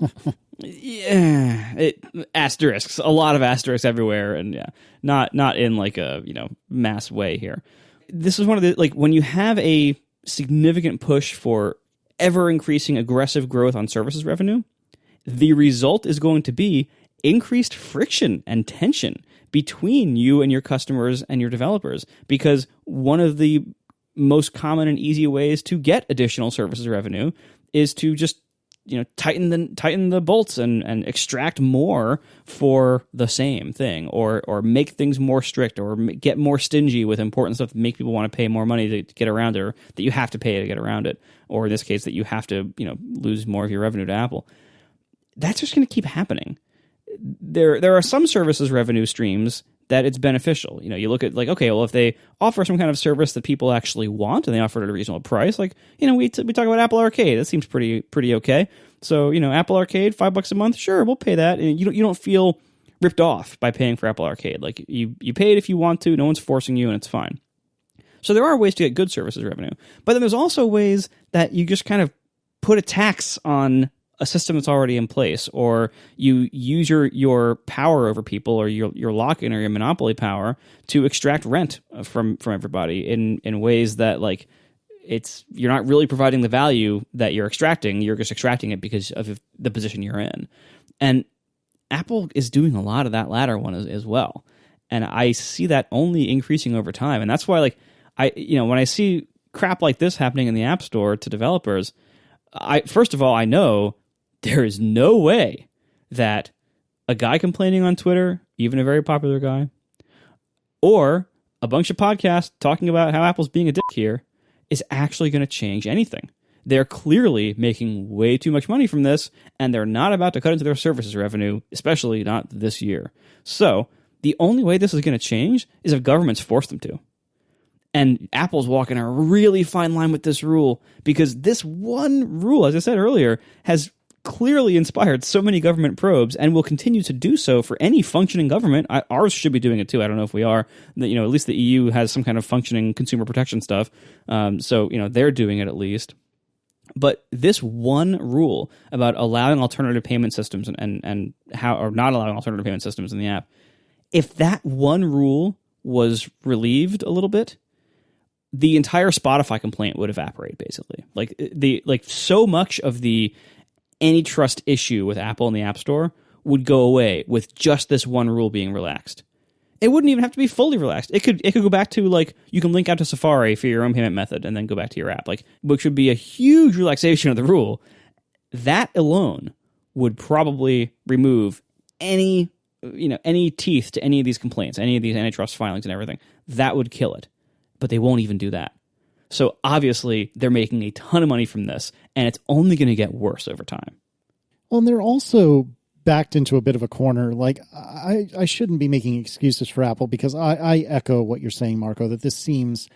Yeah, asterisks, a lot of asterisks everywhere, and not in like a mass way here. This is one of the when you have a significant push for ever increasing aggressive growth on services revenue, the result is going to be increased friction and tension between you and your customers and your developers, because one of the most common and easy ways to get additional services revenue is to just tighten the bolts and extract more for the same thing, or make things more strict, or get more stingy with important stuff to make people want to pay more money to get around it, or that you have to pay to get around it, or in this case that you have to lose more of your revenue to Apple. That's just going to keep happening. There are some services revenue streams that it's beneficial. You look at if they offer some kind of service that people actually want and they offer it at a reasonable price, we talk about Apple Arcade. That seems pretty okay. So, Apple Arcade, $5 a month, sure, we'll pay that. And you don't feel ripped off by paying for Apple Arcade. Like, you pay it if you want to, no one's forcing you, and it's fine. So there are ways to get good services revenue. But then there's also ways that you just kind of put a tax on a system that's already in place, or you use your power over people, or your lock-in or your monopoly power to extract rent from everybody in ways that you're not really providing the value that you're extracting. You're just extracting it because of the position you're in. And Apple is doing a lot of that latter one as well. And I see that only increasing over time. And that's why when I see crap like this happening in the App Store to developers, first of all, I know there is no way that a guy complaining on Twitter, even a very popular guy, or a bunch of podcasts talking about how Apple's being a dick here, is actually going to change anything. They're clearly making way too much money from this, and they're not about to cut into their services revenue, especially not this year. So the only way this is going to change is if governments force them to. And Apple's walking a really fine line with this rule, because this one rule, as I said earlier, has clearly inspired so many government probes and will continue to do so for any functioning government. Ours should be doing it too. I don't know if we are. At least the EU has some kind of functioning consumer protection stuff. So they're doing it at least. But this one rule about allowing alternative payment systems and how, or not allowing alternative payment systems in the app, if that one rule was relieved a little bit, the entire Spotify complaint would evaporate, basically. So much of the antitrust issue with Apple in the App Store would go away with just this one rule being relaxed. It wouldn't even have to be fully relaxed. It could go back to you can link out to Safari for your own payment method and then go back to your app, which would be a huge relaxation of the rule. That alone would probably remove any teeth to any of these complaints, any of these antitrust filings and everything. That would kill it. But they won't even do that. So obviously they're making a ton of money from this, and it's only going to get worse over time. Well, and they're also backed into a bit of a corner. I shouldn't be making excuses for Apple, because I echo what you're saying, Marco, that this seems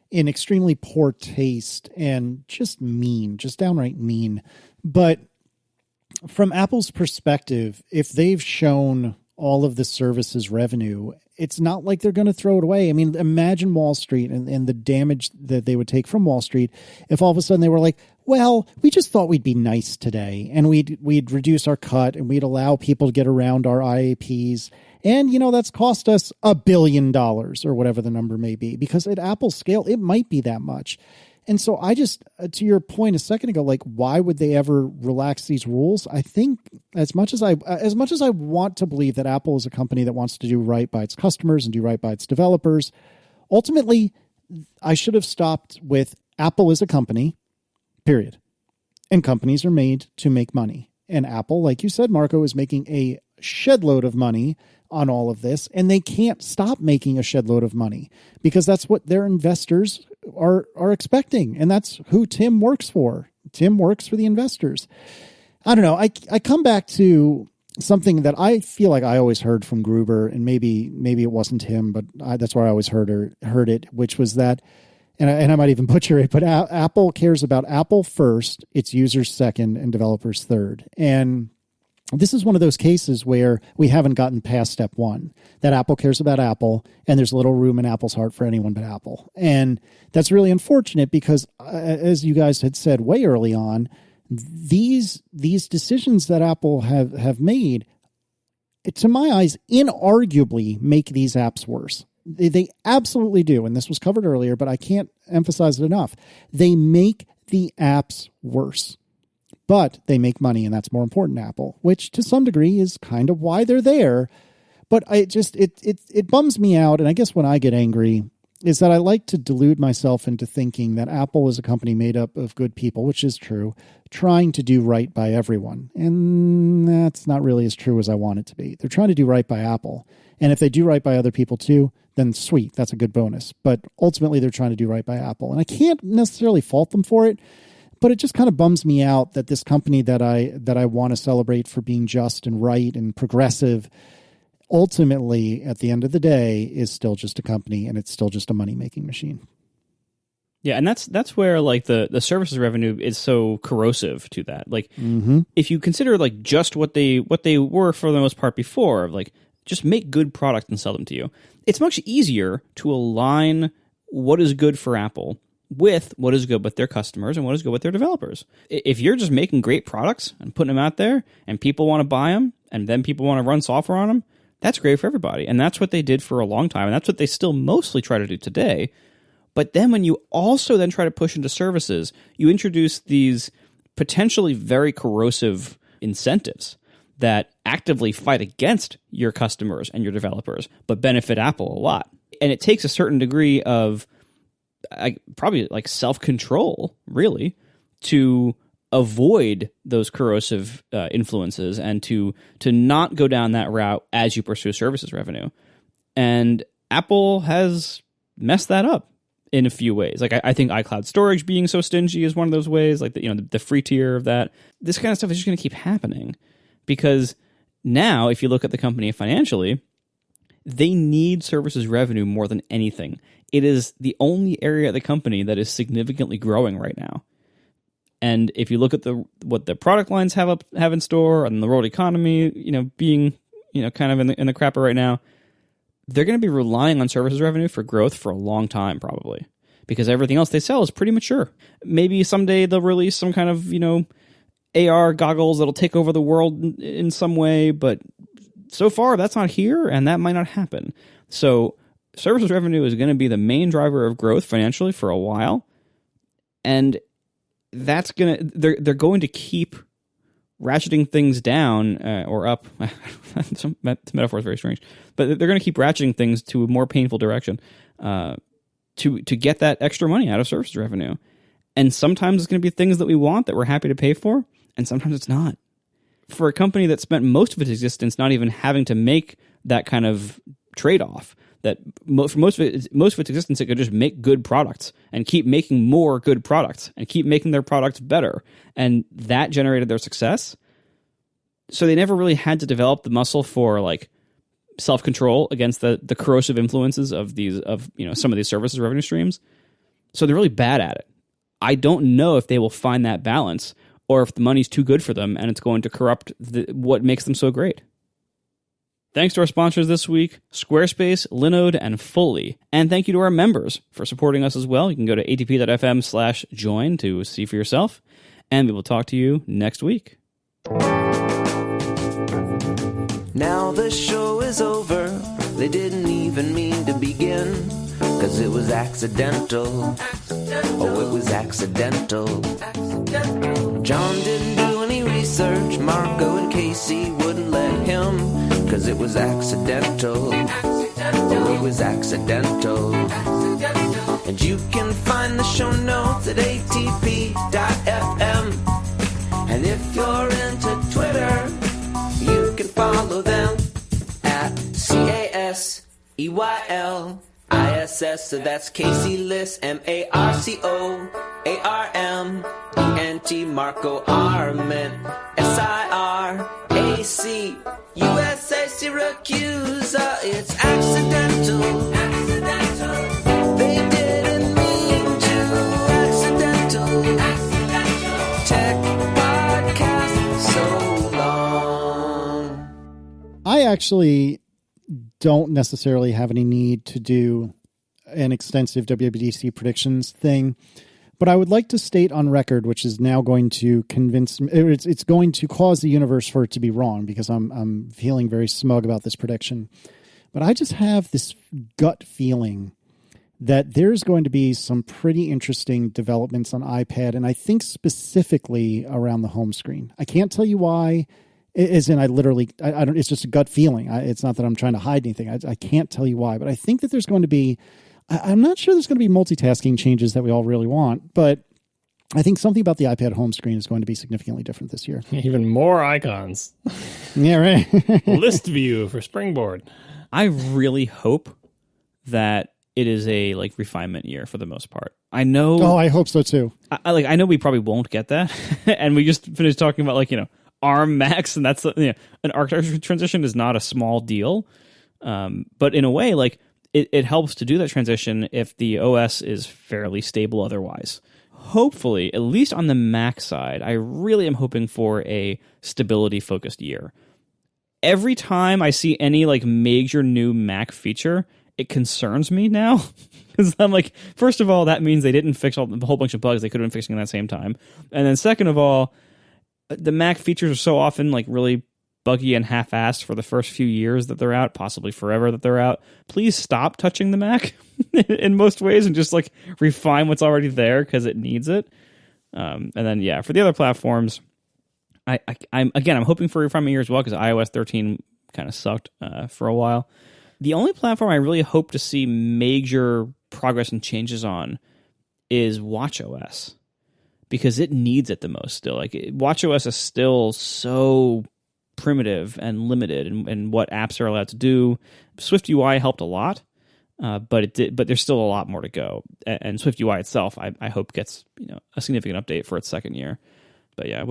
in extremely poor taste and just mean, just downright mean. But from Apple's perspective, if they've shown all of the services revenue, it's not like they're going to throw it away. I mean, imagine Wall Street and the damage that they would take from Wall Street if all of a sudden they were like, well, we just thought we'd be nice today, and we'd reduce our cut, and we'd allow people to get around our IAPs. And, that's cost us $1 billion or whatever the number may be, because at Apple's scale, it might be that much. And so I just, to your point a second ago, like, why would they ever relax these rules? I think as much as I want to believe that Apple is a company that wants to do right by its customers and do right by its developers, ultimately, I should have stopped with Apple is a company, period. And companies are made to make money. And Apple, like you said, Marco, is making a shed load of money on all of this, and they can't stop making a shed load of money because that's what their investors are expecting. And that's who Tim works for. Tim works for the investors. I don't know. I come back to something that I feel like I always heard from Gruber, and maybe it wasn't him, but that's where I always heard it, which was that, and I might even butcher it, but Apple cares about Apple first, its users second, and developers third. And this is one of those cases where we haven't gotten past step one, that Apple cares about Apple, and there's little room in Apple's heart for anyone but Apple. And that's really unfortunate because, as you guys had said way early on, these decisions that Apple have made, to my eyes, inarguably make these apps worse. They absolutely do. And this was covered earlier, but I can't emphasize it enough. They make the apps worse. But they make money, and that's more important to Apple, which to some degree is kind of why they're there. But it bums me out, and I guess when I get angry is that I like to delude myself into thinking that Apple is a company made up of good people, which is true, trying to do right by everyone. And that's not really as true as I want it to be. They're trying to do right by Apple. And if they do right by other people too, then sweet, that's a good bonus. But ultimately, they're trying to do right by Apple. And I can't necessarily fault them for it, but it just kind of bums me out that this company that I want to celebrate for being just and right and progressive, ultimately, at the end of the day, is still just a company, and it's still just a money-making machine. Yeah, and that's where like the services revenue is so corrosive to that. Like, if you consider like just what they were for the most part before, like just make good product and sell them to you. It's much easier to align what is good for Apple with what is good with their customers and what is good with their developers. If you're just making great products and putting them out there and people want to buy them and then people want to run software on them, that's great for everybody. And that's what they did for a long time. And that's what they still mostly try to do today. But then when you also then try to push into services, you introduce these potentially very corrosive incentives that actively fight against your customers and your developers, but benefit Apple a lot. And it takes a certain degree of probably like self-control, really, to avoid those corrosive influences and to not go down that route as you pursue services revenue. And Apple has messed that up in a few ways. Like I think iCloud storage being so stingy is one of those ways, like the free tier of that. This kind of stuff is just going to keep happening because now if you look at the company financially, they need services revenue more than anything. It is the only area of the company that is significantly growing right now. And if you look at what the product lines have in store and the world economy, being kind of in the crapper right now, they're going to be relying on services revenue for growth for a long time, probably, because everything else they sell is pretty mature. Maybe someday they'll release some kind of AR goggles that'll take over the world in some way, but so far that's not here, and that might not happen. So services revenue is going to be the main driver of growth financially for a while, and they're going to keep ratcheting things down or up. The metaphor is very strange, but they're going to keep ratcheting things to a more painful direction to get that extra money out of services revenue. And sometimes it's going to be things that we want that we're happy to pay for, and sometimes it's not. For a company that spent most of its existence not even having to make that kind of trade-off, that for most of its existence, it could just make good products and keep making more good products and keep making their products better. And that generated their success. So they never really had to develop the muscle for like self-control against the corrosive influences of some of these services revenue streams. So they're really bad at it. I don't know if they will find that balance or if the money's too good for them and it's going to corrupt what makes them so great. Thanks to our sponsors this week, Squarespace, Linode, and Fully. And thank you to our members for supporting us as well. You can go to atp.fm/join to see for yourself. And we will talk to you next week. Now the show is over. They didn't even mean to begin. 'Cause it was accidental. Oh, it was accidental. John didn't do any research. Marco and Casey wouldn't let him. 'Cause it was accidental. Oh, it was accidental. And you can find the show notes at atp.fm. And if you're into Twitter, you can follow them at CASEYLISS. So that's Casey Liss, MARCOARMENT, Marco Arment, SIRAC, USA Syracuse. It's accidental. They didn't mean to. Accidental. Tech podcast so long. I actually don't necessarily have any need to do an extensive WWDC predictions thing, but I would like to state on record, which is now going to it's going to cause the universe for it to be wrong, because I'm feeling very smug about this prediction. But I just have this gut feeling that there's going to be some pretty interesting developments on iPad, and I think specifically around the home screen. I can't tell you why. As in, I don't. It's just a gut feeling. It's not that I'm trying to hide anything. I can't tell you why, but I think that there's going to be. I'm not sure there's going to be multitasking changes that we all really want, but I think something about the iPad home screen is going to be significantly different this year. Even more icons. Yeah, right. List view for Springboard. I really hope that it is a refinement year for the most part. I know. Oh, I hope so too. I know we probably won't get that, and we just finished talking about ARM Max, and that's an architecture transition is not a small deal. But in a way, it helps to do that transition if the OS is fairly stable otherwise. Hopefully, at least on the Mac side, I really am hoping for a stability-focused year. Every time I see any major new Mac feature, it concerns me now. Because I'm first of all, that means they didn't fix a whole bunch of bugs they could have been fixing at that same time. And then second of all, the Mac features are so often really buggy and half-assed for the first few years that they're out, possibly forever that they're out. Please stop touching the Mac in most ways and just refine what's already there because it needs it. And then for the other platforms, I'm hoping for a refinement year as well because iOS 13 kind of sucked for a while. The only platform I really hope to see major progress and changes on is watchOS. Because it needs it the most still. watchOS is still so primitive and limited in what apps are allowed to do. SwiftUI helped a lot, but there's still a lot more to go. And SwiftUI itself, I hope gets a significant update for its second year. But yeah,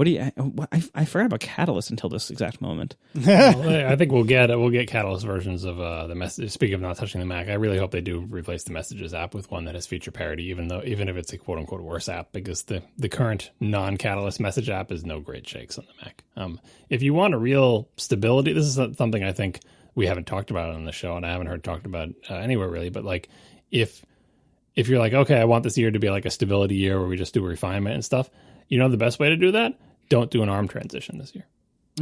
I forgot about Catalyst until this exact moment. Well, I think we'll get Catalyst versions of the message. Speaking of not touching the Mac, I really hope they do replace the Messages app with one that has feature parity, even if it's a quote unquote worse app, because the current non-Catalyst message app is no great shakes on the Mac. If you want a real stability, this is something I think we haven't talked about on the show, and I haven't heard talked about anywhere really. But if you're okay, I want this year to be a stability year where we just do refinement and stuff. The best way to do that? Don't do an ARM transition this year.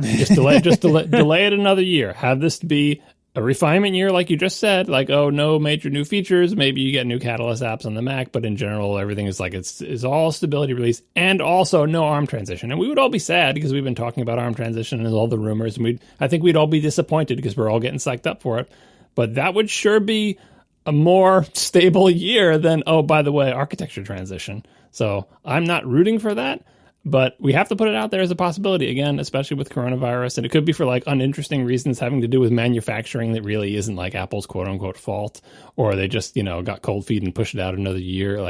Just delay it another year. Have this be a refinement year, like you just said. No major new features. Maybe you get new Catalyst apps on the Mac, but in general, everything is it's all stability release and also no ARM transition. And we would all be sad because we've been talking about ARM transition and all the rumors, and I think we'd all be disappointed because we're all getting psyched up for it. But that would sure be a more stable year than, oh, by the way, architecture transition. So I'm not rooting for that, but we have to put it out there as a possibility, again, especially with coronavirus. And it could be for uninteresting reasons having to do with manufacturing that really isn't Apple's quote unquote fault, or they just, got cold feet and pushed it out another year.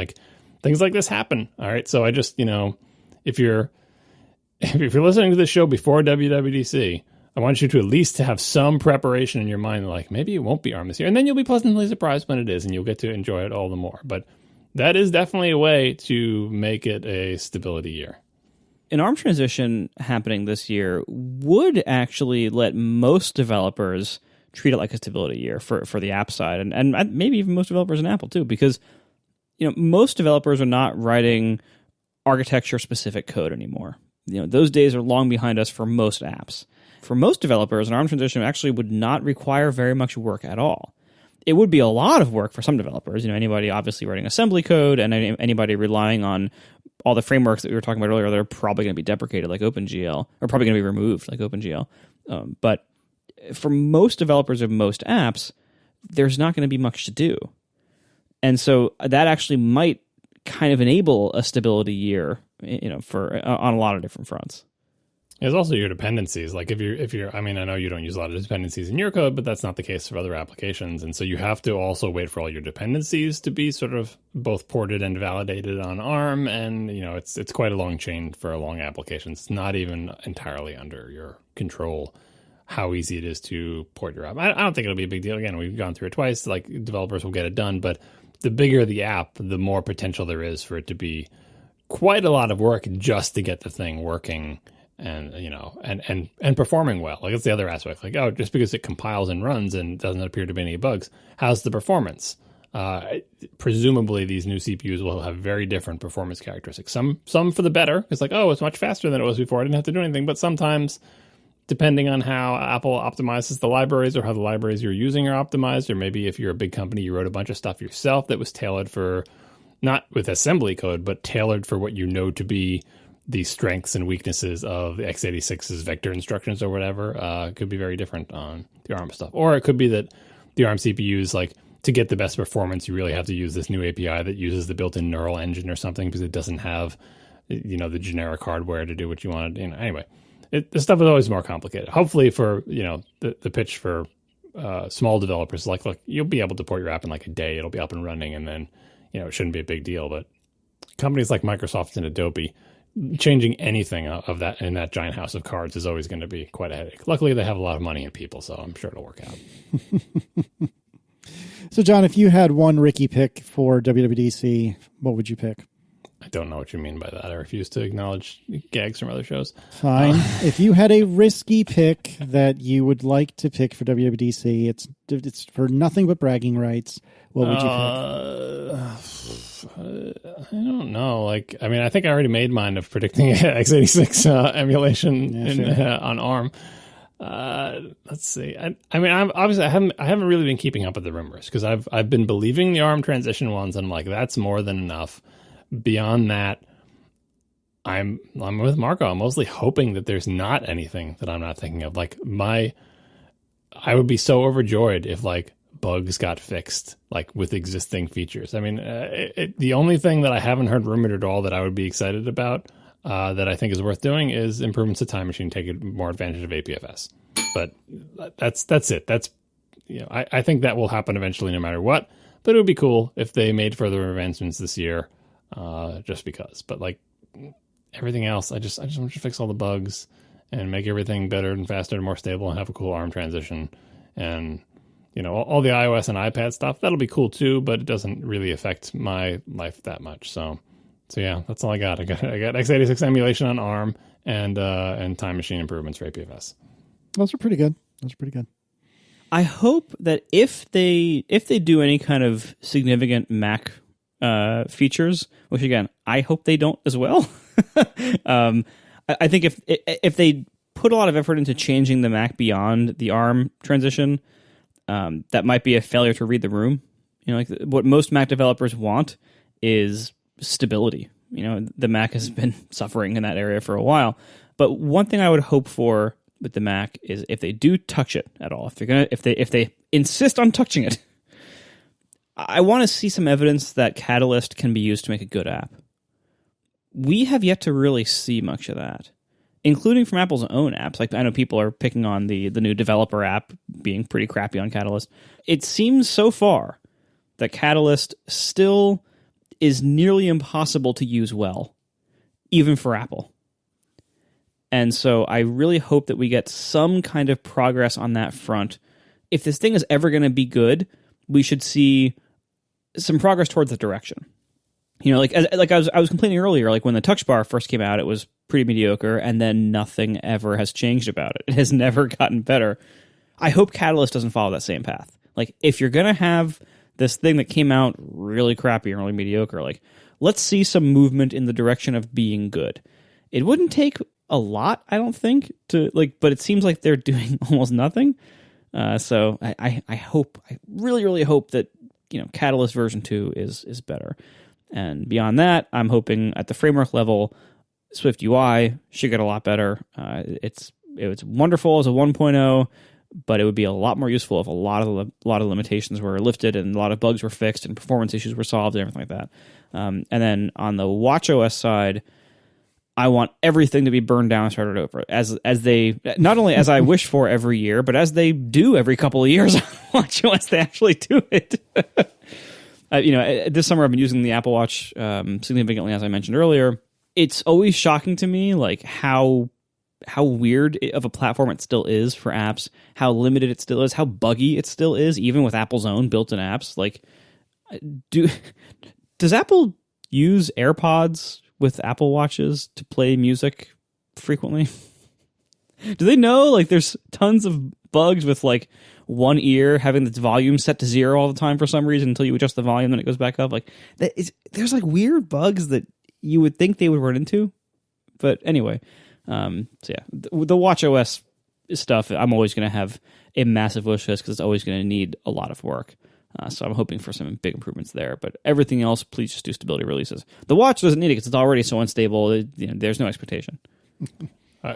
Things like this happen. All right. So I just, if you're listening to this show before WWDC, I want you to at least have some preparation in your mind, maybe it won't be ARM this year. And then you'll be pleasantly surprised when it is, and you'll get to enjoy it all the more. But that is definitely a way to make it a stability year. An ARM transition happening this year would actually let most developers treat it like a stability year for the app side, and maybe even most developers in Apple too, because most developers are not writing architecture specific code anymore. Those days are long behind us for most apps. For most developers, an ARM transition actually would not require very much work at all. It would be a lot of work for some developers. Anybody obviously writing assembly code and anybody relying on all the frameworks that we were talking about earlier that are probably going to be deprecated like OpenGL, or probably going to be removed like OpenGL. But for most developers of most apps, there's not going to be much to do. And so that actually might kind of enable a stability year, for on a lot of different fronts. There's also your dependencies. Like if you're, I know you don't use a lot of dependencies in your code, but that's not the case for other applications. And so you have to also wait for all your dependencies to be sort of both ported and validated on ARM. And, it's quite a long chain for a long application. It's not even entirely under your control how easy it is to port your app. I don't think it'll be a big deal. Again, we've gone through it twice. Like, developers will get it done, but the bigger the app, the more potential there is for it to be quite a lot of work just to get the thing working and and performing well. Like, that's the other aspect. Like, just because it compiles and runs and doesn't appear to be any bugs, how's the performance? Presumably these new CPUs will have very different performance characteristics. Some for the better. It's like, it's much faster than it was before. I didn't have to do anything. But sometimes, depending on how Apple optimizes the libraries or how the libraries you're using are optimized, or maybe if you're a big company, you wrote a bunch of stuff yourself that was tailored for, not with assembly code, but tailored for what you know to be the strengths and weaknesses of the x86's vector instructions or whatever, could be very different on the ARM stuff. Or it could be that the ARM CPUs, like, to get the best performance, you really have to use this new API that uses the built-in neural engine or something because it doesn't have, the generic hardware to do what you want to do. Anyway, the stuff is always more complicated. Hopefully for, the pitch for small developers, like, look, you'll be able to port your app in like a day. It'll be up and running, and then, it shouldn't be a big deal. But companies like Microsoft and Adobe, changing anything of that in that giant house of cards is always going to be quite a headache. Luckily, they have a lot of money and people, so I'm sure it'll work out. So, John, if you had one Ricky pick for WWDC, what would you pick? I don't know what you mean by that. I refuse to acknowledge gags from other shows. Fine. If you had a risky pick that you would like to pick for WWDC, it's for nothing but bragging rights, what would you pick? I don't know. Like, I think I already made mine of predicting x86 emulation on ARM. Let's see. I'm obviously I haven't really been keeping up with the rumors because I've been believing the ARM transition ones, and I'm like, that's more than enough. Beyond that, I'm with Marco. I'm mostly hoping that there's not anything that I'm not thinking of. Like, I would be so overjoyed if like bugs got fixed, like with existing features. The only thing that I haven't heard rumored at all that I would be excited about that I think is worth doing is improvements to Time Machine, taking more advantage of APFS. But that's it. That's I think that will happen eventually, no matter what. But it would be cool if they made further advancements this year. Just because, but like everything else, I just want to fix all the bugs and make everything better and faster and more stable and have a cool ARM transition. And all the iOS and iPad stuff, that'll be cool too, but it doesn't really affect my life that much. So yeah, that's all I got. I got x86 emulation on ARM and Time Machine improvements for APFS. Those are pretty good. I hope that if they do any kind of significant Mac features, which again I hope they don't as well. I think if they put a lot of effort into changing the Mac beyond the ARM transition, that might be a failure to read the room. Like what most Mac developers want is stability. The Mac has been suffering in that area for a while. But one thing I would hope for with the Mac is if they do touch it at all, if they insist on touching it, I want to see some evidence that Catalyst can be used to make a good app. We have yet to really see much of that, including from Apple's own apps. Like, I know people are picking on the new developer app being pretty crappy on Catalyst. It seems so far that Catalyst still is nearly impossible to use well, even for Apple. And so I really hope that we get some kind of progress on that front. If this thing is ever going to be good, we should see some progress towards that direction. Like I was complaining earlier, like when the Touch Bar first came out, it was pretty mediocre, and then nothing ever has changed about it. It has never gotten better. I hope Catalyst doesn't follow that same path. Like, if you're going to have this thing that came out really crappy and really mediocre, like, let's see some movement in the direction of being good. It wouldn't take a lot, I don't think, to like, but it seems like they're doing almost nothing. So I hope, I really, really hope that, Catalyst version 2 is better. And beyond that, I'm hoping at the framework level, Swift UI should get a lot better. It's wonderful as a 1.0, but it would be a lot more useful if a lot of limitations were lifted and a lot of bugs were fixed and performance issues were solved and everything like that. And then on the watchOS side, I want everything to be burned down and started over, as they, not only as I wish for every year, but as they do every couple of years on watchOS, they actually do it. This summer I've been using the Apple Watch significantly, as I mentioned earlier. It's always shocking to me, like how weird of a platform it still is for apps, how limited it still is, how buggy it still is, even with Apple's own built-in apps. Like, does Apple use AirPods with Apple Watches to play music frequently? Do they know, like, there's tons of bugs with, like, one ear having its volume set to 0 all the time for some reason until you adjust the volume, then it goes back up? Like, there's, like, weird bugs that you would think they would run into. But anyway, the watchOS stuff, I'm always going to have a massive wish list because it's always going to need a lot of work. So I'm hoping for some big improvements there. But everything else, please just do stability releases. The watch doesn't need it because it's already so unstable. There's no expectation.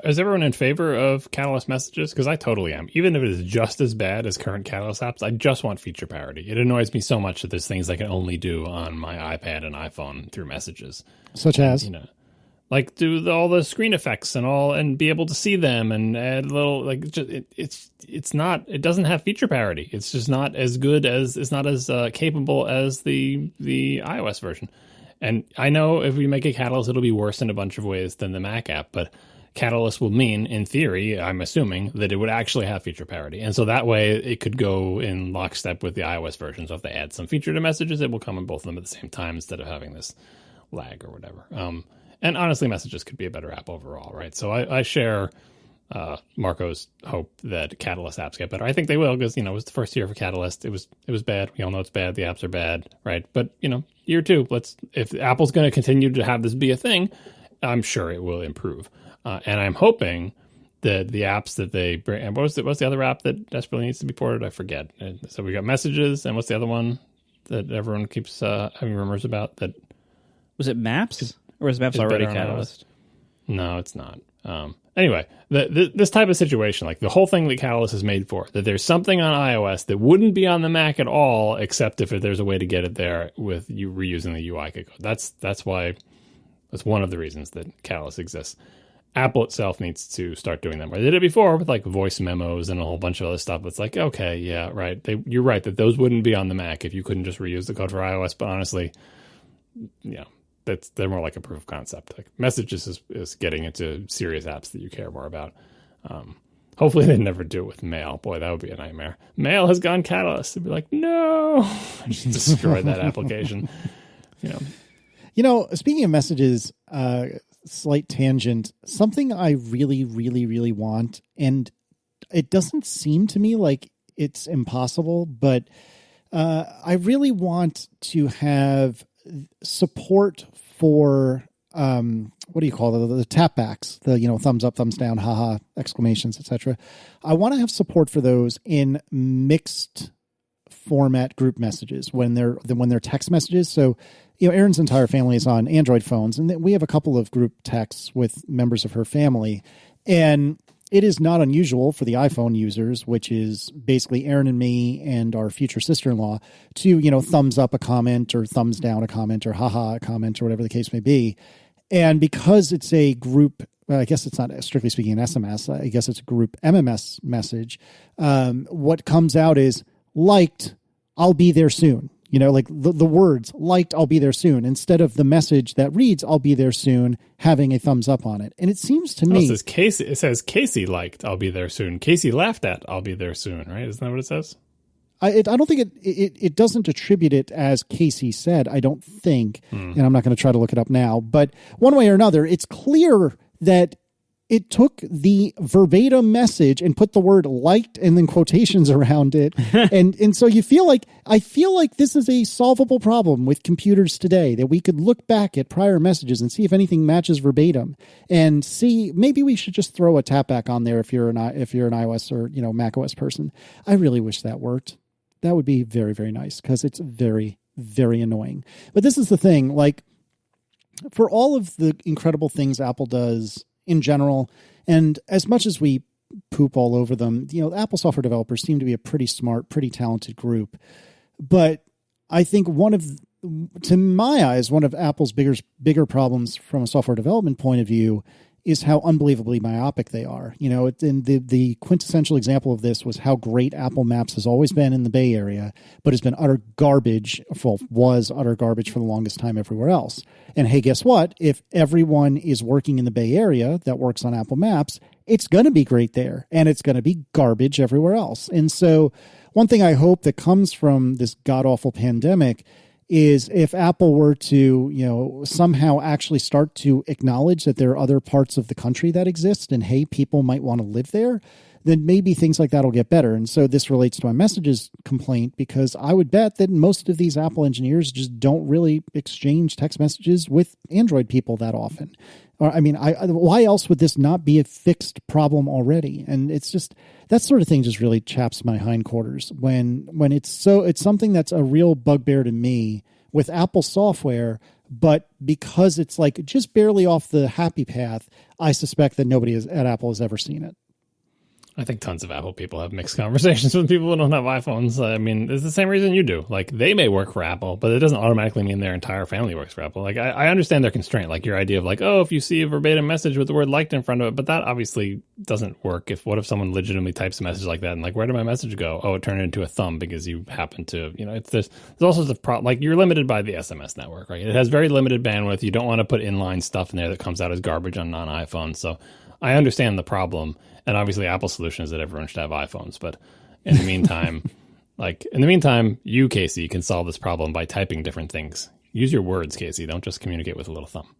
Is everyone in favor of Catalyst messages? Because I totally am. Even if it is just as bad as current Catalyst apps, I just want feature parity. It annoys me so much that there's things I can only do on my iPad and iPhone through messages. Such as? Like do all the screen effects and be able to see them and add little, like, it doesn't have feature parity. It's just not as good as, it's not as capable as the iOS version. And I know if we make a Catalyst, it'll be worse in a bunch of ways than the Mac app, but Catalyst will mean, in theory, I'm assuming, that it would actually have feature parity. And so that way it could go in lockstep with the iOS version. So if they add some feature to messages, it will come in both of them at the same time instead of having this lag or whatever. And honestly, messages could be a better app overall, right? So I share Marco's hope that Catalyst apps get better. I think they will because, it was the first year for Catalyst. It was bad. We all know it's bad. The apps are bad, right? But, year 2, if Apple's going to continue to have this be a thing, I'm sure it will improve. And I'm hoping that the apps that they bring, and what's the other app that desperately needs to be ported? I forget. So we got messages, and what's the other one that everyone keeps having rumors about? That was it Maps? Or is Maps already Catalyst? No, it's not. Anyway, this type of situation, like the whole thing that Catalyst is made for, that there's something on iOS that wouldn't be on the Mac at all, except if there's a way to get it there with you reusing the UI code. That's one of the reasons that Catalyst exists. Apple itself needs to start doing that. I did it before with like voice memos and a whole bunch of other stuff. It's like, okay, yeah, right. You're right that those wouldn't be on the Mac if you couldn't just reuse the code for iOS. But honestly, they're more like a proof of concept. Like messages is getting into serious apps that you care more about. Hopefully they never do it with Mail. Boy, that would be a nightmare. Mail has gone Catalyst. It'd be like, no, just destroy that application. Speaking of messages, slight tangent, something I really, really, really want, and it doesn't seem to me like it's impossible, but I really want to have support for what do you call it? The tapbacks, the thumbs up, thumbs down, haha, exclamations, etc. I want to have support for those in mixed format group messages when they're text messages. So, Erin's entire family is on Android phones, and we have a couple of group texts with members of her family, and it is not unusual for the iPhone users, which is basically Erin and me and our future sister-in-law, to, thumbs up a comment or thumbs down a comment or haha a comment or whatever the case may be. And because it's a group, I guess it's not strictly speaking an SMS, I guess it's a group MMS message, what comes out is liked, I'll be there soon. Like the words liked, I'll be there soon, instead of the message that reads, I'll be there soon, having a thumbs up on it. And it seems to me. It says Casey liked, I'll be there soon. Casey laughed at, I'll be there soon, right? Isn't that what it says? I don't think it doesn't attribute it as Casey said, I don't think. And I'm not going to try to look it up now. But one way or another, it's clear that it took the verbatim message and put the word liked and then quotations around it. and so I feel like this is a solvable problem with computers today, that we could look back at prior messages and see if anything matches verbatim, and see, maybe we should just throw a tapback on there if you're an iOS or, Mac OS person. I really wish that worked. That would be very, very nice, because it's very, very annoying. But this is the thing, like, for all of the incredible things Apple does in general, and as much as we poop all over them, the Apple software developers seem to be a pretty smart, pretty talented group. But I think to my eyes, one of Apple's bigger problems from a software development point of view is how unbelievably myopic they are. And the quintessential example of this was how great Apple Maps has always been in the Bay Area, but has been utter garbage, was utter garbage for the longest time everywhere else. And hey, guess what? If everyone is working in the Bay Area that works on Apple Maps, it's going to be great there, and it's going to be garbage everywhere else. And so one thing I hope that comes from this god-awful pandemic is if Apple were to, somehow actually start to acknowledge that there are other parts of the country that exist, and hey, people might want to live there, then maybe things like that will get better. And so this relates to my messages complaint, because I would bet that most of these Apple engineers just don't really exchange text messages with Android people that often. Or, why else would this not be a fixed problem already? And it's just, that sort of thing just really chaps my hindquarters when it's something that's a real bugbear to me with Apple software, but because it's like just barely off the happy path, I suspect that nobody at Apple has ever seen it. I think tons of Apple people have mixed conversations with people who don't have iPhones. It's the same reason you do. Like, they may work for Apple, but it doesn't automatically mean their entire family works for Apple. Like, I understand their constraint, like your idea of like, oh, if you see a verbatim message with the word liked in front of it, but that obviously doesn't work. What if someone legitimately types a message like that and like, where did my message go? Oh, it turned into a thumb because you happen to, there's all sorts of like, you're limited by the SMS network, right? It has very limited bandwidth. You don't want to put inline stuff in there that comes out as garbage on non-iPhones. So I understand the problem. And obviously Apple's solution is that everyone should have iPhones. But in the meantime, you, Casey, can solve this problem by typing different things. Use your words, Casey. Don't just communicate with a little thumb.